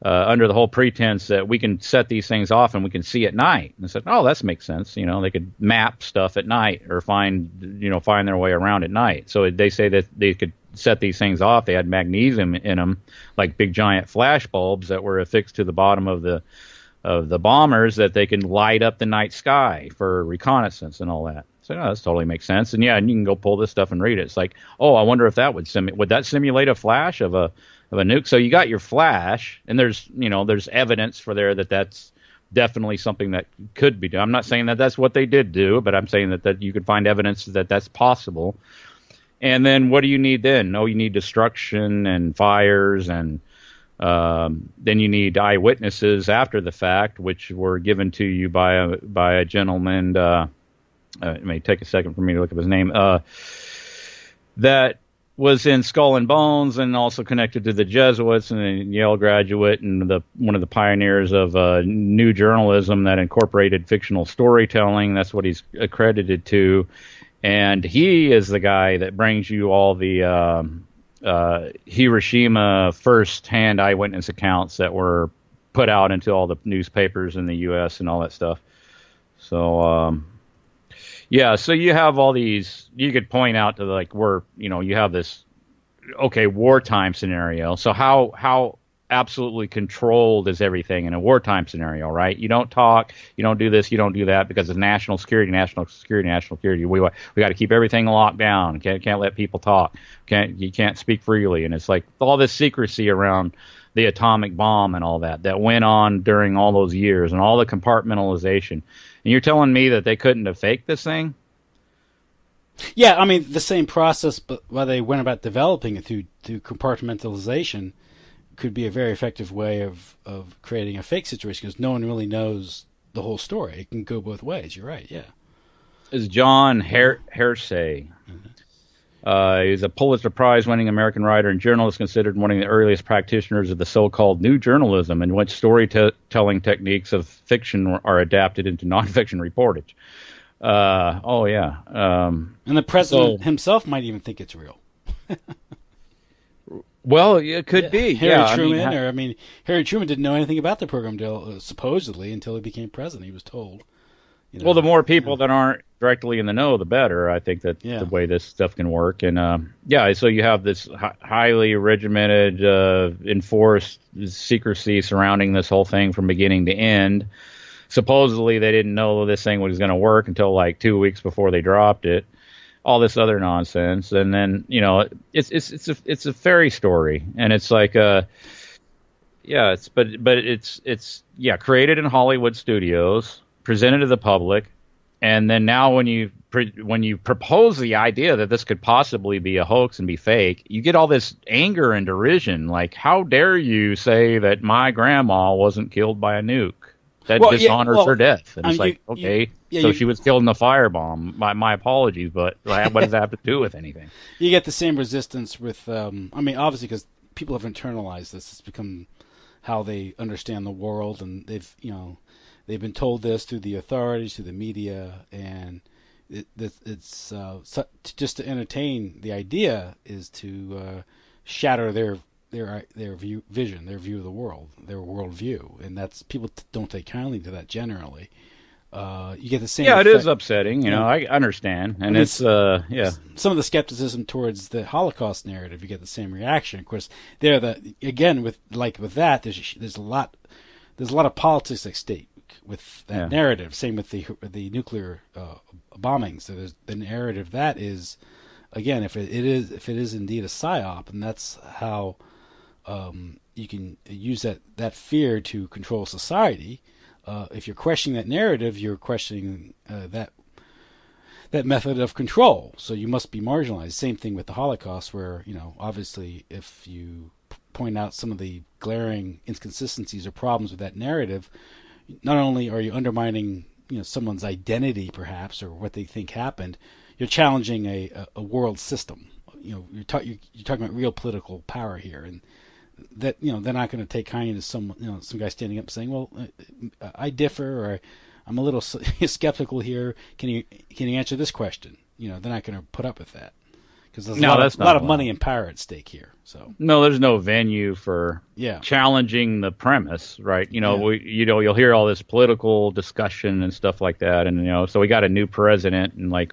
under the whole pretense that we can set these things off and we can see at night. And I said, oh, that makes sense. You know, they could map stuff at night or find their way around at night. So they say that they could set these things off. They had magnesium in them, like big giant flash bulbs that were affixed to the bottom of the bombers that they can light up the night sky for reconnaissance and all that. So that totally makes sense. And yeah, and you can go pull this stuff and read it. It's like, oh, I wonder if that would that simulate a flash of a nuke? So you got your flash, and there's evidence for there that's definitely something that could be done. I'm not saying that that's what they did do, but I'm saying that you could find evidence that that's possible. And then what do you need then? Oh, you need destruction and fires, and then you need eyewitnesses after the fact, which were given to you by a gentleman. It may take a second for me to look up his name. That was in Skull and Bones, and also connected to the Jesuits, and a Yale graduate, and one of the pioneers of new journalism that incorporated fictional storytelling. That's what he's accredited to. And he is the guy that brings you all the Hiroshima first-hand eyewitness accounts that were put out into all the newspapers in the U.S. and all that stuff. So, yeah, so you have all these, you could point out to like where, you have this, okay, wartime scenario. So how absolutely controlled is everything in a wartime scenario, right? You don't talk, you don't do this, you don't do that because of national security. We got to keep everything locked down. Can't let people talk. You can't speak freely. And it's like all this secrecy around the atomic bomb and all that went on during all those years and all the compartmentalization. And you're telling me that they couldn't have faked this thing? Yeah, I mean, the same process, but while they went about developing it through compartmentalization could be a very effective way of creating a fake situation, because no one really knows the whole story. It can go both ways. You're right, yeah. Is John Hersey. He's a Pulitzer Prize-winning American writer and journalist, considered one of the earliest practitioners of the so-called new journalism, in which storytelling techniques of fiction are adapted into nonfiction reportage. And the president himself might even think it's real. Well, it could be. Harry Truman, Harry Truman didn't know anything about the program supposedly until he became president. He was told. Well, the more people that aren't directly in the know, the better. I think that the way this stuff can work. And so you have this highly regimented, enforced secrecy surrounding this whole thing from beginning to end. Supposedly, they didn't know this thing was going to work until like 2 weeks before they dropped it. All this other nonsense, and then it's a fairy story, and it's like it's created in Hollywood studios, presented to the public, and then now when you propose the idea that this could possibly be a hoax and be fake, you get all this anger and derision. Like, how dare you say that my grandma wasn't killed by a nuke? That dishonors her death. And it's like, she was killed in a firebomb. My apologies, but what does that have to do with anything? You get the same resistance with, obviously, because people have internalized this. It's become how they understand the world, and they've been told this through the authorities, through the media, and it's just to entertain the idea is to shatter their vision, their view of the world, their worldview, and that's people don't take kindly to that generally. You get the same. Yeah, effect. It is upsetting. I understand, and it's some of the skepticism towards the Holocaust narrative. You get the same reaction. Of course, with that, there's a lot of politics at stake with that narrative. Same with the nuclear bombings. So there's the narrative that is, again, if it is indeed a psyop, and that's how you can use that fear to control society. If you're questioning that narrative, you're questioning that method of control. So you must be marginalized. Same thing with the Holocaust, where obviously, if you point out some of the glaring inconsistencies or problems with that narrative, not only are you undermining someone's identity, perhaps, or what they think happened, you're challenging a world system. You're talking about real political power here, and that they're not going to take kindly to some guy standing up saying, well, I differ, or I'm a little skeptical here. Can you answer this question? They're not going to put up with that, because there's No, a that's not lot of allowed. money and power at stake here. So No, there's no venue for Yeah. challenging the premise, right? Yeah. You'll hear all this political discussion and stuff like that, and so we got a new president, and like,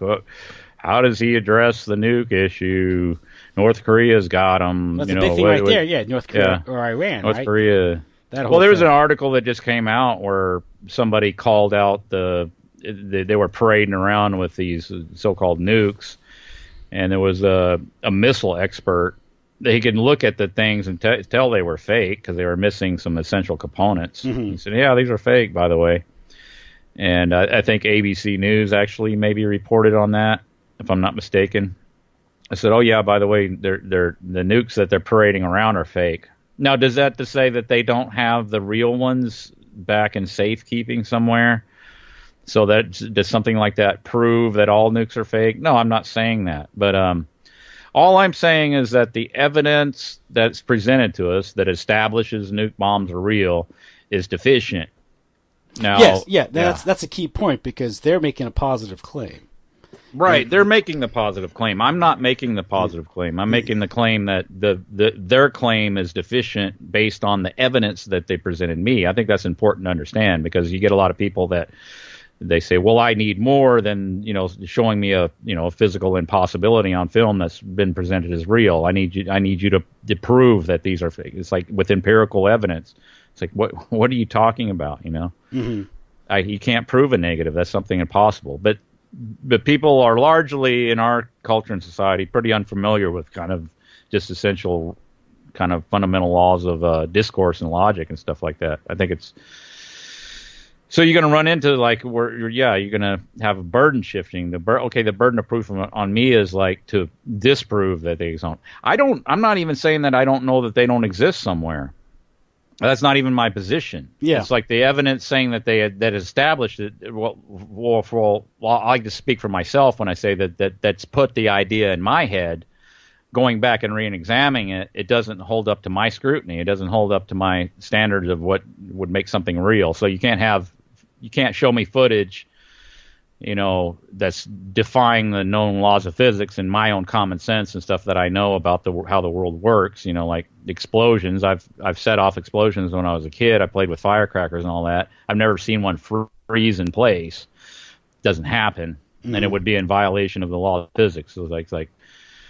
how does he address the nuke issue? North Korea's got him. that's a big thing right there. Yeah, North Korea or Iran, North right? Korea. That whole Well, there was thing. an article that just came out where somebody called out they were parading around with these so-called nukes, and there was a missile expert. He could look at the things and tell they were fake because they were missing some essential components. Mm-hmm. He said, "Yeah, these are fake, by the way." And I think ABC News actually maybe reported on that, if I'm not mistaken. I said, "Oh yeah, by the way, the nukes that they're parading around are fake." Now, does that to say that they don't have the real ones back in safekeeping somewhere? So does something like that prove that all nukes are fake? No, I'm not saying that. But all I'm saying is that the evidence that's presented to us that establishes nuke bombs are real is deficient. Now, Yes, that's a key point because they're making a positive claim. Right, they're making the positive claim. I'm not making the positive claim. I'm making the claim that their claim is deficient based on the evidence that they presented me. I think that's important to understand because you get a lot of people that they say, "Well, I need more than showing me a physical impossibility on film that's been presented as real. I need you to prove that these are fake." It's like with empirical evidence. It's like what are you talking about? Mm-hmm. You can't prove a negative. That's something impossible. But people are largely in our culture and society pretty unfamiliar with kind of just essential kind of fundamental laws of discourse and logic and stuff like that. I think it's so you're going to run into like where you're going to have a burden shifting. The burden of proof on me is like to disprove that they exist. I'm not even saying that I don't know that they don't exist somewhere. That's not even my position. Yeah. It's like the evidence saying that that established it. Well, I like to speak for myself when I say that's put the idea in my head. Going back and re-examining it, it doesn't hold up to my scrutiny. It doesn't hold up to my standards of what would make something real. So you can't show me footage, that's defying the known laws of physics and my own common sense and stuff that I know about how the world works. Like explosions. I've set off explosions when I was a kid. I played with firecrackers and all that. I've never seen one freeze in place. Doesn't happen, and it would be in violation of the law of physics. So it's like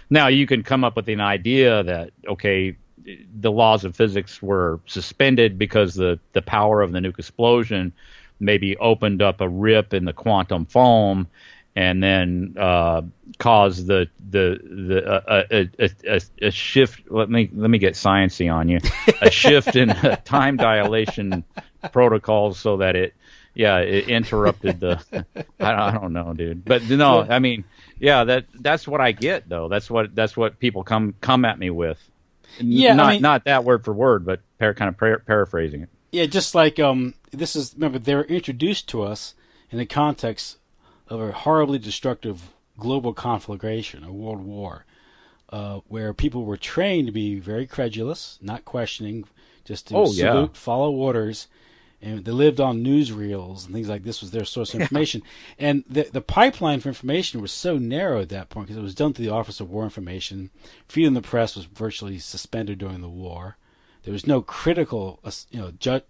now you can come up with an idea that the laws of physics were suspended because the power of the nuke explosion maybe opened up a rip in the quantum foam and then caused a shift. Let me get sciencey on you. A shift in time dilation protocols so that it interrupted the. I don't know, dude. But no, I mean, that's what I get though. That's what people come at me with. Yeah, not that word for word, but paraphrasing it. Yeah, just like remember they were introduced to us in the context of a horribly destructive global conflagration, a world war, where people were trained to be very credulous, not questioning, just to salute, follow orders, and they lived on newsreels and things like this was their source of information. And the pipeline for information was so narrow at that point because it was done through the Office of War Information. Freedom of the press was virtually suspended during the war. There was no critical,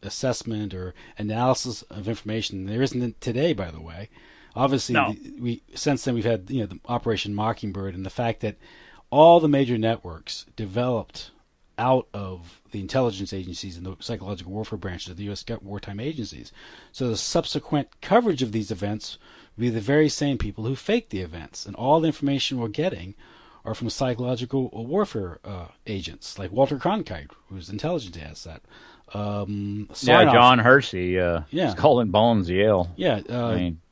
assessment or analysis of information. There isn't today, by the way. Obviously, since then we've had the Operation Mockingbird and the fact that all the major networks developed out of the intelligence agencies and the psychological warfare branches of the U.S. wartime agencies. So the subsequent coverage of these events will be the very same people who faked the events, and all the information we're getting are from psychological warfare agents like Walter Cronkite, who's intelligence asset. John Hersey, Skull and Bones, Yale. Yeah,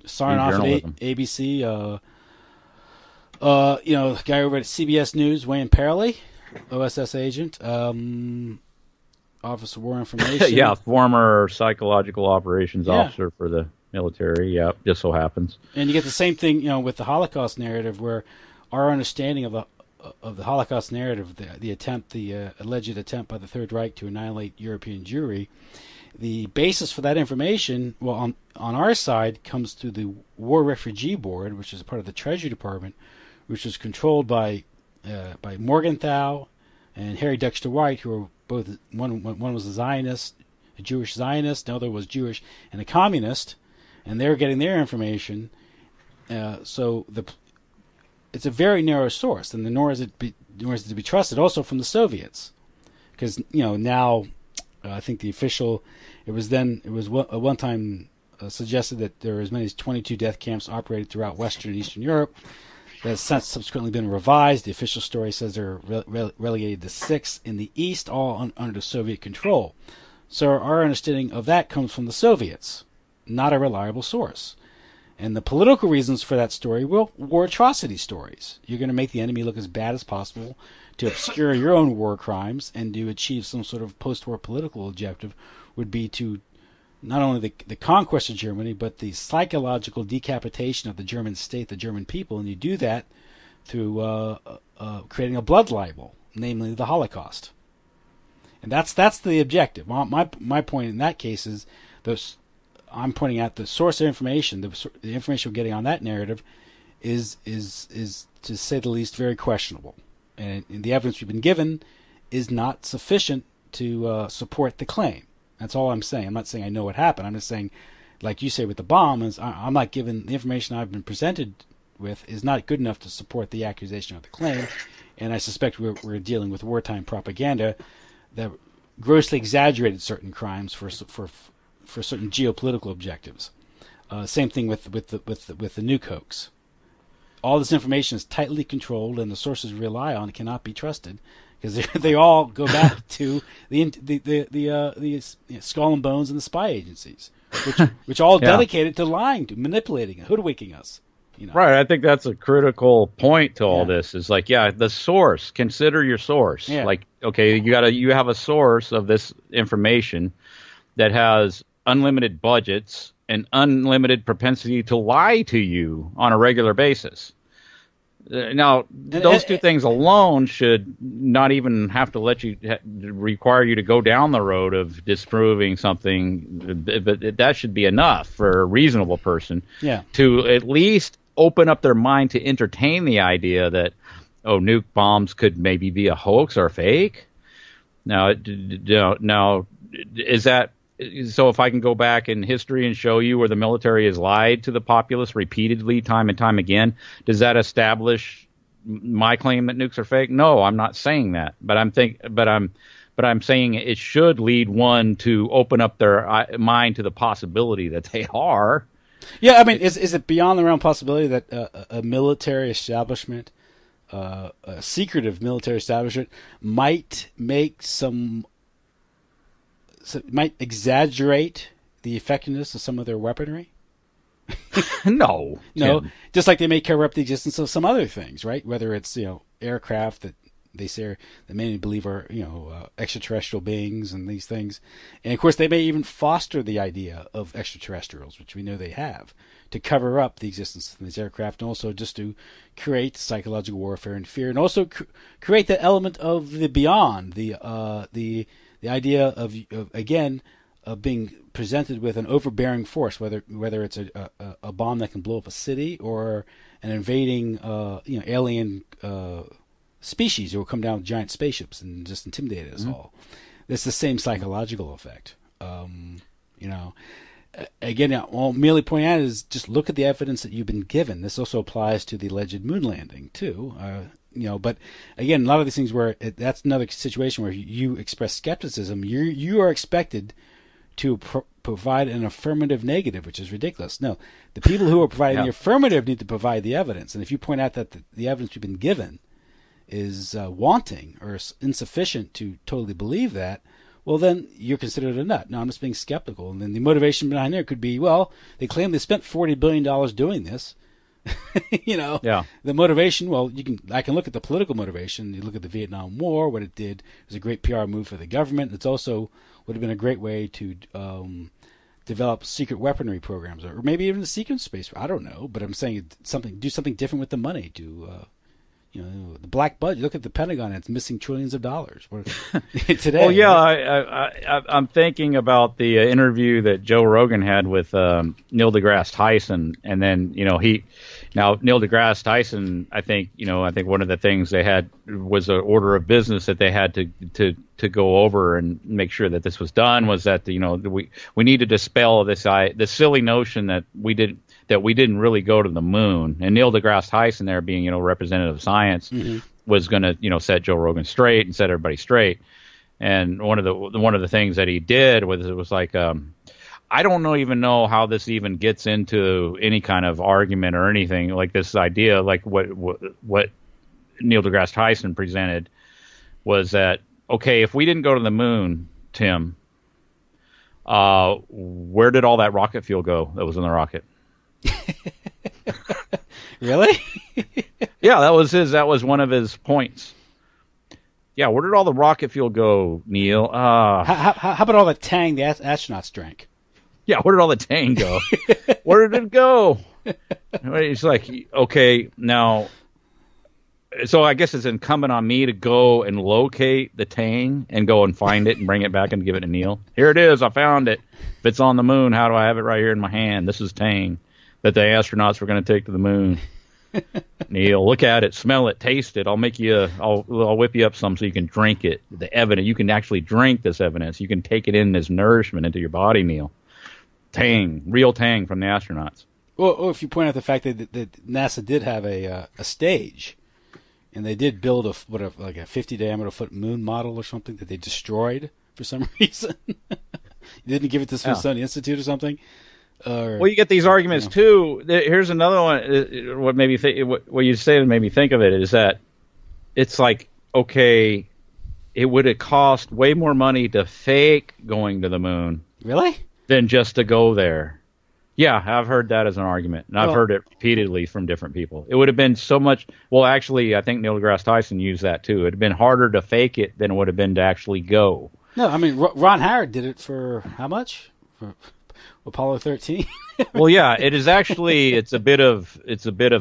Sarnoff at ABC. The guy over at CBS News, Wayne Parley, OSS agent, Office of War Information. Former psychological operations officer for the military. Yeah, just so happens. And you get the same thing, with the Holocaust narrative, where our understanding of the Holocaust narrative, the alleged attempt by the Third Reich to annihilate European Jewry, the basis for that information, on our side, comes through the War Refugee Board, which is part of the Treasury Department, which is controlled by by Morgenthau and Harry Dexter White, who were both one was a Zionist, a Jewish Zionist, the other was Jewish and a communist, and they're getting their information. It's a very narrow source, and nor is it to be trusted. Also from the Soviets, because now I think the official it was one time suggested that there were as many as 22 death camps operated throughout Western and Eastern Europe. That has since subsequently been revised. The official story says they're relegated to 6 in the East, all under Soviet control. So our understanding of that comes from the Soviets, not a reliable source. And the political reasons for that story were atrocity stories. You're going to make the enemy look as bad as possible to obscure your own war crimes and to achieve some sort of post-war political objective would be to not only the conquest of Germany, but the psychological decapitation of the German state, the German people, and you do that through creating a blood libel, namely the Holocaust. And that's the objective. My point in that case is I'm pointing out the source of information, the information we're getting on that narrative, is to say the least very questionable, and the evidence we've been given is not sufficient to support the claim. That's all I'm saying. I'm not saying I know what happened. I'm just saying, like you say with the bomb, is I'm not given the information I've been presented with is not good enough to support the accusation or the claim, and I suspect we're dealing with wartime propaganda that grossly exaggerated certain crimes for certain geopolitical objectives. Same thing with the nuke hoax. All this information is tightly controlled, and the sources we rely on cannot be trusted because they all go back to the Skull and Bones and the spy agencies, which all dedicated to lying, to manipulating, hoodwinking us. Right. I think that's a critical point to all this. Is like, the source. Consider your source. Yeah. Like, okay, you have a source of this information that has unlimited budgets and unlimited propensity to lie to you on a regular basis. Now, those two things alone should not even have to require you to go down the road of disproving something, but that should be enough for a reasonable person to at least open up their mind to entertain the idea that, nuke bombs could maybe be a hoax or fake. Now, is that... So if I can go back in history and show you where the military has lied to the populace repeatedly, time and time again, does that establish my claim that nukes are fake? No, I'm not saying that. But I'm saying it should lead one to open up their mind to the possibility that they are. Yeah, I mean, is it beyond the realm of possibility that a military establishment, a secretive military establishment, might exaggerate the effectiveness of some of their weaponry? No. Just like they may cover up the existence of some other things, right? Whether it's aircraft that they say that many believe are extraterrestrial beings and these things, and of course they may even foster the idea of extraterrestrials, which we know they have, to cover up the existence of these aircraft, and also just to create psychological warfare and fear, and also create the element of the beyond, the idea of being presented with an overbearing force, whether it's a bomb that can blow up a city or an invading alien species who will come down with giant spaceships and just intimidate us all. It's the same psychological effect. Again, all I'm merely pointing out is just look at the evidence that you've been given. This also applies to the alleged moon landing too. But again, a lot of these things where that's another situation where you express skepticism, you are expected to provide an affirmative negative, which is ridiculous. No, the people who are providing the affirmative need to provide the evidence. And if you point out that the evidence you've been given is wanting or insufficient to totally believe that, well, then you're considered a nut. No, I'm just being skeptical. And then the motivation behind there could be, well, they claim they spent $40 billion doing this. The motivation, I can look at the political motivation. You look at the Vietnam War, what it did. It was a great PR move for the government. It's also would have been a great way to develop secret weaponry programs, or maybe even the secret space. I don't know, but I'm saying do something different with the money to, the black budget. Look at the Pentagon; it's missing trillions of dollars today. Well, I'm thinking about the interview that Joe Rogan had with Neil deGrasse Tyson, and then Neil deGrasse Tyson. I think one of the things they had was an order of business that they had to go over and make sure that this was done, was that we need to dispel this silly notion that we didn't really go to the moon. And Neil deGrasse Tyson, there being representative of science, was going to set Joe Rogan straight and set everybody straight. And one of the things that he did was like, I don't even know how this even gets into any kind of argument or anything, like this idea, like what Neil deGrasse Tyson presented was that, okay, if we didn't go to the moon, Tim, where did all that rocket fuel go that was in the rocket? Really? Yeah, that was one of his points. Yeah, where did all the rocket fuel go, Neil? How about all the Tang the astronauts drank? Yeah, where did all the Tang go? Where did it go? It's like, okay, now, so I guess it's incumbent on me to go and locate the Tang and go and find it and bring it back and give it to Neil. Here it is, I found it. If it's on the moon, how do I have it right here in my hand? This is Tang that the astronauts were going to take to the moon. Neil, look at it, smell it, taste it. I'll whip you up some so you can drink it. The evidence, you can actually drink this evidence. You can take it in as nourishment into your body, Neil. Tang, real Tang from the astronauts. Well, if you point out the fact that NASA did have a stage, and they did build like a 50 diameter foot moon model or something that they destroyed for some reason. You didn't give it to Smithsonian Institute or something. Well, you get these arguments too. Here's another one. What you say made me think of it is that it's like, okay, it would have cost way more money to fake going to the moon, really, than just to go there. Yeah, I've heard that as an argument, and I've heard it repeatedly from different people. It would have been so much. Well, actually, I think Neil deGrasse Tyson used that too. It would have been harder to fake it than it would have been to actually go. No, I mean Ron Howard did it for how much? For Apollo 13. Well, yeah, it is actually it's a bit of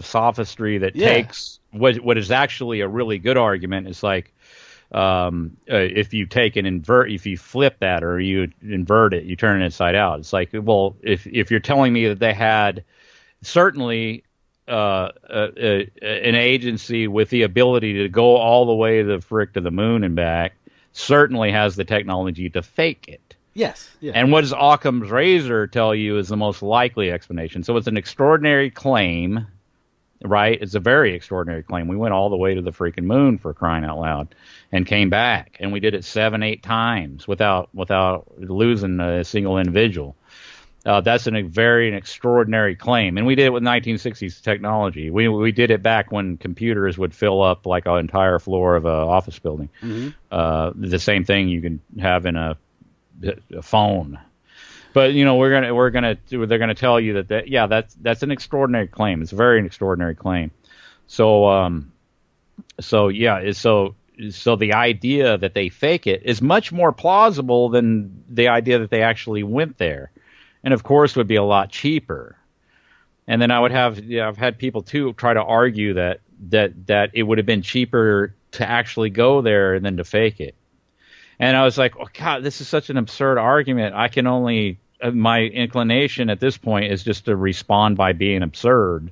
sophistry that takes what is actually a really good argument. It's like if you take and if you flip that or you invert it, you turn it inside out. It's like, well, if you're telling me that they had certainly an agency with the ability to go all the way to the moon and back, certainly has the technology to fake it. Yes. Yeah. And what does Occam's razor tell you is the most likely explanation? So it's an extraordinary claim, right? It's a very extraordinary claim. We went all the way to the freaking moon, for crying out loud, and came back. And we did it 7-8 times without losing a single individual. That's an extraordinary claim. And we did it with 1960s technology. We did it back when computers would fill up like an entire floor of an office building. Mm-hmm. The same thing you can have in a phone. But they're gonna tell you that's an extraordinary claim. It's a very extraordinary claim. So the idea that they fake it is much more plausible than the idea that they actually went there, and of course would be a lot cheaper. And then I've had people too try to argue that it would have been cheaper to actually go there than to fake it. And I was like, oh, God, this is such an absurd argument. My inclination at this point is just to respond by being absurd.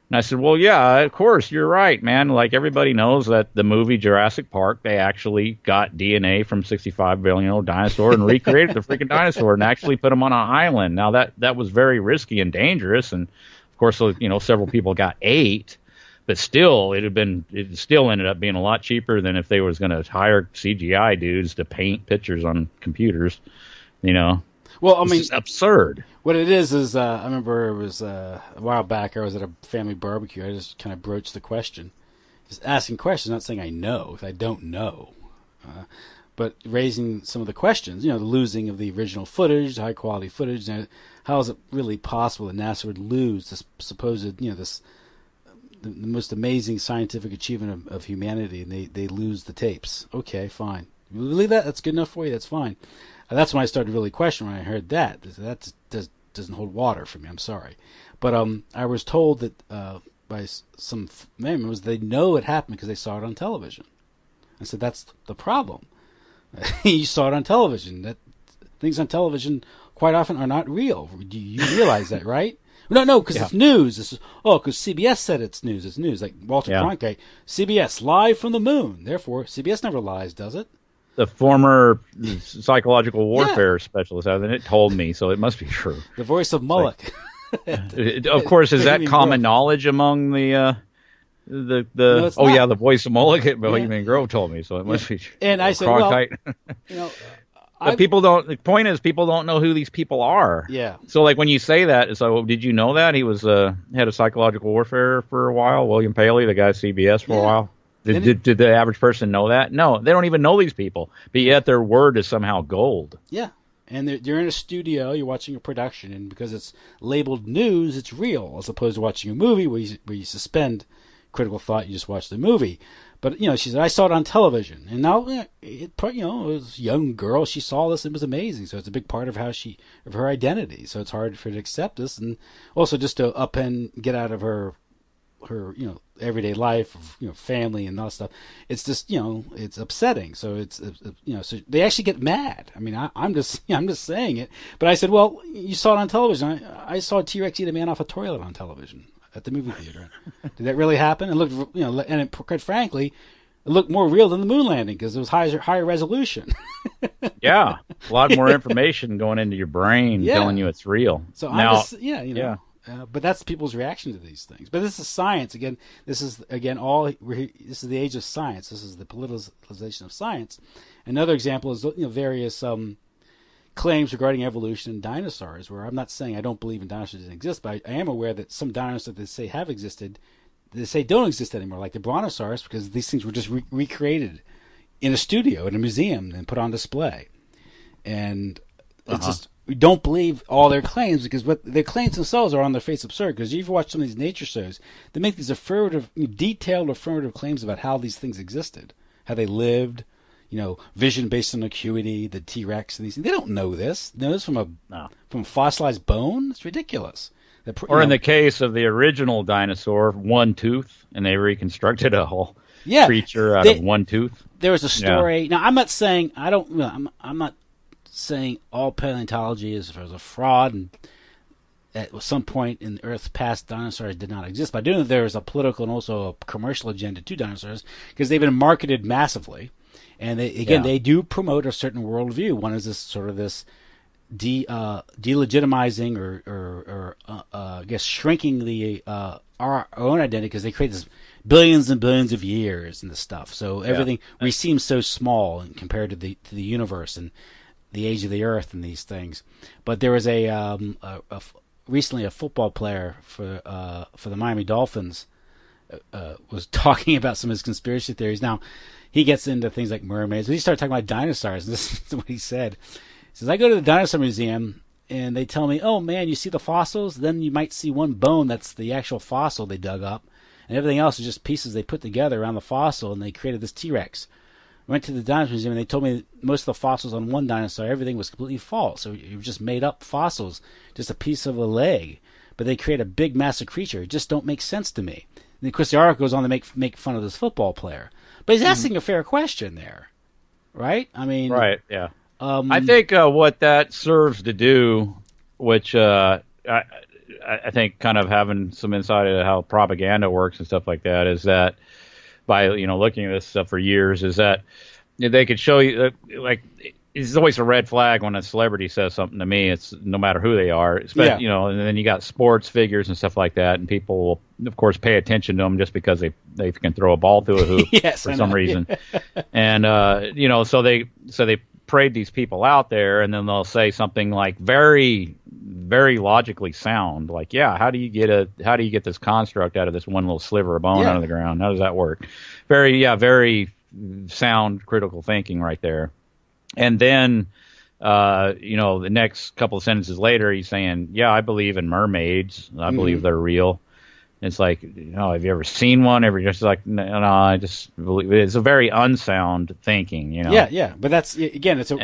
And I said, well, yeah, of course, you're right, man. Like, everybody knows that the movie Jurassic Park, they actually got DNA from 65 billion-year-old dinosaur and recreated the freaking dinosaur and actually put them on an island. Now, that was very risky and dangerous. And, of course, several people got ate. But still, it still ended up being a lot cheaper than if they was going to hire CGI dudes to paint pictures on computers. Well, I mean, it's absurd. What it is I remember it was a while back. I was at a family barbecue. I just kind of broached the question, just asking questions, not saying I know, 'cause I don't know, but raising some of the questions. The losing of the original footage, high quality footage. How is it really possible that NASA would lose this supposed, the most amazing scientific achievement of humanity, and they lose the tapes? Okay, fine. You believe that? That's good enough for you? That's fine. That's when I started really questioning when I heard that. That doesn't hold water for me. I'm sorry. But I was told that by some members, they know it happened because they saw it on television. I said, that's the problem. You saw it on television. That things on television quite often are not real. You realize that, right? No, because it's news. Because CBS said it's news. It's news. Like Walter Cronkite, CBS live from the moon. Therefore, CBS never lies, does it? The former psychological warfare specialist, hasn't it, told me, so it must be true. The voice of Moloch. Of course, is that common knowledge among the the voice of Moloch? Bohemian Grove told me, so it must be true. And I said, Cronkite. But people don't. The point is, people don't know who these people are. Yeah. So, like when you say that, so did you know that he was head of psychological warfare for a while? William Paley, the guy at CBS for a while. Did the average person know that? No, they don't even know these people, but yet their word is somehow gold. Yeah, and you're in a studio, you're watching a production, and because it's labeled news, it's real, as opposed to watching a movie where you suspend critical thought, you just watch the movie. But, she said, I saw it on television, and now, it was a young girl, she saw this, it was amazing, so it's a big part of her identity, so it's hard for her to accept this, and also just to get out of her everyday life of family and all that stuff. It's just it's upsetting. So it's so they actually get mad. I mean, I'm just saying it. But I said, well, you saw it on television. I saw a T-Rex eat a man off a toilet on television at the movie theater. Did that really happen? It looked and quite frankly, it looked more real than the moon landing because it was higher resolution. Yeah, a lot more information going into your brain telling you it's real. So now, but that's people's reaction to these things. But this is science again. This is This is the age of science. This is the politicization of science. Another example is various claims regarding evolution and dinosaurs. Where I'm not saying I don't believe in dinosaurs didn't exist, but I am aware that some dinosaurs that they say have existed, they say don't exist anymore, like the brontosaurus, because these things were just recreated in a studio in a museum and put on display. And it's just. We don't believe all their claims because what their claims themselves are on their face absurd. Because you've watched some of these nature shows, they make these detailed affirmative claims about how these things existed, how they lived, vision based on acuity, the T-Rex and these things. They don't know this. They know this from fossilized bone. It's ridiculous. In the case of the original dinosaur, one tooth, and they reconstructed a whole creature out of one tooth. There was a story. Now, I'm not saying I'm not saying all paleontology is a fraud and at some point in Earth's past dinosaurs did not exist. But I do know that there is a political and also a commercial agenda to dinosaurs because they've been marketed massively. And they do promote a certain worldview. One is this sort of this delegitimizing or I guess shrinking our own identity because they create this billions and billions of years and this stuff. So everything we seem so small compared to the universe and the age of the Earth and these things. But there was recently a football player for the Miami Dolphins was talking about some of his conspiracy theories. Now, he gets into things like mermaids. He started talking about dinosaurs. This is what he said. He says, I go to the dinosaur museum, and they tell me, oh, man, you see the fossils? Then you might see one bone that's the actual fossil they dug up, and everything else is just pieces they put together around the fossil, and they created this T-Rex. I went to the dinosaur museum, and they told me most of the fossils on one dinosaur, everything was completely false. So you just made up fossils, just a piece of a leg. But they create a big, massive creature. It just don't make sense to me. And of course, the article goes on to make fun of this football player. But he's asking a fair question there, right? I mean... Right, yeah. I think what that serves to do, which I think kind of having some insight into how propaganda works and stuff like that, is that by looking at this stuff for years, is that they could show you like it's always a red flag when a celebrity says something to me. It's no matter who they are, and then you got sports figures and stuff like that, and people will of course pay attention to them just because they can throw a ball through a hoop for some reason, and so they parade these people out there, and then they'll say something like very, very logically sound, like, how do you get this construct out of this one little sliver of bone out of the ground? How does that work? Very sound critical thinking right there. And then, the next couple of sentences later, he's saying, I believe in mermaids. I believe they're real. It's like, have you ever seen one? Just like, no, I just believe it's a very unsound thinking, Yeah. But that's, again, it's a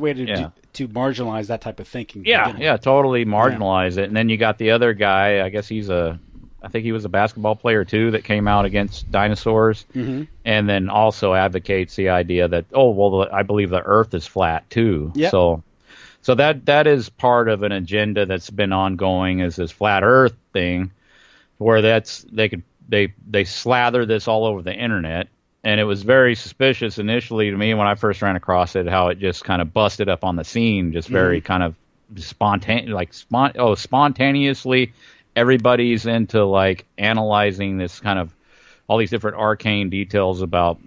way to marginalize that type of thinking. Totally marginalize it. And then you got the other guy, I guess I think he was a basketball player too that came out against dinosaurs, and then also advocates the idea that I believe the Earth is flat too. Yep. So that is part of an agenda that's been ongoing, is this flat Earth thing, where they slather this all over the internet. And it was very suspicious initially to me when I first ran across it, how it just kind of busted up on the scene, just very kind of spontaneously. Everybody's into like analyzing this kind of all these different arcane details about,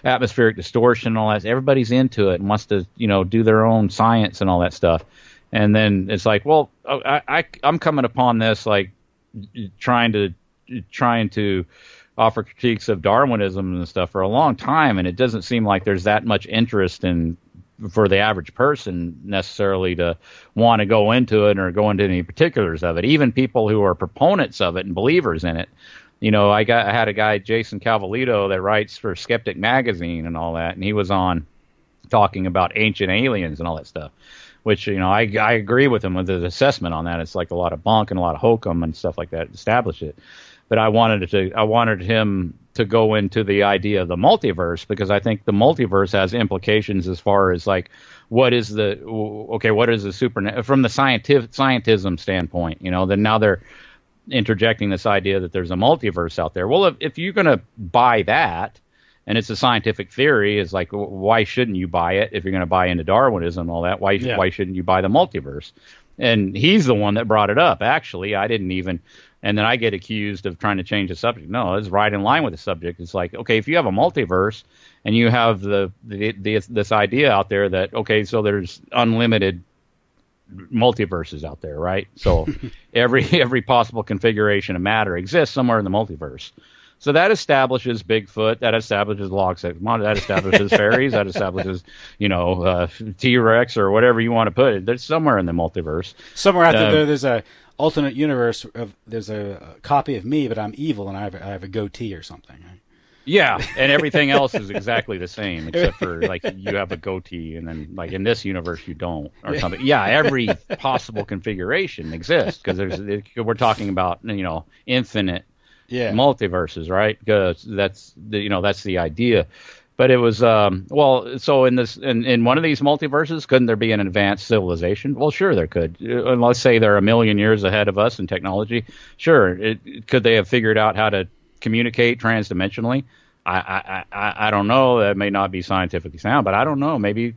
atmospheric distortion and all that. Everybody's into it and wants to, do their own science and all that stuff. And then it's like, well, I'm coming upon this like trying to offer critiques of Darwinism and stuff for a long time, and it doesn't seem like there's that much interest for the average person necessarily to want to go into it or go into any particulars of it. Even people who are proponents of it and believers in it. I had a guy, Jason Calvalito, that writes for Skeptic Magazine and all that, and he was on talking about ancient aliens and all that stuff, which, I agree with him with his assessment on that. It's like a lot of bunk and a lot of hokum and stuff like that to establish it. But I wanted him to go into the idea of the multiverse, because I think the multiverse has implications as far as like what is the super from the scientism standpoint. Then now they're interjecting this idea that there's a multiverse out there. Well, if you're going to buy that, and it's a scientific theory, is like, why shouldn't you buy it if you're going to buy into Darwinism and all that? Why shouldn't you buy the multiverse? And he's the one that brought it up. Actually, I didn't even. And then I get accused of trying to change the subject. No, it's right in line with the subject. It's like, okay, if you have a multiverse and you have this idea out there that, okay, so there's unlimited multiverses out there, right? So every possible configuration of matter exists somewhere in the multiverse. So that establishes Bigfoot, that establishes Logsec, that establishes fairies, that establishes, T-Rex or whatever you want to put it. There's somewhere in the multiverse. Somewhere out there, there's a alternate universe there's a copy of me, but I'm evil and I have a goatee or something. Right? Yeah, and everything else is exactly the same except for like you have a goatee, and then like in this universe you don't or something. Yeah, every possible configuration exists because we're talking about infinite multiverses, right? Because that's the idea. But it was so in one of these multiverses, couldn't there be an advanced civilization? Well, sure there could. And let's say they're a million years ahead of us in technology. Sure, could they have figured out how to communicate transdimensionally? I don't know. That may not be scientifically sound, but I don't know. Maybe,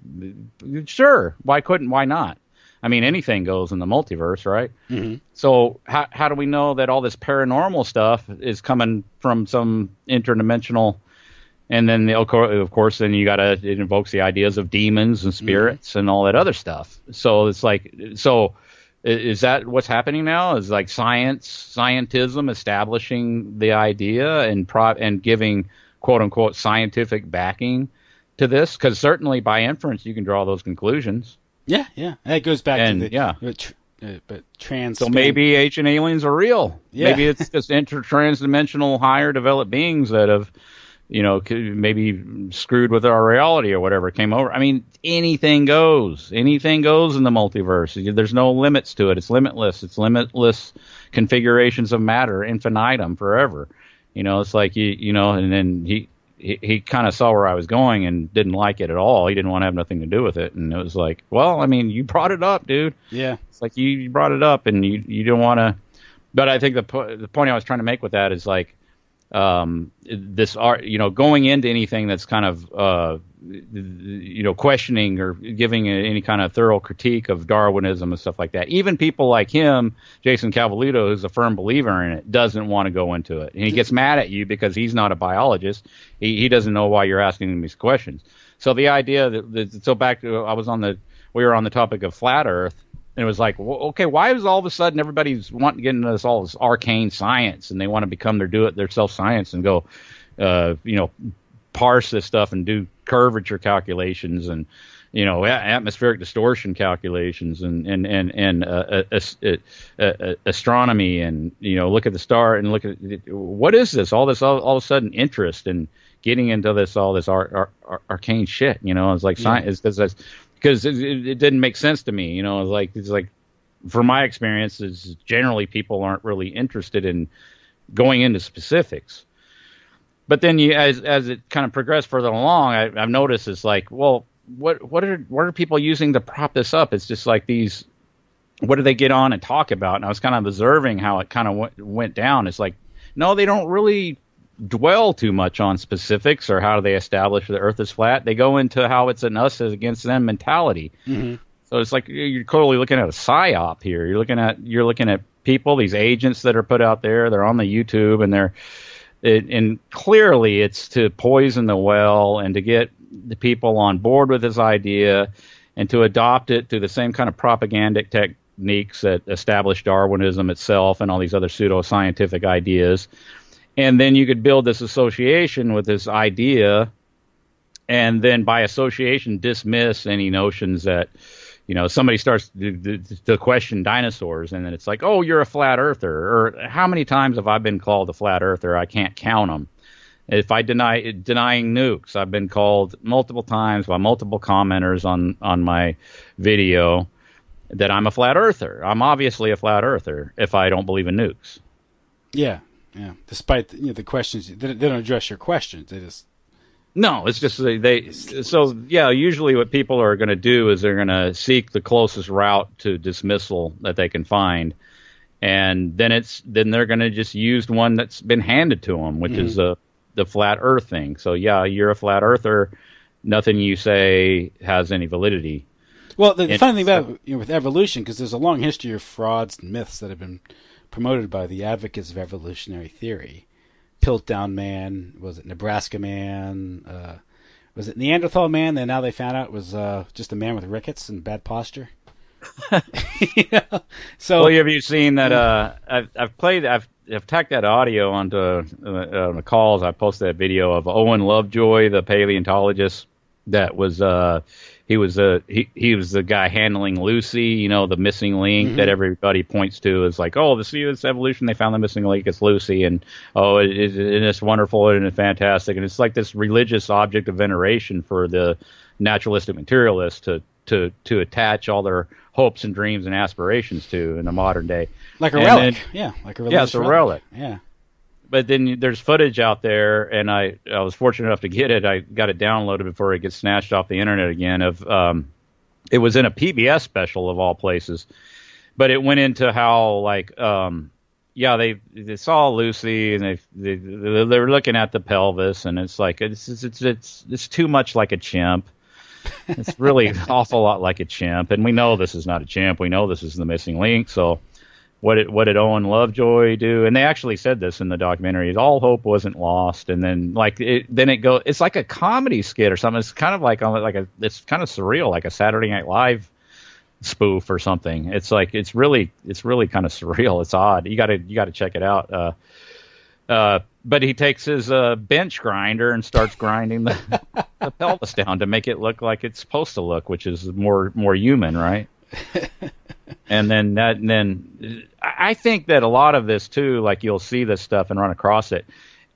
sure. Why not? I mean, anything goes in the multiverse, right? Mm-hmm. So how do we know that all this paranormal stuff is coming from some interdimensional? And then, of course, then it invokes the ideas of demons and spirits and all that other stuff. So it's like, is that what's happening now? Is like scientism establishing the idea and giving quote unquote scientific backing to this? Because certainly by inference you can draw those conclusions. Yeah. That goes back to the but So maybe ancient aliens are real. Yeah. Maybe it's just transdimensional, higher developed beings that have, maybe screwed with our reality or whatever came over. I mean, anything goes. Anything goes in the multiverse. There's no limits to it. It's limitless. It's limitless configurations of matter, infinitum, forever. It's like, and then he kind of saw where I was going and didn't like it at all. He didn't want to have nothing to do with it. And it was like, well, I mean, you brought it up, dude. Yeah. It's like you brought it up and you don't want to. But I think the point I was trying to make with that is like, this art, going into anything that's kind of, questioning or giving any kind of thorough critique of Darwinism and stuff like that. Even people like him, Jason Calvalito, who's a firm believer in it, doesn't want to go into it. And he gets mad at you because he's not a biologist. He doesn't know why you're asking him these questions. So the idea we were on the topic of flat Earth. And it was like, well, okay, why is all of a sudden everybody's wanting to get into all this arcane science and they want to become their self-science and go, parse this stuff and do curvature calculations and, atmospheric distortion calculations and astronomy and, look at the star and look at what is this? All of a sudden interest in getting into all this arcane shit, it's like science, because it didn't make sense to me, it's like from my experience is generally people aren't really interested in going into specifics. But then as it kind of progressed further along, I've noticed it's like, well, what are people using to prop this up? It's just like these. What do they get on and talk about? And I was kind of observing how it kind of went down. It's like, no, they don't really dwell too much on specifics or how do they establish the Earth is flat. They go into how it's an us against them mentality. Mm-hmm. So it's like you're clearly looking at a psyop here. You're looking at people, these agents that are put out there. They're on the YouTube, and clearly it's to poison the well and to get the people on board with this idea and to adopt it through the same kind of propagandic techniques that establish Darwinism itself and all these other pseudoscientific ideas. And then you could build this association with this idea, and then by association dismiss any notions that, somebody starts to question dinosaurs, and then it's like, oh, you're a flat earther. Or how many times have I been called a flat earther? I can't count them. If I denying nukes, I've been called multiple times by multiple commenters on my video that I'm a flat earther. I'm obviously a flat earther if I don't believe in nukes. Yeah. Yeah, despite the questions, they don't address your questions. They just it's just usually what people are going to do is they're going to seek the closest route to dismissal that they can find, and then they're going to just use one that's been handed to them, which is the flat Earth thing. So yeah, you're a flat earther. Nothing you say has any validity. Well, the funny thing about with evolution, because there's a long history of frauds and myths that have been promoted by the advocates of evolutionary theory. Piltdown Man, was it Nebraska Man, was it Neanderthal Man that now they found out was just a man with rickets and bad posture? So, well, have you seen that? I've tacked that audio onto the calls. I posted that video of Owen Lovejoy, the paleontologist that was he was the guy handling Lucy, the missing link that everybody points to as like, oh, this evolution, they found the missing link, it's Lucy, and it's wonderful and it's fantastic, and it's like this religious object of veneration for the naturalistic materialists to attach all their hopes and dreams and aspirations to in the modern day, like a relic, like a religious it's a relic. Yeah. But then there's footage out there, and I was fortunate enough to get it. I got it downloaded before it gets snatched off the internet again. It was in a PBS special of all places, but it went into how they saw Lucy, and they were looking at the pelvis, and it's like it's too much like a chimp. It's really an awful lot like a chimp, and we know this is not a chimp. We know this is the missing link. So what did Owen Lovejoy do? And they actually said this in the documentary. All hope wasn't lost. And then it's like a comedy skit or something. It's kind of it's kind of surreal, like a Saturday Night Live spoof or something. It's like it's really kind of surreal. It's odd. You got to check it out. But he takes his bench grinder and starts grinding the pelvis down to make it look like it's supposed to look, which is more human, right? And then I think that a lot of this too, like you'll see this stuff and run across it,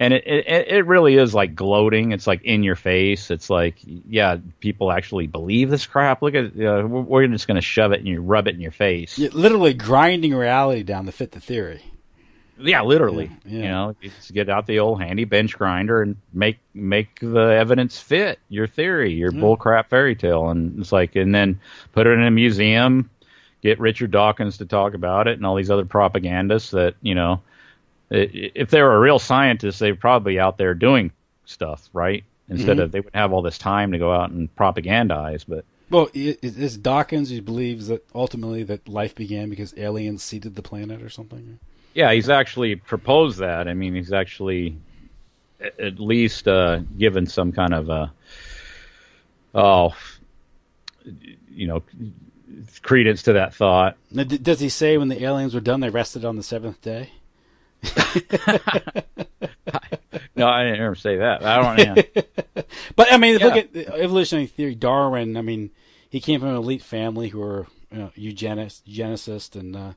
and it really is like gloating. It's like in your face. It's like, yeah, people actually believe this crap. Look at we're just going to shove it and you rub it in your face. You're literally grinding reality down to fit the theory. Yeah, literally. Yeah. You just get out the old handy bench grinder and make the evidence fit your theory, your bullcrap fairy tale, and it's like, and then put it in a museum, get Richard Dawkins to talk about it, and all these other propagandists that if they were a real scientist, they'd probably be out there doing stuff, right? Instead of they wouldn't have all this time to go out and propagandize, but. Well, is Dawkins who believes that ultimately that life began because aliens seeded the planet or something? Yeah, he's actually proposed that. I mean, he's actually at least given some kind of credence to that thought. Now, does he say when the aliens were done, they rested on the seventh day? No, I didn't ever say that. I don't know. But I mean, look at evolutionary theory. Darwin. I mean, he came from an elite family who were eugenicists, and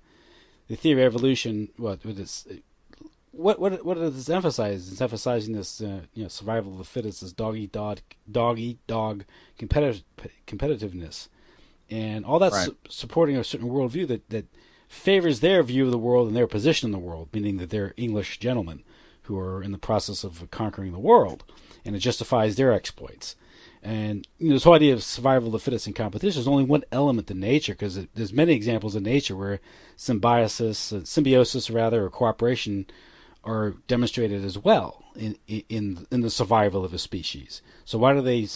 the theory of evolution. What does this emphasize? It's emphasizing this survival of the fittest, this dog eat dog competitiveness, and all that's supporting a certain worldview that favors their view of the world and their position in the world, meaning that they're English gentlemen who are in the process of conquering the world, and it justifies their exploits. And this whole idea of survival of the fittest in competition is only one element in nature, because there's many examples in nature where symbiosis or cooperation are demonstrated as well in the survival of a species. So why do they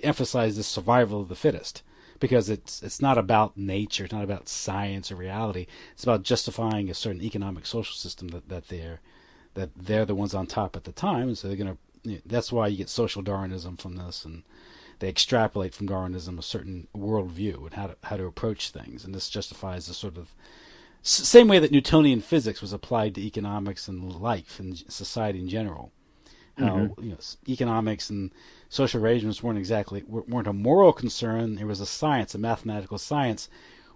emphasize the survival of the fittest? Because it's not about nature, it's not about science or reality. It's about justifying a certain economic social system that they're the ones on top at the time, and so they're going to. That's why you get social Darwinism from this, and they extrapolate from Darwinism a certain worldview and how to approach things, and this justifies the sort of same way that Newtonian physics was applied to economics and life and society in general. How economics and social arrangements weren't a moral concern. There was a science, a mathematical science,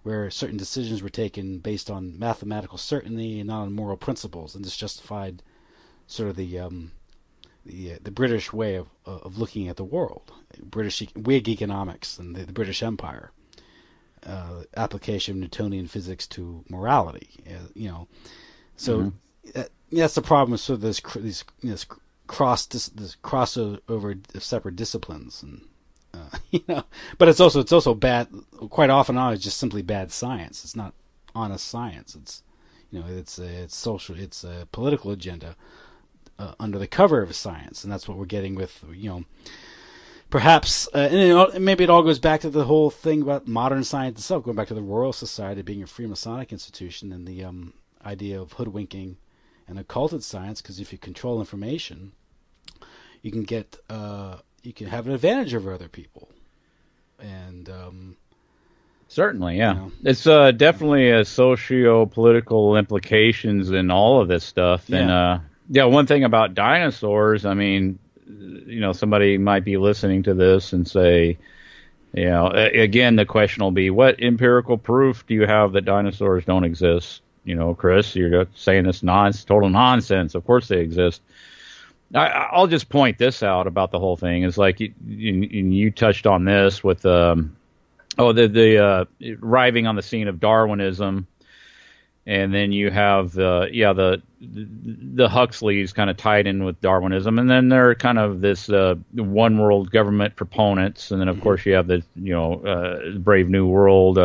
where certain decisions were taken based on mathematical certainty and not on moral principles, and this justified sort of the British way of looking at the world, British Whig economics and the British Empire, application of Newtonian physics to morality. So that's the problem with sort of this crossover of separate disciplines, and but it's also bad. Quite often, it's just simply bad science. It's not honest science. It's social. It's a political agenda under the cover of science, and that's what we're getting with perhaps. And maybe it all goes back to the whole thing about modern science itself, going back to the Royal Society being a Freemasonic institution, and the idea of hoodwinking and occulted science. Because if you control information, you can have an advantage over other people, and certainly, yeah, it's definitely a socio-political implications in all of this stuff. And one thing about dinosaurs, I mean, somebody might be listening to this and say, again, the question will be, what empirical proof do you have that dinosaurs don't exist? Chris, you're saying this total nonsense. Of course they exist. I'll just point this out about the whole thing. Is like you touched on this with the arriving on the scene of Darwinism, and then you have the Huxleys kind of tied in with Darwinism, and then they're kind of this one world government proponents, and then of course you have the Brave New World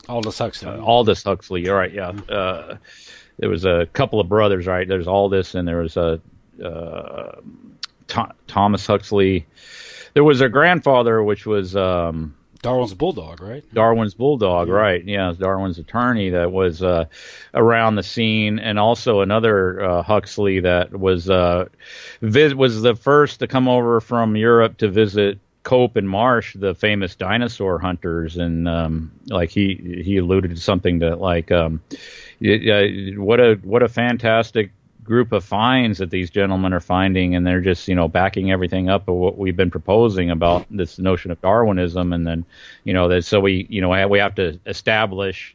Aldous Huxley. Aldous Huxley. All right, yeah. There was a couple of brothers, right? There's Aldous, and there was Thomas Huxley. There was a grandfather, which was Darwin's bulldog, right? Darwin's bulldog, right? Yeah, Darwin's attorney that was around the scene, and also another Huxley that was the first to come over from Europe to visit Cope and Marsh, the famous dinosaur hunters, and he alluded to something that what a fantastic group of finds that these gentlemen are finding, and they're just backing everything up of what we've been proposing about this notion of Darwinism, and then that so we have to establish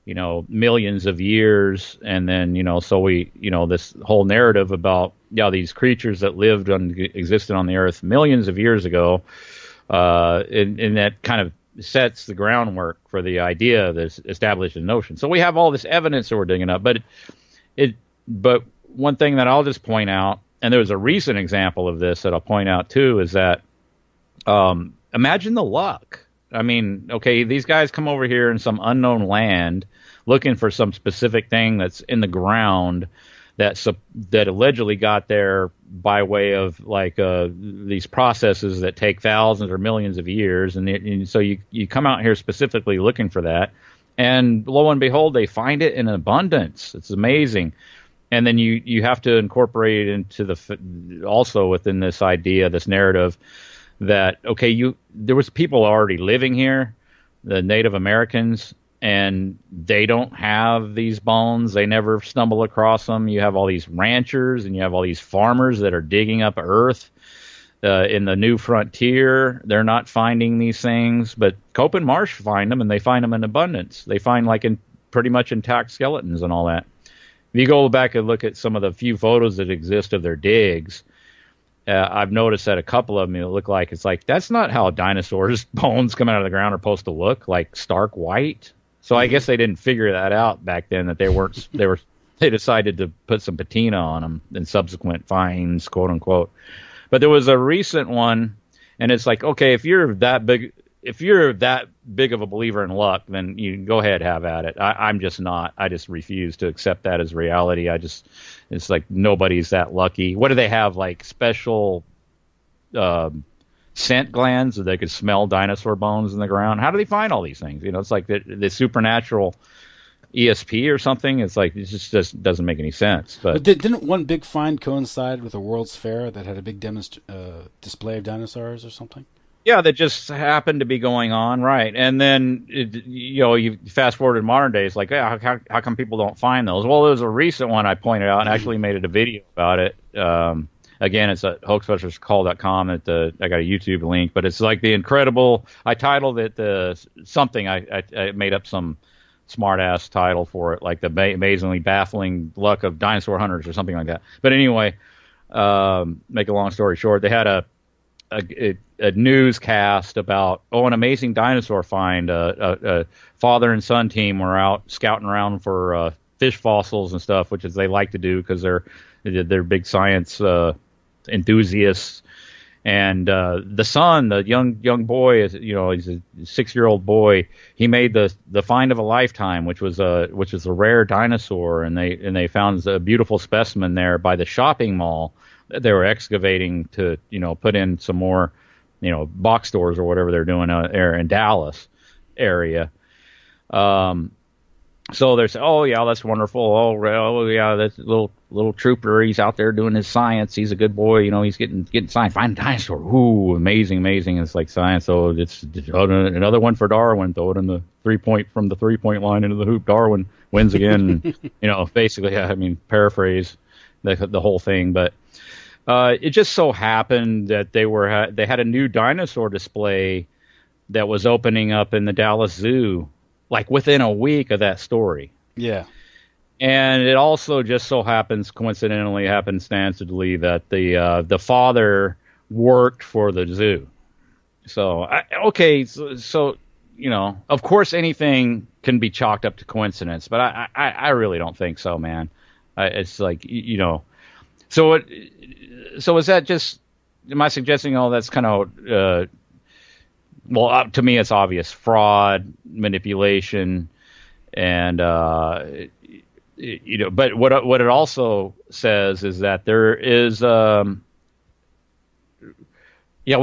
millions of years, and then so we this whole narrative about these creatures that existed on the earth millions of years ago, and that kind of sets the groundwork for the idea that's established in notion. So we have all this evidence that we're digging up, but one thing that I'll just point out, and there was a recent example of this that I'll point out too, is that imagine the luck. I mean, okay, these guys come over here in some unknown land looking for some specific thing that's in the ground that allegedly got there by way of these processes that take thousands or millions of years, and so you come out here specifically looking for that, and lo and behold, they find it in abundance. It's amazing. And then you have to incorporate it into also within this idea, this narrative that, okay, there was people already living here, the Native Americans, and they don't have these bones. They never stumble across them. You have all these ranchers, and you have all these farmers that are digging up earth in the new frontier. They're not finding these things, but Cope and Marsh find them, and they find them in abundance. They find in pretty much intact skeletons and all that. If you go back and look at some of the few photos that exist of their digs, I've noticed that a couple of them look like that's not how dinosaurs' bones come out of the ground are supposed to look, like stark white. So I guess they didn't figure that out back then, that they decided to put some patina on them in subsequent finds, quote unquote. But there was a recent one, and it's like, okay, if you're that big of a believer in luck, then you go ahead, have at it. I'm just not. I just refuse to accept that as reality. It's like nobody's that lucky. What do they have, like special scent glands so they could smell dinosaur bones in the ground? How do they find all these things? It's like the supernatural ESP or something. It's like, it just doesn't make any sense. But didn't one big find coincide with a World's Fair that had a big display of dinosaurs or something? Yeah, that just happened to be going on, right? And then you fast forward to modern days, like, how come people don't find those? Well, there was a recent one I pointed out and actually made a video about it. Again, it's at hoaxbusterscall.com. I got a YouTube link, but it's like the incredible. I titled it something. I made up some smart ass title for it, like the amazingly baffling luck of dinosaur hunters or something like that. But anyway, make a long story short, they had a newscast about an amazing dinosaur find. A father and son team were out scouting around for fish fossils and stuff, which is they like to do because they're big science enthusiasts. And the son, the young boy, he's a 6-year-old boy. He made the find of a lifetime, which was a rare dinosaur, and they found a beautiful specimen there by the shopping mall that they were excavating to put in some more box stores or whatever they're doing there in Dallas area. So they're saying, oh yeah, that's wonderful. Oh yeah, that's little trooper. He's out there doing his science. He's a good boy. He's getting science. Find a dinosaur. Ooh, amazing. It's like science. So it's another one for Darwin. Throw it in the 3-point line into the hoop. Darwin wins again. Basically, I mean, paraphrase the whole thing. But it just so happened that they had a new dinosaur display that was opening up in the Dallas Zoo, like within a week of that story. Yeah. And it also just so happens, coincidentally, happenstancedly, that the father worked for the zoo. So, of course anything can be chalked up to coincidence, but I really don't think so, man. It's like, so is that just, am I suggesting, that's kind of, to me, it's obvious fraud, manipulation, and but what it also says is that there is, with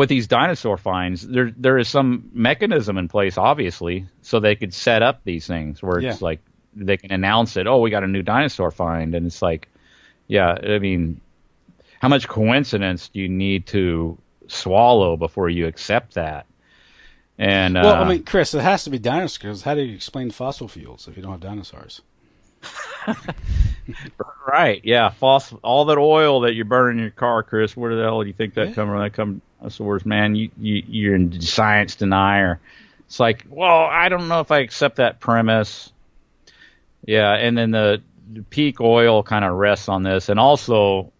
these dinosaur finds, there is some mechanism in place, obviously, so they could set up these things where it's like they can announce it. Oh, we got a new dinosaur find, and it's like, I mean, how much coincidence do you need to swallow before you accept that? And well, I mean, Chris, it has to be dinosaurs. How do you explain fossil fuels if you don't have dinosaurs? Right? Yeah, all that oil that you burn in your car, Chris. Where the hell do you think that come from? That dinosaurs, man. You're in science denier. It's like, well, I don't know if I accept that premise. Yeah, and then the peak oil kind of rests on this, and also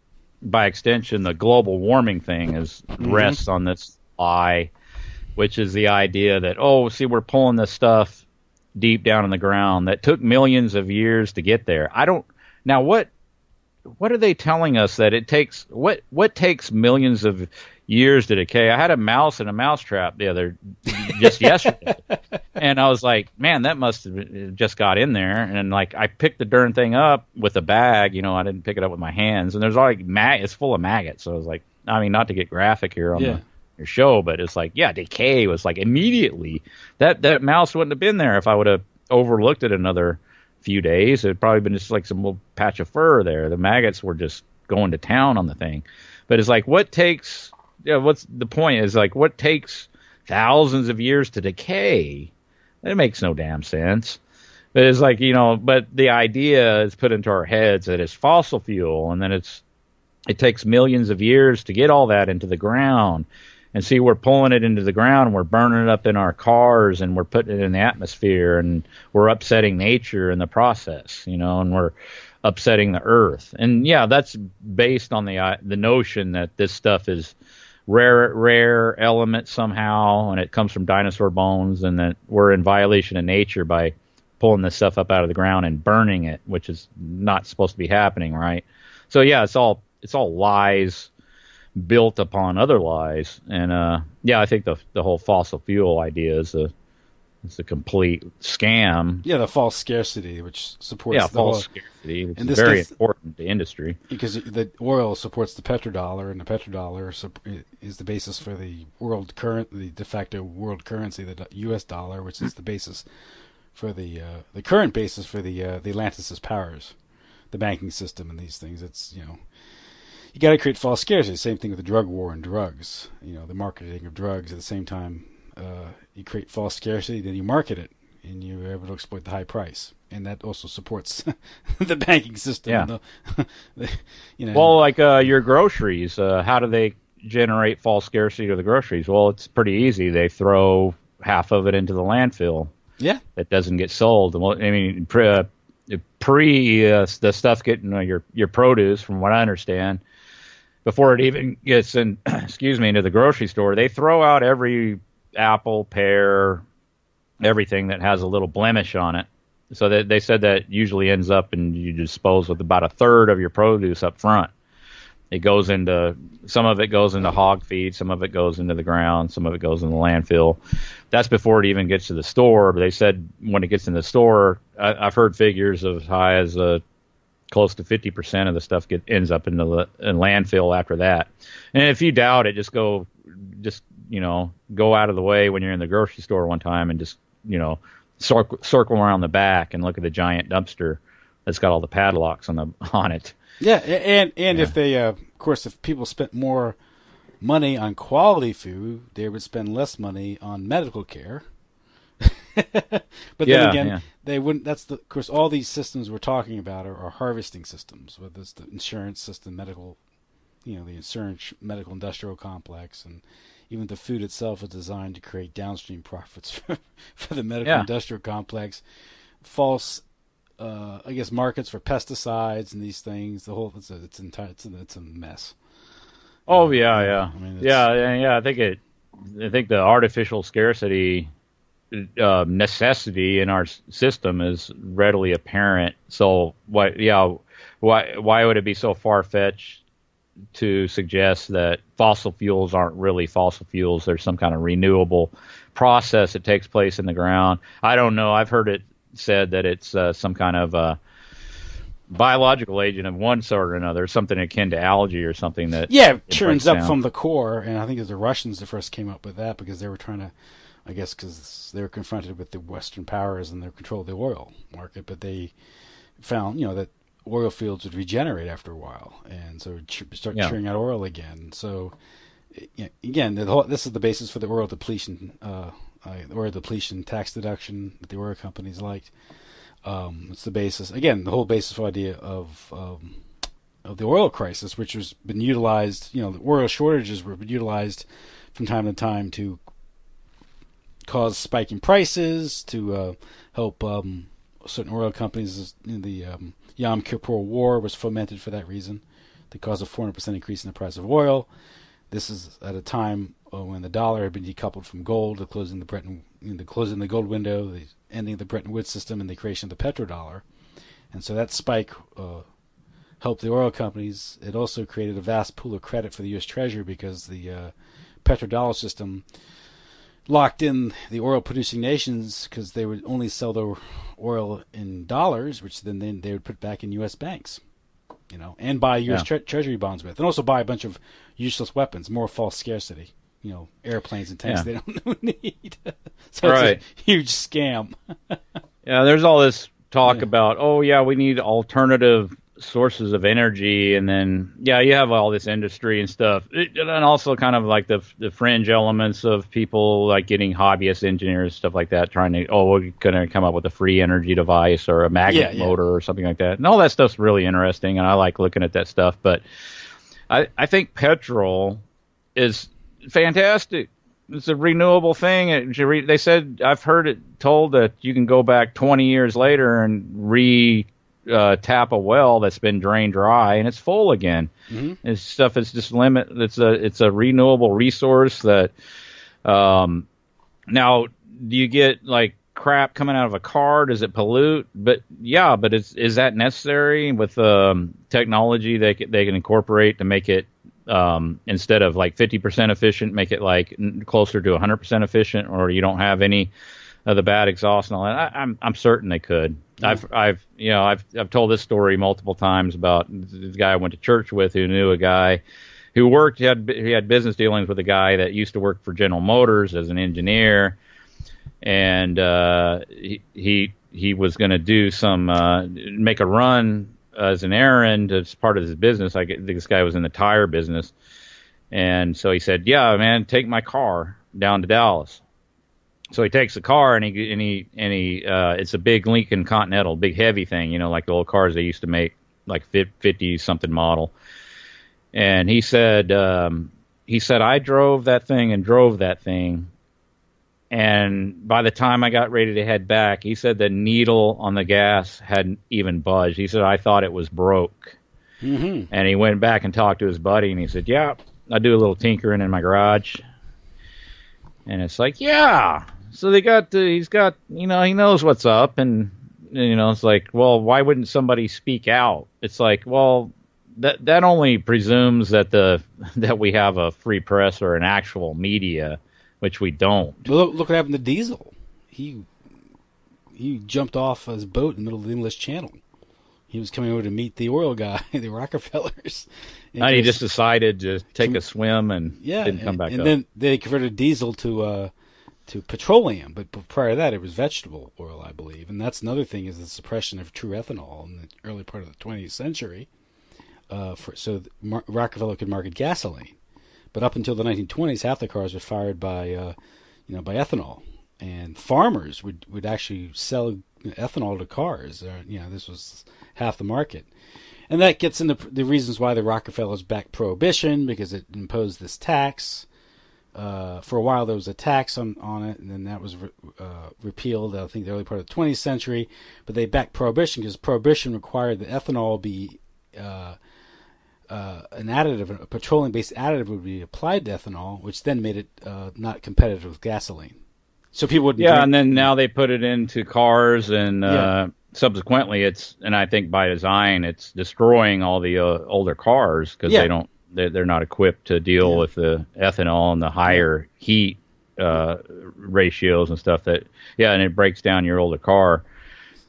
by extension, the global warming thing rests on this lie, which is the idea that, we're pulling this stuff deep down in the ground that took millions of years to get there. Now what are they telling us that it takes, what takes millions of years to decay? I had a mouse in a mousetrap just yesterday, and I was like, man, that must have just got in there. And like, I picked the darn thing up with a bag, I didn't pick it up with my hands, and there's like it's full of maggots. So I was like, I mean, not to get graphic here on your show, but it's like, decay was like immediately. That mouse wouldn't have been there if I would have overlooked it another few days. It'd probably been just like some little patch of fur there. The maggots were just going to town on the thing. But it's like, what's the point is like, what takes thousands of years to decay? That makes no damn sense. But it's like, but the idea is put into our heads that it's fossil fuel, and then it takes millions of years to get all that into the ground. And see, we're pulling it into the ground, and we're burning it up in our cars, and we're putting it in the atmosphere, and we're upsetting nature in the process, and we're upsetting the earth. And that's based on the notion that this stuff is rare element somehow, and it comes from dinosaur bones, and that we're in violation of nature by pulling this stuff up out of the ground and burning it, which is not supposed to be happening, right? So it's all lies. built upon other lies. And yeah, I think the whole fossil fuel idea is a complete scam. Yeah, the false scarcity, which supports false scarcity. It's very important to industry because the oil supports the petrodollar, and the petrodollar is the basis for the the de facto world currency, the U.S. dollar, which is the basis for the current basis for the Atlanticist powers, the banking system, and these things. It's you got to create false scarcity. Same thing with the drug war and drugs. The marketing of drugs at the same time. You create false scarcity, then you market it, and you're able to exploit the high price, and that also supports the banking system. Yeah. Well, like your groceries, how do they generate false scarcity to the groceries? Well, it's pretty easy. They throw half of it into the landfill. Yeah, that doesn't get sold. Well, I mean, the stuff getting your produce, from what I understand, before it even gets in, into the grocery store, they throw out every apple, pear, everything that has a little blemish on it. So that they said that usually ends up and you dispose with about a third of your produce up front. Some of it goes into hog feed, some of it goes into the ground, some of it goes in the landfill. That's before it even gets to the store. But they said when it gets in the store, I've heard figures of as high as close to 50% of the stuff ends up in the landfill after that. And if you doubt it, just go out of the way when you're in the grocery store one time and just, circle around the back and look at the giant dumpster that's got all the padlocks on it. Yeah, and if they, of course, if people spent more money on quality food, they would spend less money on medical care. But then again, they wouldn't. Of course, all these systems we're talking about are harvesting systems, whether it's the insurance system, medical, the insurance, medical industrial complex, and even the food itself is designed to create downstream profits for the medical industrial complex. False. Markets for pesticides and these things. The whole it's a mess. Oh yeah. I mean, I think the artificial scarcity necessity in our system is readily apparent. So why would it be so far-fetched to suggest that fossil fuels aren't really fossil fuels? There's some kind of renewable process that takes place in the ground. I don't know. I've heard it said that it's some kind of biological agent of one sort or another, something akin to algae or something that churns up from the core. And I think it was the Russians that first came up with that because they were trying to, because they were confronted with the Western powers and their control of the oil market, but they found that oil fields would regenerate after a while, and so start churning out oil again. So again, this is the basis for the oil depletion. Oil depletion tax deduction that the oil companies liked. It's the basis, again, the whole basis for the idea of the oil crisis, which has been utilized. The oil shortages were utilized from time to time to cause spiking prices, to help certain oil companies. The Yom Kippur War was fomented for that reason, to cause a 400% increase in the price of oil. This is at a time when the dollar had been decoupled from gold, the closing the gold window, the ending of the Bretton Woods system, and the creation of the petrodollar. And so that spike helped the oil companies. It also created a vast pool of credit for the U.S. Treasury because the petrodollar system locked in the oil-producing nations because they would only sell their oil in dollars, which then they would put back in U.S. banks. And buy U.S. Treasury bonds with, and also buy a bunch of useless weapons, more false scarcity, airplanes and tanks they don't need. So it's a huge scam. There's all this talk about, we need alternative sources of energy, and then you have all this industry and stuff, and also kind of like the fringe elements of people like getting hobbyist engineers, stuff like that, trying to we're gonna come up with a free energy device or a magnet motor or something like that, and all that stuff's really interesting, and I like looking at that stuff. But I think petrol is fantastic. It's a renewable thing. They said, I've heard it told that you can go back 20 years later and tap a well that's been drained dry and it's full again. Mm-hmm. And stuff is just it's a renewable resource that now do you get like crap coming out of a car? Does it pollute? But is that necessary with technology they can incorporate to make it instead of like 50% efficient, make it like closer to 100% efficient, or you don't have any of the bad exhaust and all that. I'm certain they could. I've told this story multiple times about the guy I went to church with who knew a guy who he had business dealings with a guy that used to work for General Motors as an engineer, and he was going to do make a run as an errand as part of his business. This guy was in the tire business, and so he said, "Yeah, man, take my car down to Dallas." So he takes the car and he it's a big Lincoln Continental, big heavy thing, like the old cars they used to make, like 50 something model. And he said I drove that thing, and by the time I got ready to head back, he said the needle on the gas hadn't even budged. He said, I thought it was broke. Mm-hmm. And he went back and talked to his buddy, and he said, yeah, I do a little tinkering in my garage. And it's like, yeah. So he's got, he knows what's up, and, it's like, well, why wouldn't somebody speak out? It's like, well, that only presumes that we have a free press or an actual media, which we don't. Well, look what happened to Diesel. He jumped off his boat in the middle of the English Channel. He was coming over to meet the oil guy, the Rockefellers. And he just decided to take a swim and didn't come back up. And then they converted diesel to petroleum, but prior to that it was vegetable oil, I believe. And that's another thing, is the suppression of true ethanol in the early part of the 20th century, Rockefeller could market gasoline. But up until the 1920s, half the cars were fired by ethanol, and farmers would actually sell ethanol to cars. This was half the market. And that gets into the reasons why the Rockefellers backed prohibition, because it imposed this tax. For a while there was a tax on it, and then that was repealed, I think, the early part of the 20th century. But they backed prohibition because prohibition required that ethanol be an additive, a petroleum-based additive would be applied to ethanol, which then made it not competitive with gasoline. So people would and then now they put it into cars, and subsequently and I think by design, it's destroying all the older cars because they're not equipped to deal with the ethanol and the higher heat ratios and stuff and it breaks down your older car.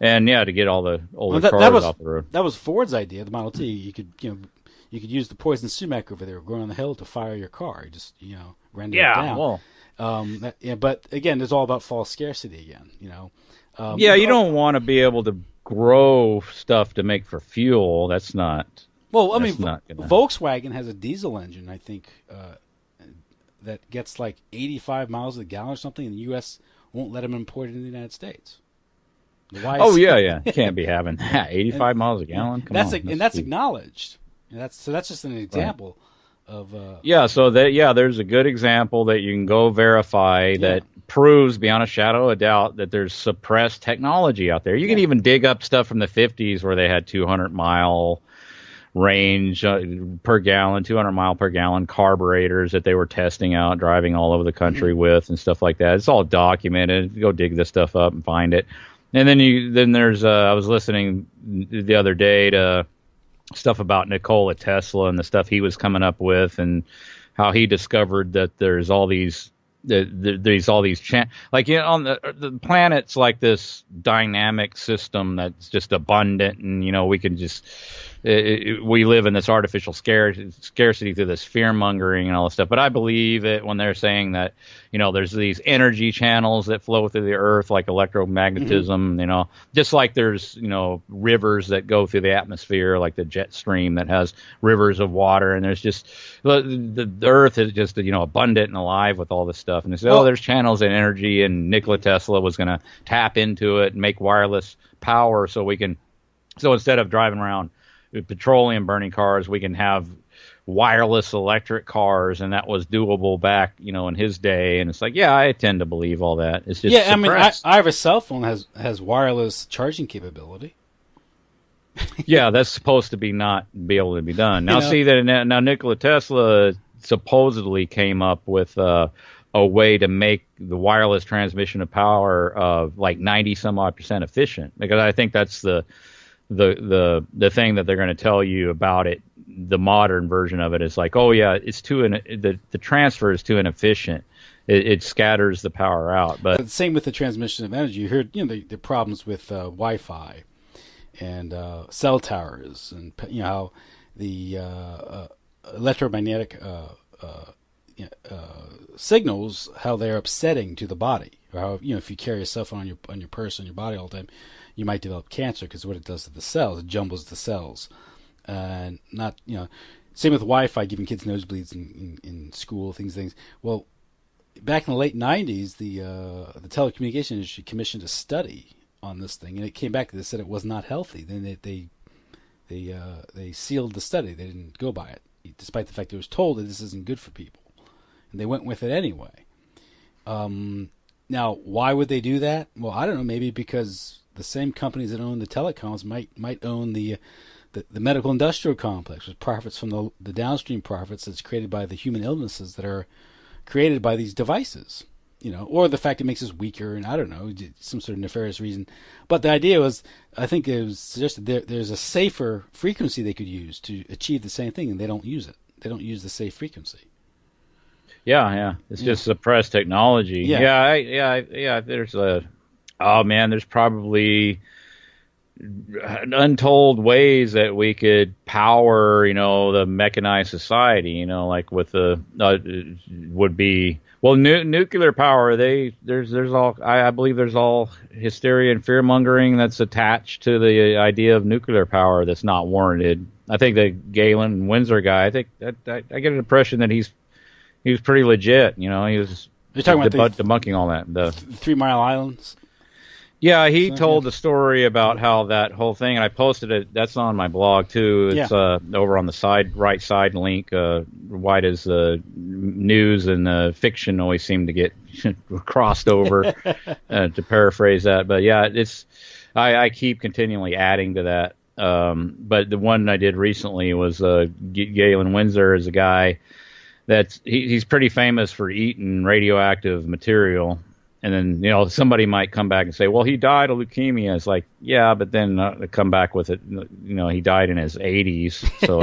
And to get all the older cars off the road. That was Ford's idea, the Model T. You could use the poison sumac over there growing on the hill to fire your car. You just render it down. Well, but again, it's all about false scarcity again. You don't want to be able to grow stuff to make for fuel. That's not. Well, I mean, Volkswagen has a diesel engine, I think, that gets like 85 miles a gallon or something, and the U.S. won't let them import it in the United States. You can't be having that 85 miles a gallon. That's acknowledged. That's just an example of. There's a good example that you can go verify that proves beyond a shadow of doubt that there's suppressed technology out there. You can even dig up stuff from the 50s where they had 200-mile range per gallon, 200 mile per gallon carburetors that they were testing out, driving all over the country with, and stuff like that. It's all documented. Go dig this stuff up and find it. And then there's I was listening the other day to stuff about Nikola Tesla and the stuff he was coming up with, and how he discovered that there's all these on the planet's like this dynamic system that's just abundant, and we can just we live in this artificial scarcity through this fear mongering and all this stuff. But I believe it when they're saying that there's these energy channels that flow through the earth, like electromagnetism, just like there's rivers that go through the atmosphere, like the jet stream that has rivers of water, and there's just the earth is just abundant and alive with all this stuff. And they say, there's channels in energy, and Nikola Tesla was going to tap into it and make wireless power so instead of driving around petroleum burning cars, we can have wireless electric cars, and that was doable back in his day. And it's like, I tend to believe all that. It's just I mean, I have a cell phone that has wireless charging capability. That's supposed to not be able to be done. Now see that now Nikola Tesla supposedly came up with a way to make the wireless transmission of power like 90 some odd % efficient, because I think that's the thing that they're going to tell you about it the modern version of it is like, oh yeah, it's the transfer is too inefficient. It scatters the power out. But same with the transmission of energy. You heard, the problems with Wi-Fi and cell towers, and how the electromagnetic signals, how they're upsetting to the body, or how if you carry a cell phone on your purse, on your body all the time, you might develop cancer because what it does to the cells, it jumbles the cells, and not same with Wi-Fi, giving kids nosebleeds in school, things. Well, back in the late '90s, the telecommunication industry commissioned a study on this thing, and it came back. They said it was not healthy. Then they sealed the study. They didn't go by it, despite the fact it was told that this isn't good for people, and they went with it anyway. Now, why would they do that? Well, I don't know. Maybe because the same companies that own the telecoms might own the medical industrial complex, with profits from the downstream profits that's created by the human illnesses that are created by these devices, or the fact it makes us weaker, and I don't know, some sort of nefarious reason. But the idea was, I think it was suggested there's a safer frequency they could use to achieve the same thing, and they don't use it. They don't use the safe frequency. Yeah. It's just suppressed technology. Yeah. There's probably untold ways that we could power, the mechanized society, like with the would be nuclear power. I believe there's all hysteria and fear mongering that's attached to the idea of nuclear power that's not warranted. I think the Galen Windsor guy, I think that I get an impression that he was pretty legit. He was debunking all that. The 3 Mile Islands. Yeah, he told the story about how that whole thing, and I posted it. That's on my blog too. It's over on the right side link. Why does news and fiction always seem to get crossed over? To paraphrase that, but yeah, I keep continually adding to that. But the one I did recently was Galen Windsor is a guy he's pretty famous for eating radioactive material. And then, somebody might come back and say, well, he died of leukemia. It's like, yeah, but then they come back with it. He died in his 80s. So,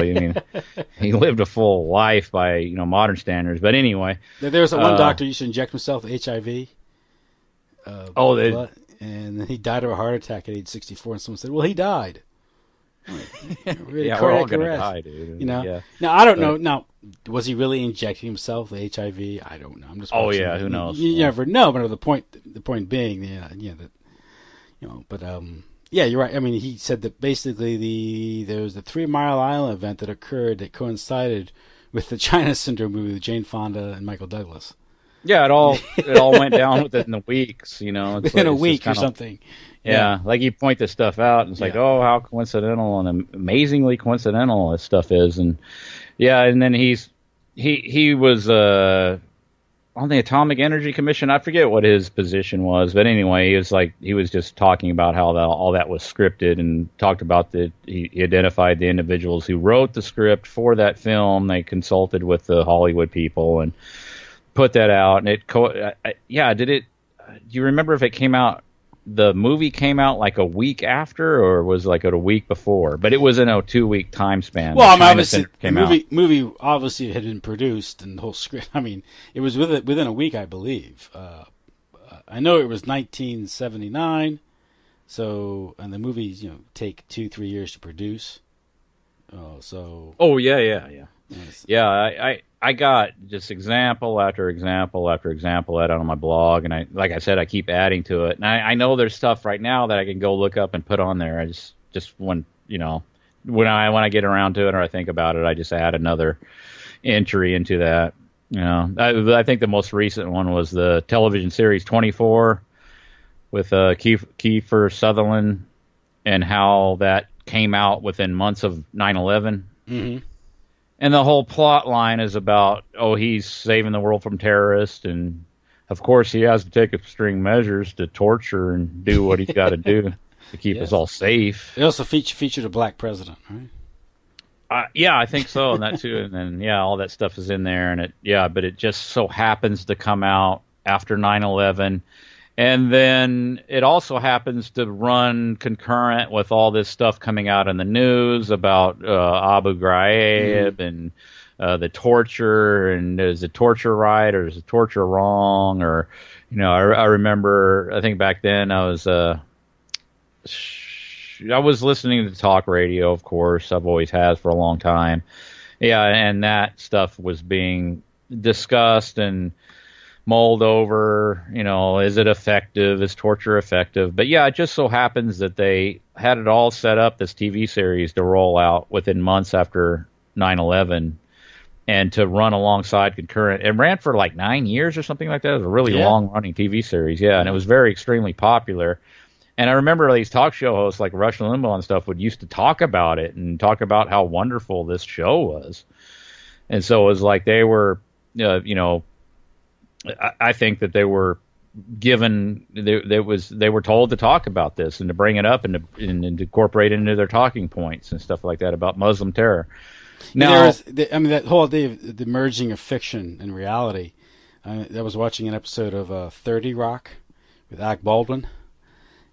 he lived a full life by, modern standards. But anyway. There was one doctor used to inject himself with HIV. And he died of a heart attack at age 64. And someone said, well, he died. Really yeah, we're all going to die, dude. Yeah. Now, I don't know. Now, was he really injecting himself with HIV? I don't know. I'm just. Who knows? You never know. But the point being, you're right. I mean, he said that basically there was the 3 Mile Island event that occurred that coincided with the China Syndrome movie with Jane Fonda and Michael Douglas. Yeah, it all went down within the weeks. Within a week or something. Yeah, like you point this stuff out, and it's like, oh, how coincidental and amazingly coincidental this stuff is, and then he was on the Atomic Energy Commission. I forget what his position was, but anyway, he was just talking about how all that was scripted, and talked about he identified the individuals who wrote the script for that film. They consulted with the Hollywood people and put that out, and do you remember if it came out? The movie came out like a week after, or was like a week before? But it was in a 2-week time span. Well, obviously, the movie obviously had been produced, and the whole script. I mean, it was within a week, I believe. I know it was 1979. So, and the movies, take 2-3 years to produce. Oh yeah. Yeah, I got just example after example after example out on my blog, and like I said, I keep adding to it. And I know there's stuff right now that I can go look up and put on there. I just when I get around to it or I think about it, I just add another entry into that. I think the most recent one was the television series 24 with Kiefer Sutherland, and how that came out within months of 9/11. Mm-hmm. And the whole plot line is about, he's saving the world from terrorists, and of course he has to take extreme measures to torture and do what he's got to do to keep us all safe. It also featured a black president, right? Yeah, I think so, and that too. And then all that stuff is in there, and but it just so happens to come out after 9/11, And then it also happens to run concurrent with all this stuff coming out in the news about Abu Ghraib and the torture, and is the torture right or is the torture wrong? Or, I remember, I think back then I was listening to talk radio, of course. I've always has for a long time. Yeah, and that stuff was being discussed and mulled over, is it effective? Is torture effective? But yeah, it just so happens that they had it all set up, this TV series, to roll out within months after 9/11 and to run alongside concurrent. It ran for like 9 years or something like that. It was a really long-running TV series, and it was very extremely popular. And I remember these talk show hosts like Rush Limbaugh and stuff used to talk about it and talk about how wonderful this show was. And so it was like they were, I think that they were given, they were told to talk about this and to bring it up and to incorporate it into their talking points and stuff like that about Muslim terror. Now, that whole idea of the merging of fiction and reality. I was watching an episode of 30 Rock with Alec Baldwin,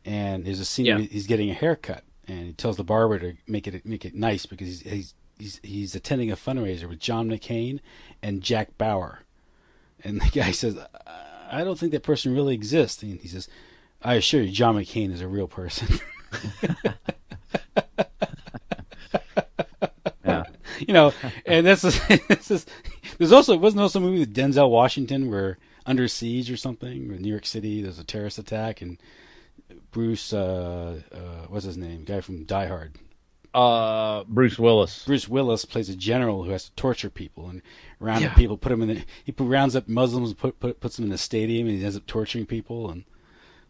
and there's a scene where he's getting a haircut, and he tells the barber to make it nice because he's attending a fundraiser with John McCain and Jack Bauer. And the guy says, I don't think that person really exists. And he says, I assure you, John McCain is a real person. And there's also, wasn't also a movie with Denzel Washington where Under Siege or something, in New York City, there's a terrorist attack, and Bruce, what's his name? Guy from Die Hard. Bruce Willis. Bruce Willis plays a general who has to torture people and round up people, he rounds up Muslims, puts them in the stadium, and he ends up torturing people and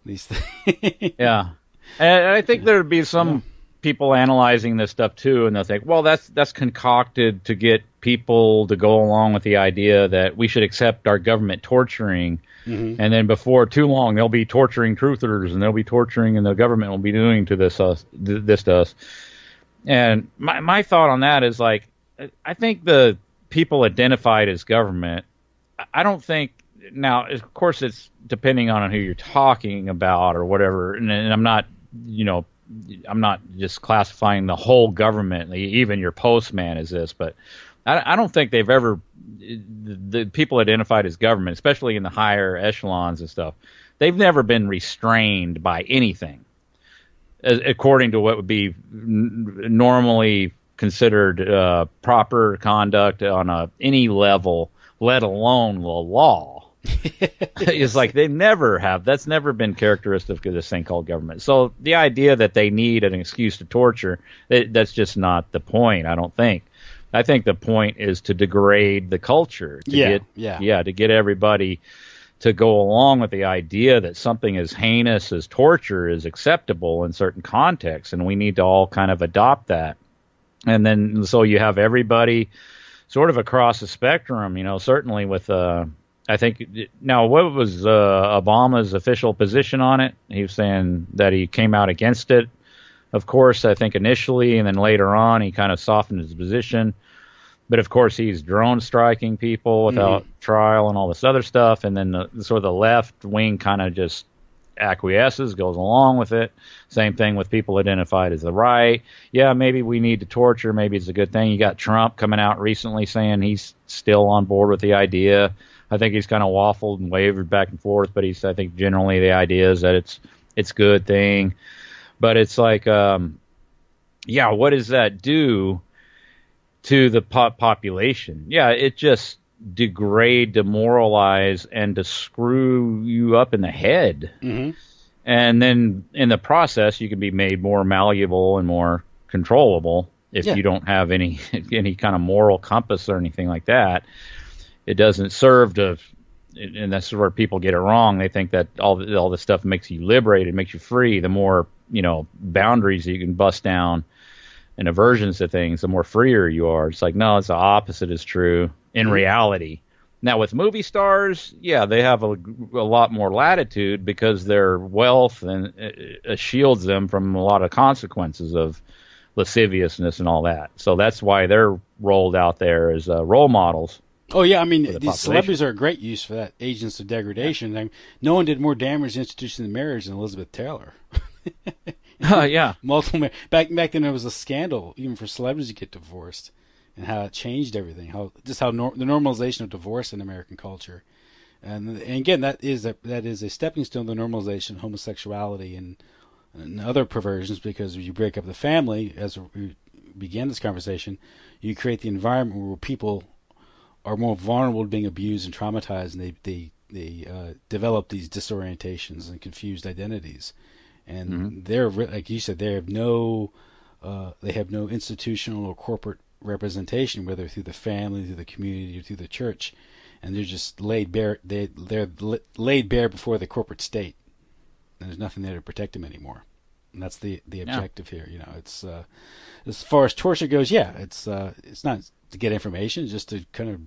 these things. Yeah, and I think there would be some people analyzing this stuff too, and they'll think, well, that's concocted to get people to go along with the idea that we should accept our government torturing, and then before too long they'll be torturing truthers, and they'll be torturing, and the government will be doing to this to us. And my thought on that is, like, I think the people identified as government, I don't think, now, of course, it's depending on who you're talking about or whatever, and I'm not, I'm not just classifying the whole government, even your postman as this, but I don't think they've ever, the people identified as government, especially in the higher echelons and stuff, they've never been restrained by anything, according to what would be normally considered proper conduct on any level, let alone the law. It's like they never have. That's never been characteristic of this thing called government. So the idea that they need an excuse to torture, that's just not the point, I don't think. I think the point is to degrade the culture, to get everybody to go along with the idea that something as heinous as torture is acceptable in certain contexts, and we need to all kind of adopt that. And then so you have everybody sort of across the spectrum, certainly with I think, now what was Obama's official position on it? He was saying that he came out against it, of course, I think initially, and then later on he kind of softened his position. But of course he's drone striking people without trial and all this other stuff, and then sort of the left wing kind of just acquiesces, goes along with it. Same thing with people identified as the right. Yeah, maybe we need to torture, maybe it's a good thing. You got Trump coming out recently saying he's still on board with the idea. I think he's kind of waffled and wavered back and forth, but I think generally the idea is that it's a good thing. But it's like, what does that do to the population? Yeah, it just degrade, demoralize, and to screw you up in the head. And then in the process, you can be made more malleable and more controllable if you don't have any kind of moral compass or anything like that. It doesn't serve to, and that's where people get it wrong. They think that all this stuff makes you liberated, makes you free. The more, boundaries you can bust down and aversions to things, the more freer you are. It's like, no, it's the opposite is true in reality. Now, with movie stars, they have a lot more latitude because their wealth and shields them from a lot of consequences of lasciviousness and all that. So that's why they're rolled out there as role models. Oh yeah, I mean, for the these population. celebrities are a great use for that. Agents of degradation. I mean, no one did more damage to the institution of marriage than Elizabeth Taylor. Yeah. Multiple back then it was a scandal even for celebrities to get divorced, and how it changed everything. The normalization of divorce in American culture, and again that is a stepping stone to the normalization of homosexuality and other perversions, because if you break up the family, as we began this conversation, you create the environment where people are more vulnerable to being abused and traumatized, and they develop these disorientations and confused identities. And they're, like you said, they have no institutional or corporate representation, whether through the family, through the community, or through the church, and they're just laid bare. They're laid bare before the corporate state, and there's nothing there to protect them anymore. And that's the objective here. You know, it's as far as torture goes, it's not to get information, it's just to kind of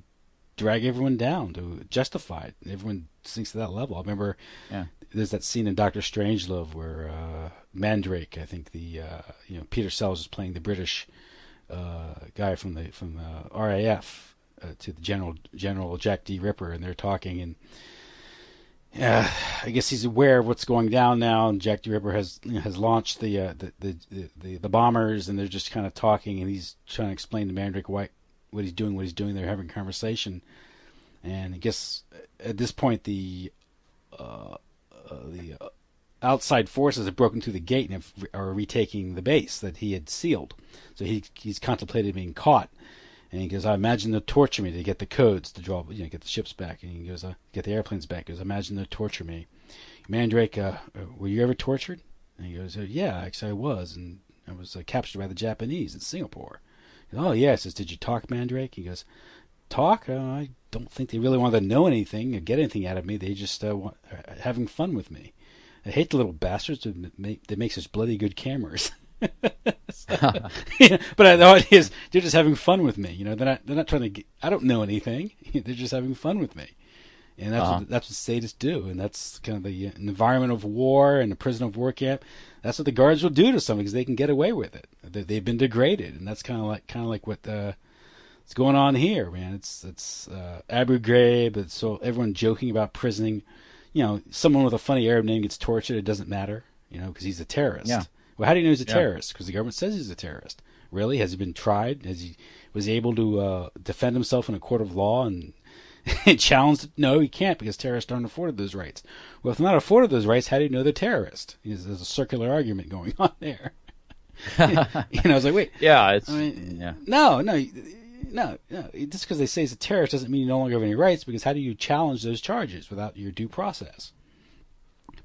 drag everyone down, to justify it. Everyone sinks to that level. I remember there's that scene in Dr. Strangelove where Mandrake, I think Peter Sellers is playing the British guy from the RAF to the General Jack D. Ripper, and they're talking, and I guess he's aware of what's going down now, and Jack D. Ripper has launched the bombers, and they're just kind of talking, and he's trying to explain to Mandrake what he's doing. They're having a conversation, and I guess at this point the outside forces have broken through the gate and are retaking the base that he had sealed. So he's contemplated being caught, and he goes, "I imagine they'll torture me to get the codes to draw, get the ships back." And he goes, "Get the airplanes back." He goes, "I imagine they'll torture me." Mandrake, were you ever tortured? And he goes, "Yeah, actually I was, and I was captured by the Japanese in Singapore." He goes, "Oh yeah." He says, "Did you talk, Mandrake?" He goes, "Talk? I don't think they really want to know anything or get anything out of me. They just are having fun with me. I hate the little bastards that make such bloody good cameras." But the idea is they're just having fun with me. They're not trying to get, I don't know anything. They're just having fun with me, and that's what sadists do. And that's kind of the environment of war and the prison of war camp. That's what the guards will do to something, because they can get away with it. They've been degraded, and that's kind of like what what's going on here, man. It's Abu Ghraib. It's so everyone joking about prisoning. Someone with a funny Arab name gets tortured. It doesn't matter, because he's a terrorist. Yeah. Well, how do you know he's a terrorist? Because the government says he's a terrorist. Really? Has he been tried? Was he able to defend himself in a court of law and challenged? No, he can't, because terrorists aren't afforded those rights. Well, if they're not afforded those rights, how do you know they're terrorists? There's a circular argument going on there. I was like, wait. Yeah, No. Just because they say he's a terrorist doesn't mean you no longer have any rights, because how do you challenge those charges without your due process?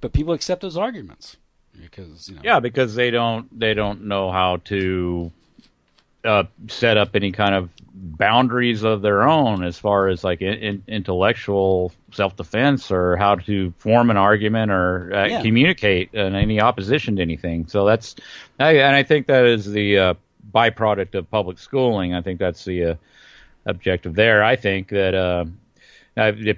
But people accept those arguments because because they don't know how to set up any kind of boundaries of their own as far as like intellectual self-defense, or how to form an argument or communicate in any opposition to anything. So I think that is the byproduct of public schooling. I think that's the objective there. I think that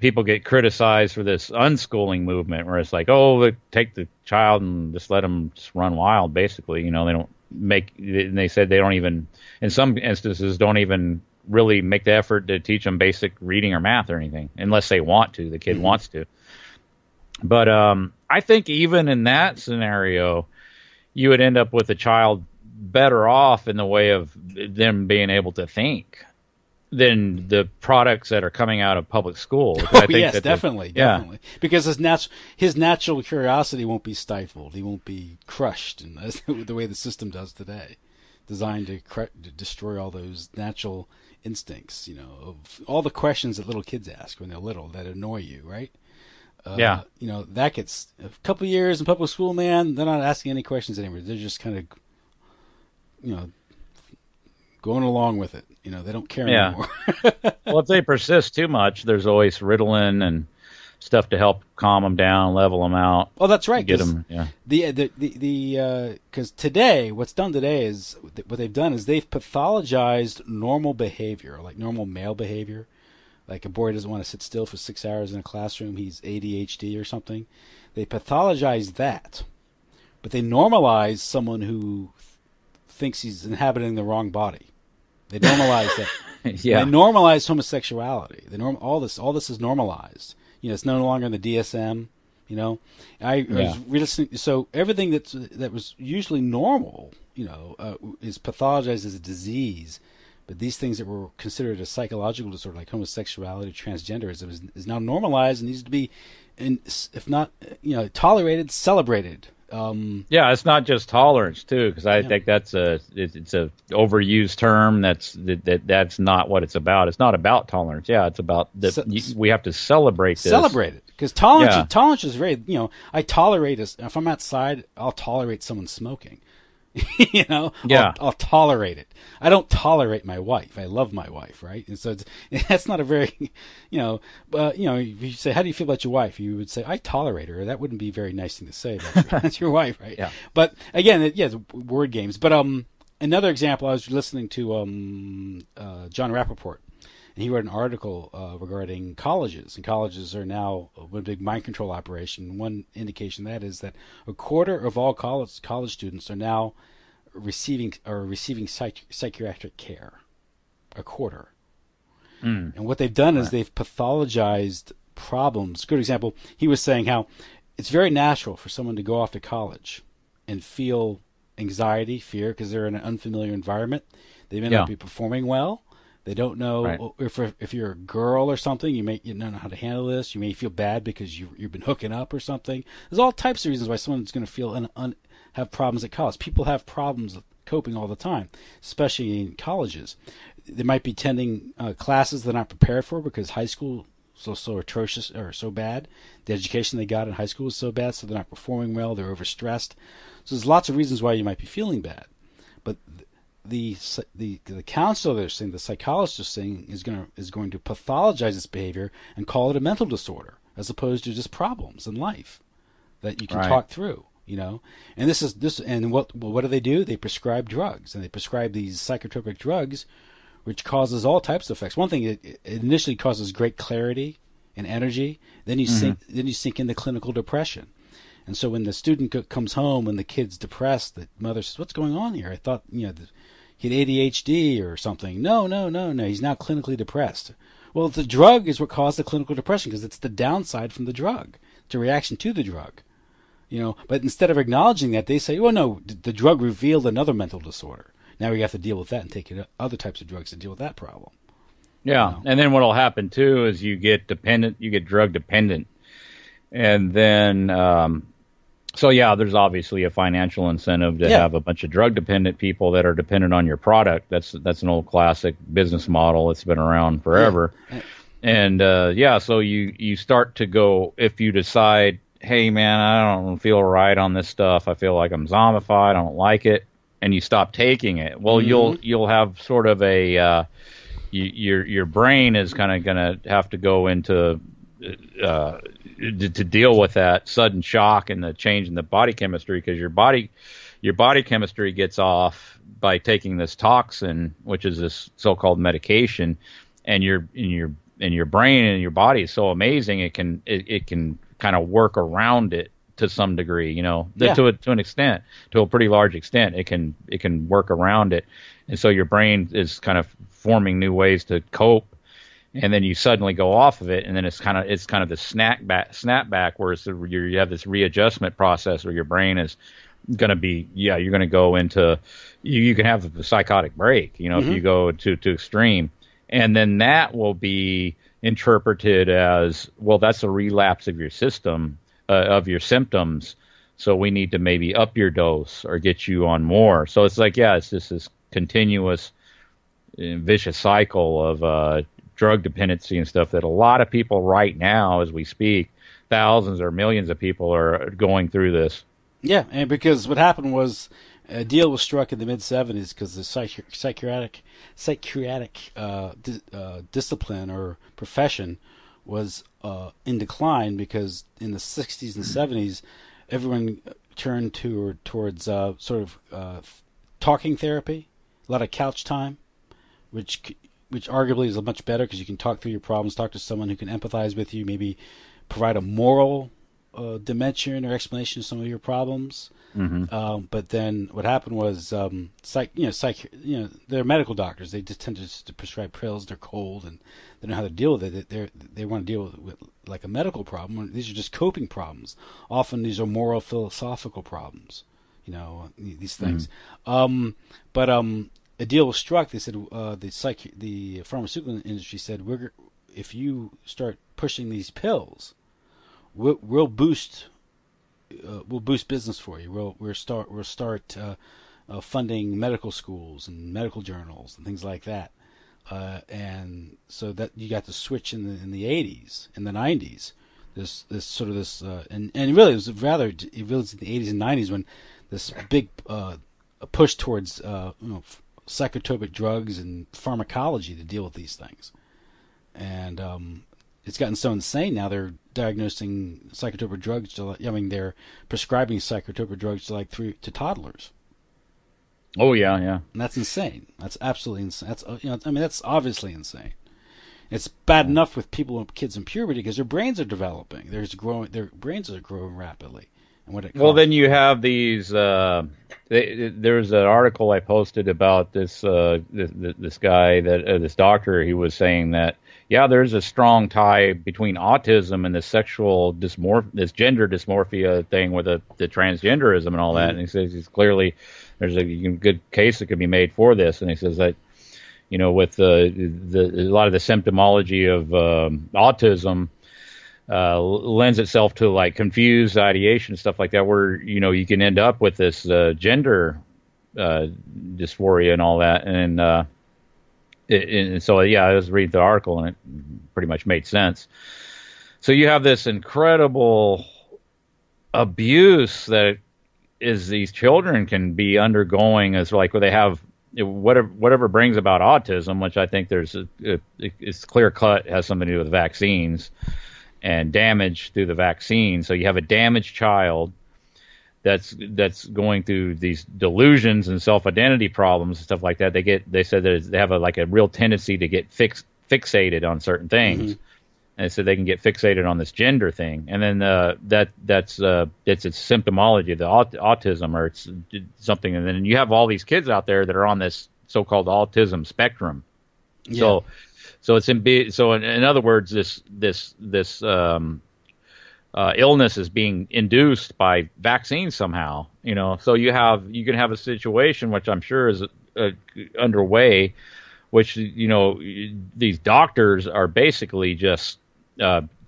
people get criticized for this unschooling movement, where it's like, oh, take the child and just let them just run wild. Basically, they don't make. And they said they don't even, in some instances, don't even really make the effort to teach them basic reading or math or anything, unless they want to. The kid wants to. But I think even in that scenario, you would end up with a child better off in the way of them being able to think than the products that are coming out of public school. I think yes, definitely. Because his natural curiosity won't be stifled. He won't be crushed, and that's the way the system does today, designed to destroy all those natural instincts. Of all the questions that little kids ask when they're little that annoy you, right? That gets a couple of years in public school, man. They're not asking any questions anymore. They're just kind of going along with it. They don't care anymore. Well, if they persist too much, there's always Ritalin and stuff to help calm them down, level them out. Oh, that's right. Get them. Yeah. Because today, what's done today is what they've done is they've pathologized normal behavior, like normal male behavior. Like a boy doesn't want to sit still for 6 hours in a classroom. He's ADHD or something. They pathologize that, but they normalize someone who thinks he's inhabiting the wrong body. They normalize that. Yeah. They normalize homosexuality. All this is normalized. It's no longer in the DSM. I was listening. So everything that was usually normal, is pathologized as a disease. But these things that were considered a psychological disorder, like homosexuality, transgenderism, is now normalized and needs to be, if not, tolerated, celebrated. It's not just tolerance too, because I think it's a overused term. That's not what it's about. It's not about tolerance. Yeah, it's about we have to celebrate this. Celebrate it, because tolerance is very. I tolerate if I'm outside, I'll tolerate someone smoking. I'll tolerate it. I don't tolerate my wife. I love my wife, right? And so that's not a very, if you say, how do you feel about your wife? You would say, I tolerate her. That wouldn't be a very nice thing to say about your wife, right? Yeah. But again, word games. But another example, I was listening to John Rappaport, and he wrote an article regarding colleges, and colleges are now a big mind control operation. One indication of that is that a quarter of all college students are now receiving psychiatric care. A quarter. And what they've done is they've pathologized problems. Good example, he was saying how it's very natural for someone to go off to college and feel anxiety, fear, because they're in an unfamiliar environment. They may not be performing well. They don't know if you're a girl or something. You don't know how to handle this. You may feel bad because you've been hooking up or something. There's all types of reasons why someone's going to feel have problems at college. People have problems coping all the time, especially in colleges. They might be attending classes they're not prepared for because high school is so atrocious or so bad. The education they got in high school is so bad, so they're not performing well. They're overstressed. So there's lots of reasons why you might be feeling bad, but the counselor they're saying, the psychologist is saying, is going to pathologize this behavior and call it a mental disorder as opposed to just problems in life that you can talk through. And what do? They prescribe drugs, and they prescribe these psychotropic drugs, which causes all types of effects. One thing, it initially causes great clarity and energy. Then you sink into clinical depression. And so when the student comes home, when the kid's depressed, the mother says, "What's going on here? I thought he had ADHD or something." No. He's now clinically depressed. Well, the drug is what caused the clinical depression because it's the downside from the drug. It's a reaction to the drug. But instead of acknowledging that, they say, "Oh no, the drug revealed another mental disorder. Now we have to deal with that and take other types of drugs to deal with that problem." Yeah, and then what'll happen too is you get drug dependent, and then there's obviously a financial incentive to have a bunch of drug dependent people that are dependent on your product. That's an old classic business model. It's been around forever, and so you start to go, if you decide, hey man, I don't feel right on this stuff. I feel like I'm zombified. I don't like it. And you stop taking it. Well, you'll have sort of a, your brain is kind of going to have to go into, to deal with that sudden shock and the change in the body chemistry, because your body chemistry gets off by taking this toxin, which is this so-called medication, and your brain and your body is so amazing it can kind of work around it to some degree, to an extent, to a pretty large extent, it can work around it, and so your brain is kind of forming new ways to cope, and then you suddenly go off of it, and then it's kind of the snapback where you have this readjustment process where your brain is going to be you're going to go into you can have a psychotic break, if you go to extreme, and then that will be interpreted as, well, that's a relapse of your system. Of your symptoms, so we need to maybe up your dose or get you on more. So it's like, it's just this continuous vicious cycle of drug dependency and stuff that a lot of people right now, as we speak, thousands or millions of people are going through this. Yeah, and because what happened was a deal was struck in the mid-'70s because the psychiatric discipline or profession was in decline, because in the 60s and 70s, everyone turned towards talking therapy, a lot of couch time, which arguably is much better because you can talk through your problems, talk to someone who can empathize with you, maybe provide a moral dimension or explanation of some of your problems. Mm-hmm. But then what happened was, they're medical doctors. They just tend to prescribe pills. They're cold and they don't know how to deal with it. They want to deal with like a medical problem. These are just coping problems. Often these are moral, philosophical problems. These things. But a deal was struck. They said the pharmaceutical industry said, if you start pushing these pills, we'll boost business for you. We'll start funding medical schools and medical journals and things like that. And so that you got the switch in the 80s, in the 90s. This and really it was in the 80s and 90s when this big push towards psychotropic drugs and pharmacology to deal with these things. And it's gotten so insane now they're diagnosing psychotropic drugs they're prescribing psychotropic drugs to toddlers. Oh yeah. And that's insane. That's absolutely insane. That's obviously insane. It's bad enough with kids in puberty because their brains are developing. Their brains are growing rapidly. Well, then you have these. There's an article I posted about this this guy this doctor. He was saying that there's a strong tie between autism and the sexual this gender dysmorphia thing with the transgenderism and all that. And he says there's a good case that could be made for this. And he says that with a lot of the symptomology of autism. Lends itself to like confused ideation and stuff like that, where you can end up with this gender dysphoria and all that, and so I was reading the article and it pretty much made sense. So you have this incredible abuse that is these children can be undergoing, as like where they have whatever brings about autism, which I think it's clear cut has something to do with vaccines. And damage through the vaccine. So you have a damaged child that's going through these delusions and self-identity problems and stuff like that. They said that they have a real tendency to get fixated on certain things, and they said they can get fixated on this gender thing. And then it's a symptomology of the autism, or it's something. And then you have all these kids out there that are on this so-called autism spectrum. Yeah. So in other words, this illness is being induced by vaccines somehow. So you can have a situation which I'm sure is underway, which these doctors are basically just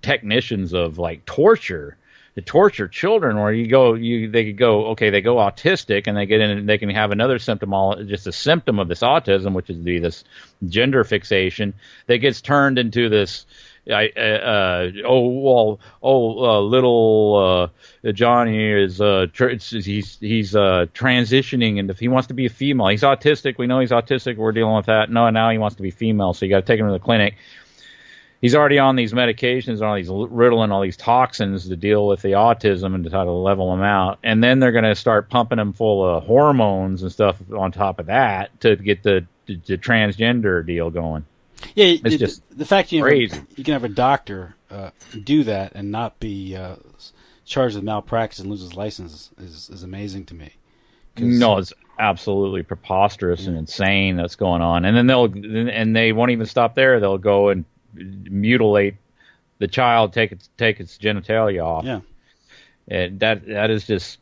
technicians of like torture. To torture children, where they go autistic, and they get in and they can have another symptom, just a symptom of this autism, which is this gender fixation that gets turned into this little Johnny is he's transitioning into, he wants to be a female. He's autistic. We know he's autistic. We're dealing with that. No, now he wants to be female. So you got to take him to the clinic. He's already on these medications, on these Ritalin, all these toxins to deal with the autism and to try to level him out. And then they're going to start pumping him full of hormones and stuff on top of that to get the transgender deal going. Yeah, it's just the fact crazy. You can have a doctor do that and not be charged with malpractice and lose his license is amazing to me. No, it's absolutely preposterous and insane that's going on. And then they won't even stop there. They'll go and mutilate the child, take its genitalia off. Yeah, and that is just.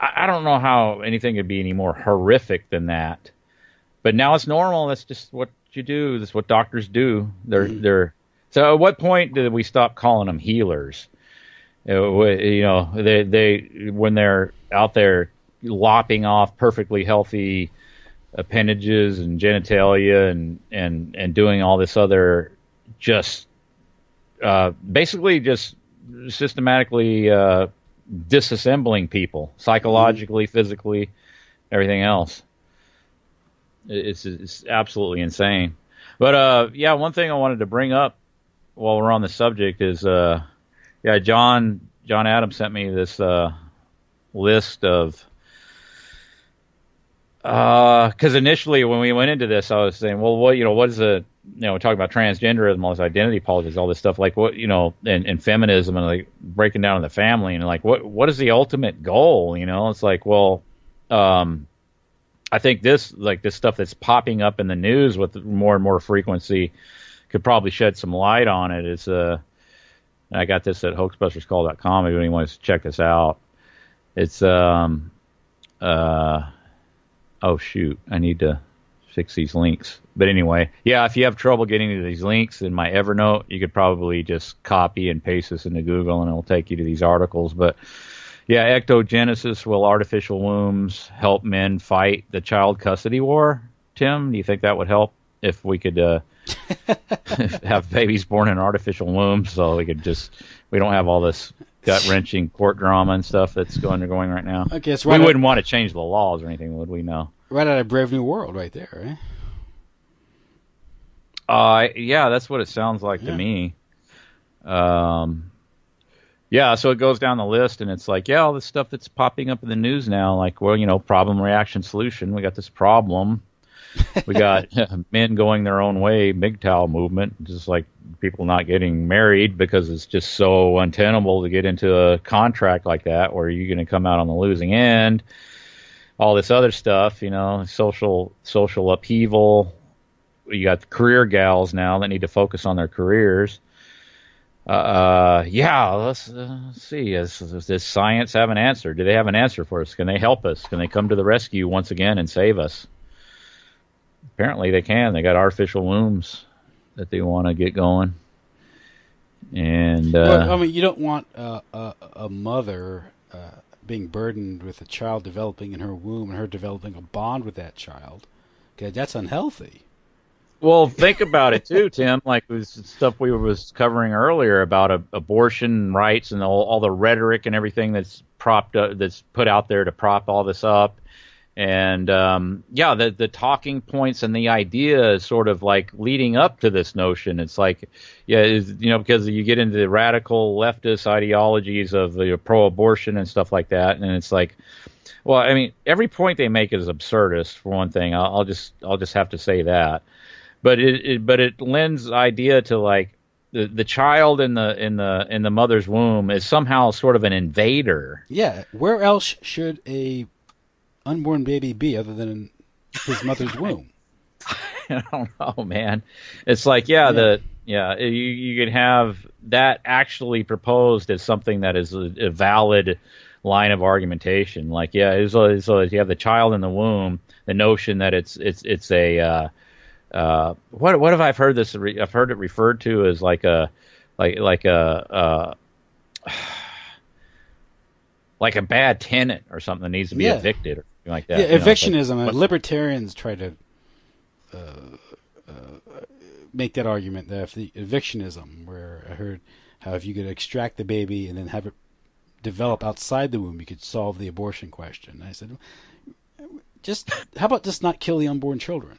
I don't know how anything could be any more horrific than that. But now it's normal. That's just what you do. That's what doctors do. They're. So at what point did we stop calling them healers? They when they're out there lopping off perfectly healthy appendages and genitalia and doing all this other just basically just systematically disassembling people psychologically, physically, everything else. It's absolutely insane. But one thing I wanted to bring up while we're on the subject is John Adams sent me this list of Because initially when we went into this, I was saying, well, what is talking about transgenderism, all this identity politics, all this stuff, like what, and feminism, and like breaking down the family, and like what is the ultimate goal? It's like, well, I think this stuff that's popping up in the news with more and more frequency could probably shed some light on it. It's I got this at hoaxbusterscall.com if anyone wants to check this out. It's oh shoot, I need to fix these links. But anyway, yeah, if you have trouble getting to these links in my Evernote, you could probably just copy and paste this into Google and it'll take you to these articles. But yeah, ectogenesis, will artificial wombs help men fight the child custody war? Tim, do you think that would help if we could have babies born in artificial wombs, so we don't have all this gut-wrenching court drama and stuff that's going right now? Okay, it's we wouldn't want to change the laws or anything, would we? No. Right out of Brave New World right there, right? Yeah, that's what it sounds like to me. Yeah, so it goes down the list, and it's like, yeah, all this stuff that's popping up in the news now, like, well, problem, reaction, solution. We got this problem. We got men going their own way, MGTOW movement, just like people not getting married because it's just so untenable to get into a contract like that where you're going to come out on the losing end. All this other stuff, social upheaval. You got career gals now that need to focus on their careers. Let's see. Does science have an answer? Do they have an answer for us? Can they help us? Can they come to the rescue once again and save us? Apparently they can. They got artificial wombs that they want to get going. And well, you don't want a mother being burdened with a child developing in her womb and her developing a bond with that child. Okay, that's unhealthy. Well, think about it too, Tim. Like it was stuff we was covering earlier about abortion rights and all the rhetoric and everything that's propped up, that's put out there to prop all this up. And the talking points and the idea is sort of like leading up to this notion. It's like, because you get into the radical leftist ideologies of pro-abortion and stuff like that, and it's like, well, I mean, every point they make is absurdist for one thing. I'll just have to say that. But it lends idea to like the child in the mother's womb is somehow sort of an invader. Yeah, where else should a unborn baby be other than in his mother's womb? I don't know, man. It's like, you can have that actually proposed as something that is a valid line of argumentation. Like, so you have the child in the womb, the notion that it's a what have I heard this? I've heard it referred to as like a bad tenant or something that needs to be evicted or something like that. Yeah, evictionism. Libertarians try to make that argument that if the evictionism, where I heard how if you could extract the baby and then have it develop outside the womb, you could solve the abortion question. And I said, how about just not kill the unborn children?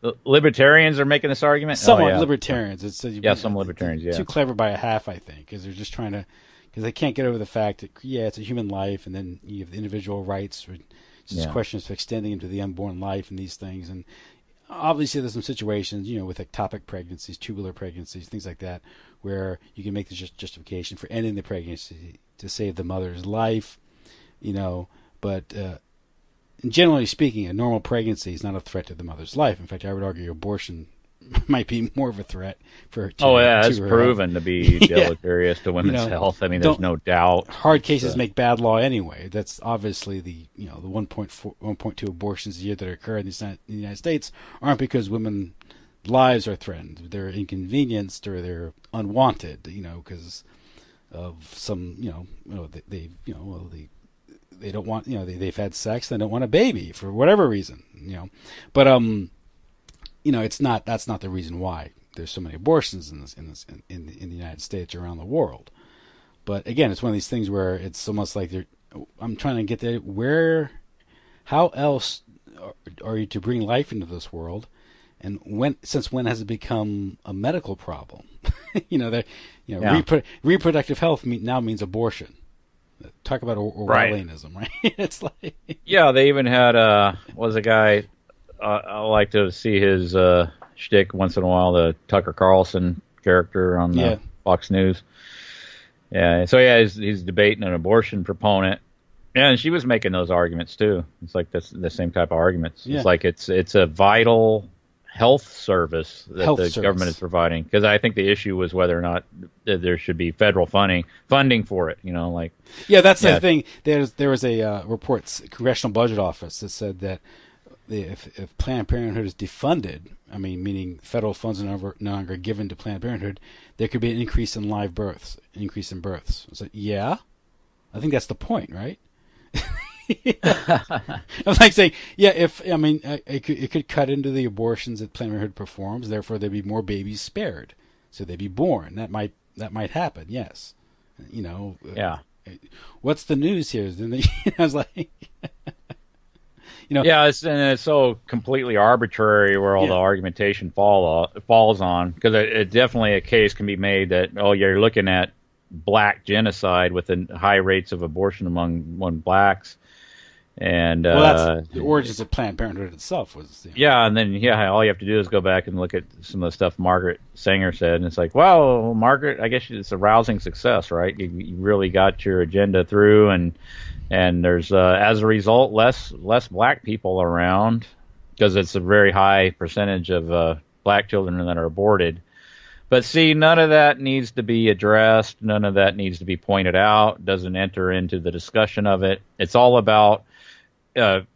The libertarians are making this argument? Somewhat libertarians. Some libertarians, Too clever by a half, I think, because they're just trying to, because they can't get over the fact that, it's a human life, and then you have the individual rights. It's just questions of extending into the unborn life and these things. And obviously there's some situations, with ectopic pregnancies, tubular pregnancies, things like that, where you can make the justification for ending the pregnancy to save the mother's life, but generally speaking, a normal pregnancy is not a threat to the mother's life. In fact, I would argue abortion might be more of a threat for her. It's proven to be deleterious to women's health. I mean, there's no doubt. Hard cases make bad law anyway. That's obviously the 1.2 abortions a year that occur in the United States aren't because women's lives are threatened. They're inconvenienced or they're unwanted, because of some, they don't want, they've had sex, they don't want a baby for whatever reason, but that's not the reason why there's so many abortions in the United States or around the world. But again, it's one of these things where it's almost like I'm trying to get there. How else are you to bring life into this world? And since when has it become a medical problem? Reproductive health now means abortion. Talk about Right. Orwellianism, right? It's like Yeah, they even had was a guy I like to see his shtick once in a while, the Tucker Carlson character on Yeah. Fox News. Yeah, so yeah, he's debating an abortion proponent. Yeah, and she was making those arguments too. It's like the same type of arguments. Yeah. It's like it's a vital health service that Health the service. government is providing. Because I think the issue was whether or not there should be federal funding for it. You know, like yeah, that's Yeah. the thing. There was a report, Congressional Budget Office, that said that if Planned Parenthood is defunded, I mean, meaning federal funds are no longer given to Planned Parenthood, there could be an increase in live births, an increase in births. So yeah, I think that's the point, right? I'm like saying, yeah, it could cut into the abortions that Planned Parenthood performs. Therefore, there'd be more babies spared, so they'd be born. That might happen. Yes, yeah. What's the news here? Then I was like, Yeah, it's so completely arbitrary where all the argumentation falls on, because it definitely a case can be made that you're looking at black genocide with the high rates of abortion among blacks, and that's the origins of Planned Parenthood itself was. And then all you have to do is go back and look at some of the stuff Margaret Sanger said, and it's like, well, Margaret, I guess it's a rousing success, right? You really got your agenda through, and there's as a result less black people around, because it's a very high percentage of black children that are aborted. But see, none of that needs to be addressed. None of that needs to be pointed out. Doesn't enter into the discussion of it. It's all about,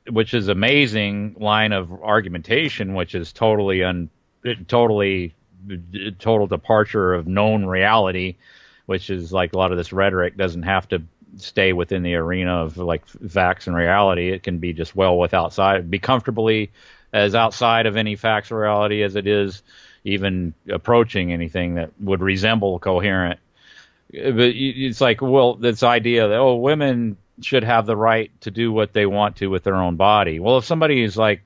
which is amazing line of argumentation, which is total departure of known reality, which is like a lot of this rhetoric doesn't have to stay within the arena of like facts and reality. It can be just be comfortably as outside of any facts or reality as it is even approaching anything that would resemble coherent. But it's like, well, this idea that women should have the right to do what they want to with their own body. Well, if somebody is like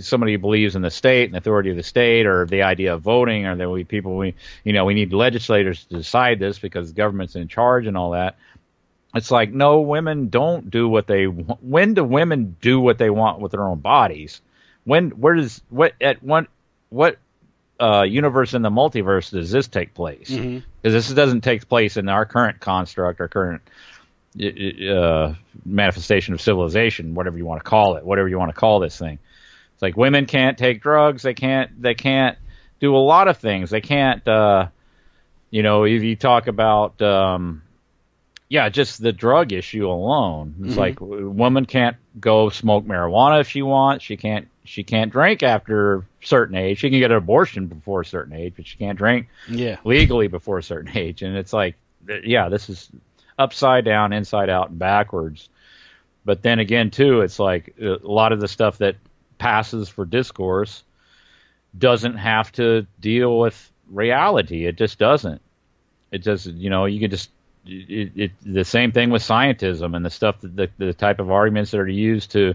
somebody who believes in the state and the authority of the state, or the idea of voting, or that we need legislators to decide this because the government's in charge and all that. It's like, no, women don't do what they want. When do women do what they want with their own bodies? What universe in the multiverse does this take place? Because this doesn't take place in our current construct, our current manifestation of civilization, whatever you want to call it, whatever you want to call this thing. It's like women can't take drugs. They can't do a lot of things. They can't, if you talk about, just the drug issue alone. It's like a woman can't go smoke marijuana if she wants. She can't drink after a certain age. She can get an abortion before a certain age, but she can't drink legally before a certain age. And it's like, this is upside down, inside out, and backwards. But then again, too, it's like a lot of the stuff that passes for discourse doesn't have to deal with reality. It just doesn't. It just, you can just, the same thing with scientism and the stuff that the type of arguments that are used to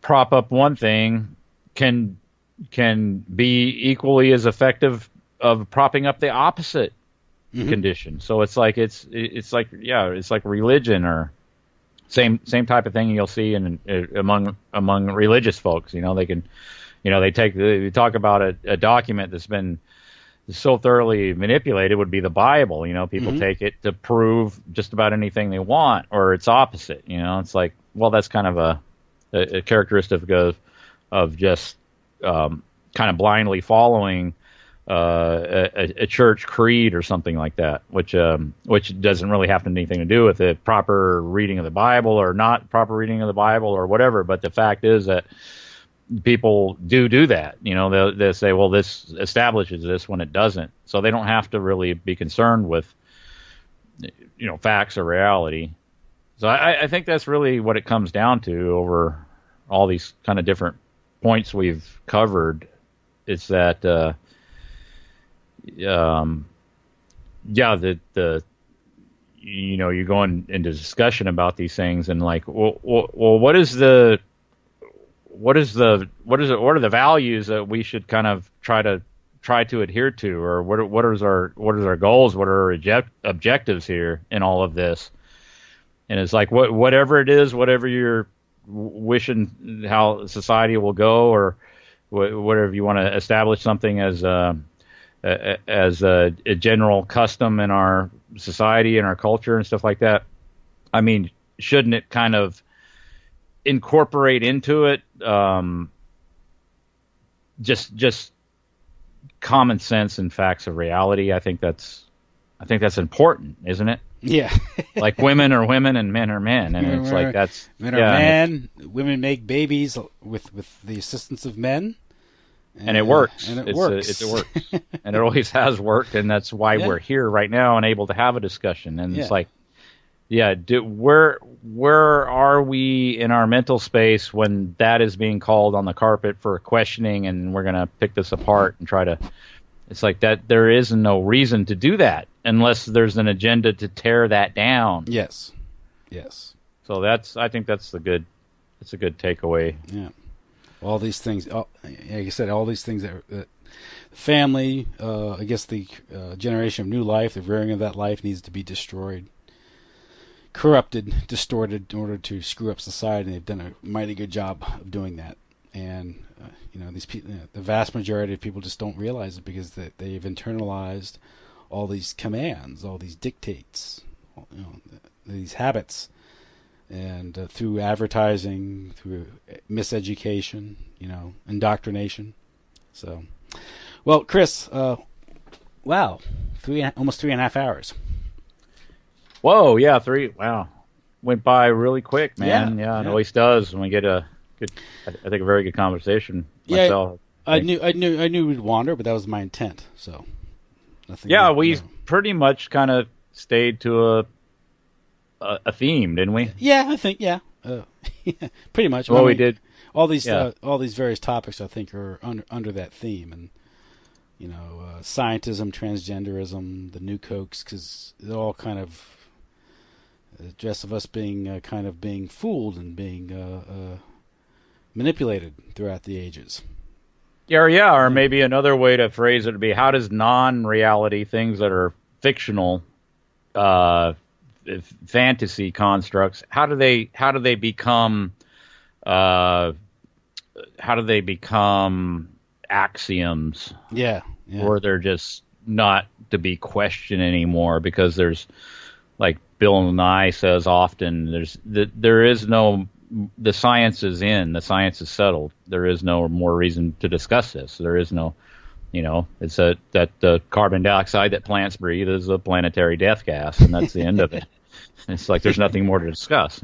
prop up one thing can be equally as effective of propping up the opposite condition. So it's like religion, or same type of thing you'll see among religious folks. They talk about a document that's been so thoroughly manipulated would be the Bible. People take it to prove just about anything they want, or its opposite. It's like, well, that's kind of a characteristic of just kind of blindly following a church creed or something like that, which doesn't really have anything to do with the proper reading of the Bible or not proper reading of the Bible or whatever. But the fact is that people do that. They'll say, well, this establishes this, when it doesn't. So they don't have to really be concerned with facts or reality. So I think that's really what it comes down to over all these kind of different points we've covered. It's that you're going into discussion about these things, and like, well, what are the values that we should kind of try to adhere to, or what are our goals? What are our objectives here in all of this? And it's like whatever it is, whatever you're wishing how society will go, or whatever you want to establish something as a general custom in our society and our culture and stuff like that. I mean, shouldn't it kind of incorporate into it just common sense and facts of reality? I think that's important, isn't it? Yeah. Like women are women and men are men, and it's like that's men are men. Women make babies with the assistance of men, and it works. And it works. It works, and it always has worked, and that's why we're here right now and able to have a discussion. And it's like, where are we in our mental space when that is being called on the carpet for questioning, and we're going to pick this apart and try to. It's like that. There is no reason to do that unless there's an agenda to tear that down. Yes. So I think that's a good takeaway. Yeah. All these things, like I said, all these things that family, I guess the generation of new life, the rearing of that life needs to be destroyed, corrupted, distorted in order to screw up society. And they've done a mighty good job of doing that. And these people, the vast majority of people just don't realize it because they've internalized all these commands, all these dictates, these habits, and through advertising, through miseducation, indoctrination. So, well, Chris, wow, almost 3.5 hours. Whoa, yeah, 3. Wow, went by really quick, man. Yeah, it always does when we get a good, I think a very good conversation. Myself. I knew we'd wander, but that was my intent. So, nothing. Yeah, we pretty much kind of stayed to a theme, didn't we? Yeah, I think pretty much. Well, we did all these various topics. I think are under that theme, and scientism, transgenderism, the new Hoax, because it all kind of address of us being kind of being fooled and being manipulated throughout the ages. Or maybe another way to phrase it would be: how does non-reality things that are fictional, fantasy constructs, how do they become axioms? Yeah. Or they're just not to be questioned anymore because there's, like Bill Nye says often, there is no. The science is in. The science is settled. There is no more reason to discuss this. There is no, it's that the carbon dioxide that plants breathe is a planetary death gas, and that's the end of it. It's like there's nothing more to discuss.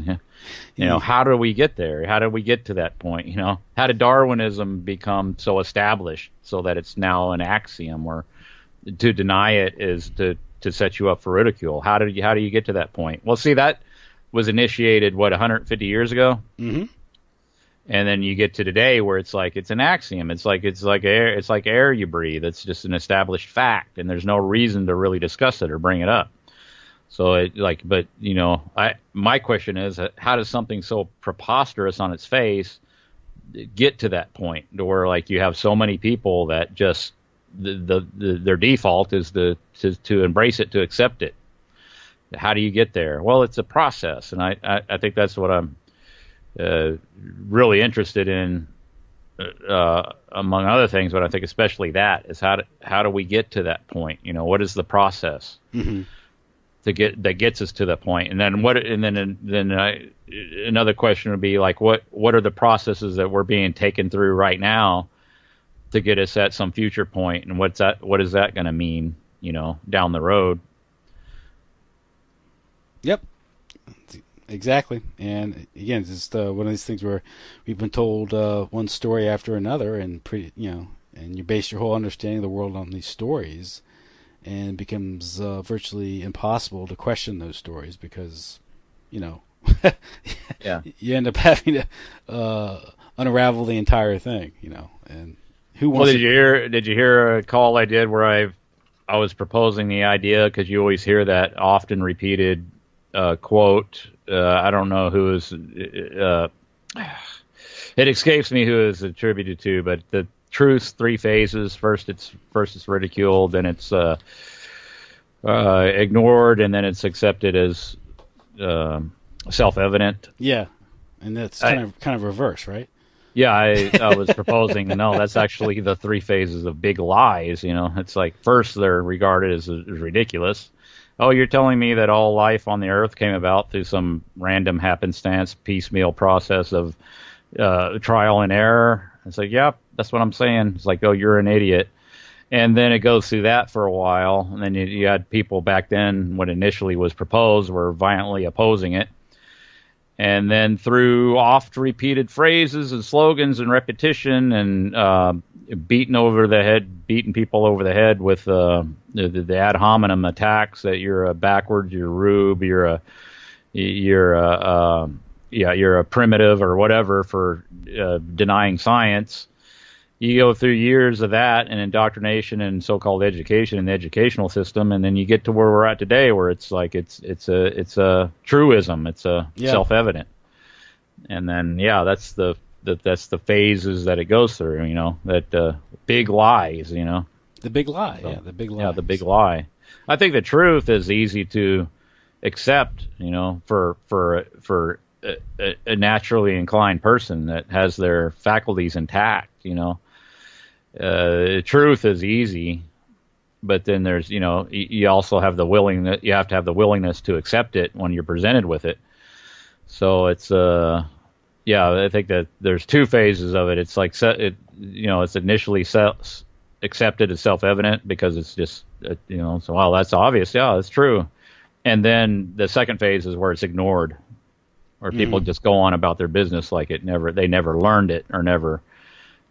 How do we get there? How did we get to that point? How did Darwinism become so established so that it's now an axiom? Or to deny it is to set you up for ridicule. How do you get to that point? Well, see, that was initiated 150 years ago, mm-hmm. And then you get to today where it's like it's an axiom. It's like air. It's like air you breathe. It's just an established fact, and there's no reason to really discuss it or bring it up. So my question is, how does something so preposterous on its face get to that point to where like you have so many people that just their default is to embrace it, to accept it? How do you get there? Well, it's a process, and I think that's what I'm really interested in, among other things. But I think especially that is how do we get to that point? What is the process mm-hmm. that gets us to that point? And then another question would be like, what are the processes that we're being taken through right now to get us at some future point, and what is that going to mean, down the road? Yep, exactly. And again, it's just one of these things where we've been told one story after another, and and you base your whole understanding of the world on these stories, and it becomes virtually impossible to question those stories because, yeah, you end up having to unravel the entire thing, And who wants? Well, did you hear a call I did where I was proposing the idea, because you always hear that often repeated quote. I don't know who is. It escapes me who is attributed to, but the truth's 3 phases. First, it's ridiculed, then it's ignored, and then it's accepted as self-evident. Yeah, and that's kind of reverse, right? Yeah, I was proposing, no, that's actually the three phases of big lies. It's like first they're regarded as ridiculous. Oh, you're telling me that all life on the earth came about through some random happenstance, piecemeal process of trial and error? It's like, yeah, that's what I'm saying. It's like, oh, you're an idiot. And then it goes through that for a while. And then you had people back then, when initially was proposed, were violently opposing it. And then through oft-repeated phrases and slogans and repetition and beating people over the head with the ad hominem attacks that you're a backwards, you're a rube, you're a primitive or whatever for denying science. You go through years of that and indoctrination and so-called education in the educational system, and then you get to where we're at today, where it's like it's a truism, it's a self-evident, and then that's the phases that it goes through. That big lies. The big lie, so, the big lie. Yeah, the big lie. I think the truth is easy to accept. For a naturally inclined person that has their faculties intact. Truth is easy, but then there's, you also have the willingness. You have to have the willingness to accept it when you're presented with it. So it's, I think that there's two phases of it. It's like, it's initially accepted as self-evident because it's just, so, well, that's obvious. Yeah, that's true. And then the second phase is where it's ignored, where people just go on about their business like they never learned it or never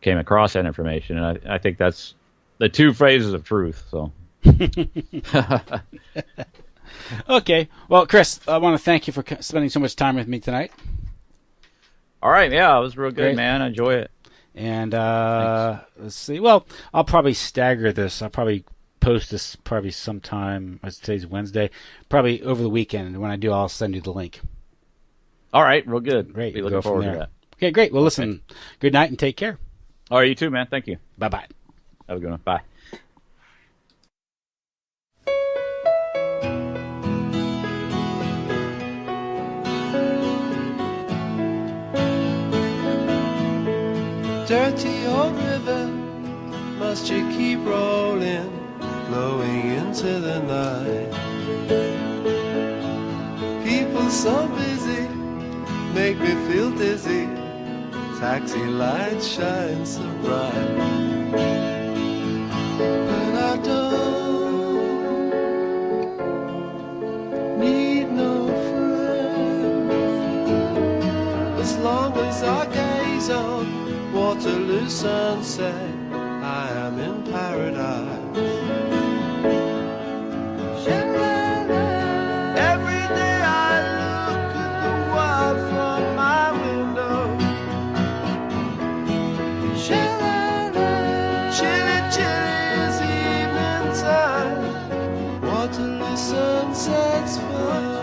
came across that information. And I think that's the two phases of truth. So, okay. Well, Chris, I want to thank you for spending so much time with me tonight. All right. Yeah, it was real good, Great. man. I enjoy it. And let's see. Well, I'll probably stagger this. I'll probably post this probably sometime, as today's Wednesday, probably over the weekend. And when I do, I'll send you the link. All right. Real good. Great. Be looking forward to that. Okay, great. Well, listen, good night and take care. All right, you too, man. Thank you. Bye-bye. Have a good one. Bye. Dirty old river, must you keep rolling, flowing into the night? People so busy, make me feel dizzy. Taxi lights shine so bright, but I don't need no friends. As long as I gaze on Waterloo sunset, I am in paradise. Every day I look at the world from my window. Chilly, chilly is evening time. Waterloo sunset's fine.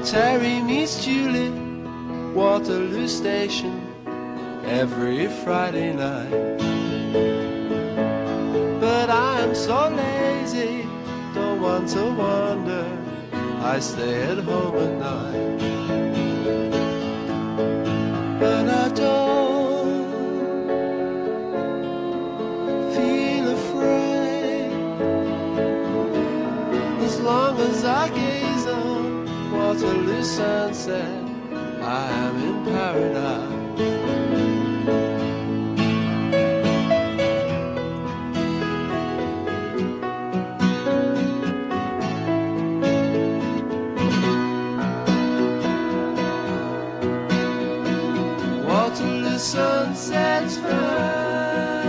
Terry meets Julie, Waterloo Station, every Friday night. But I am so lazy, don't want to wander, I stay at home at night. But I don't feel afraid, as long as I gaze on Waterloo sunset, I am in paradise. Waterloo sunset's fine.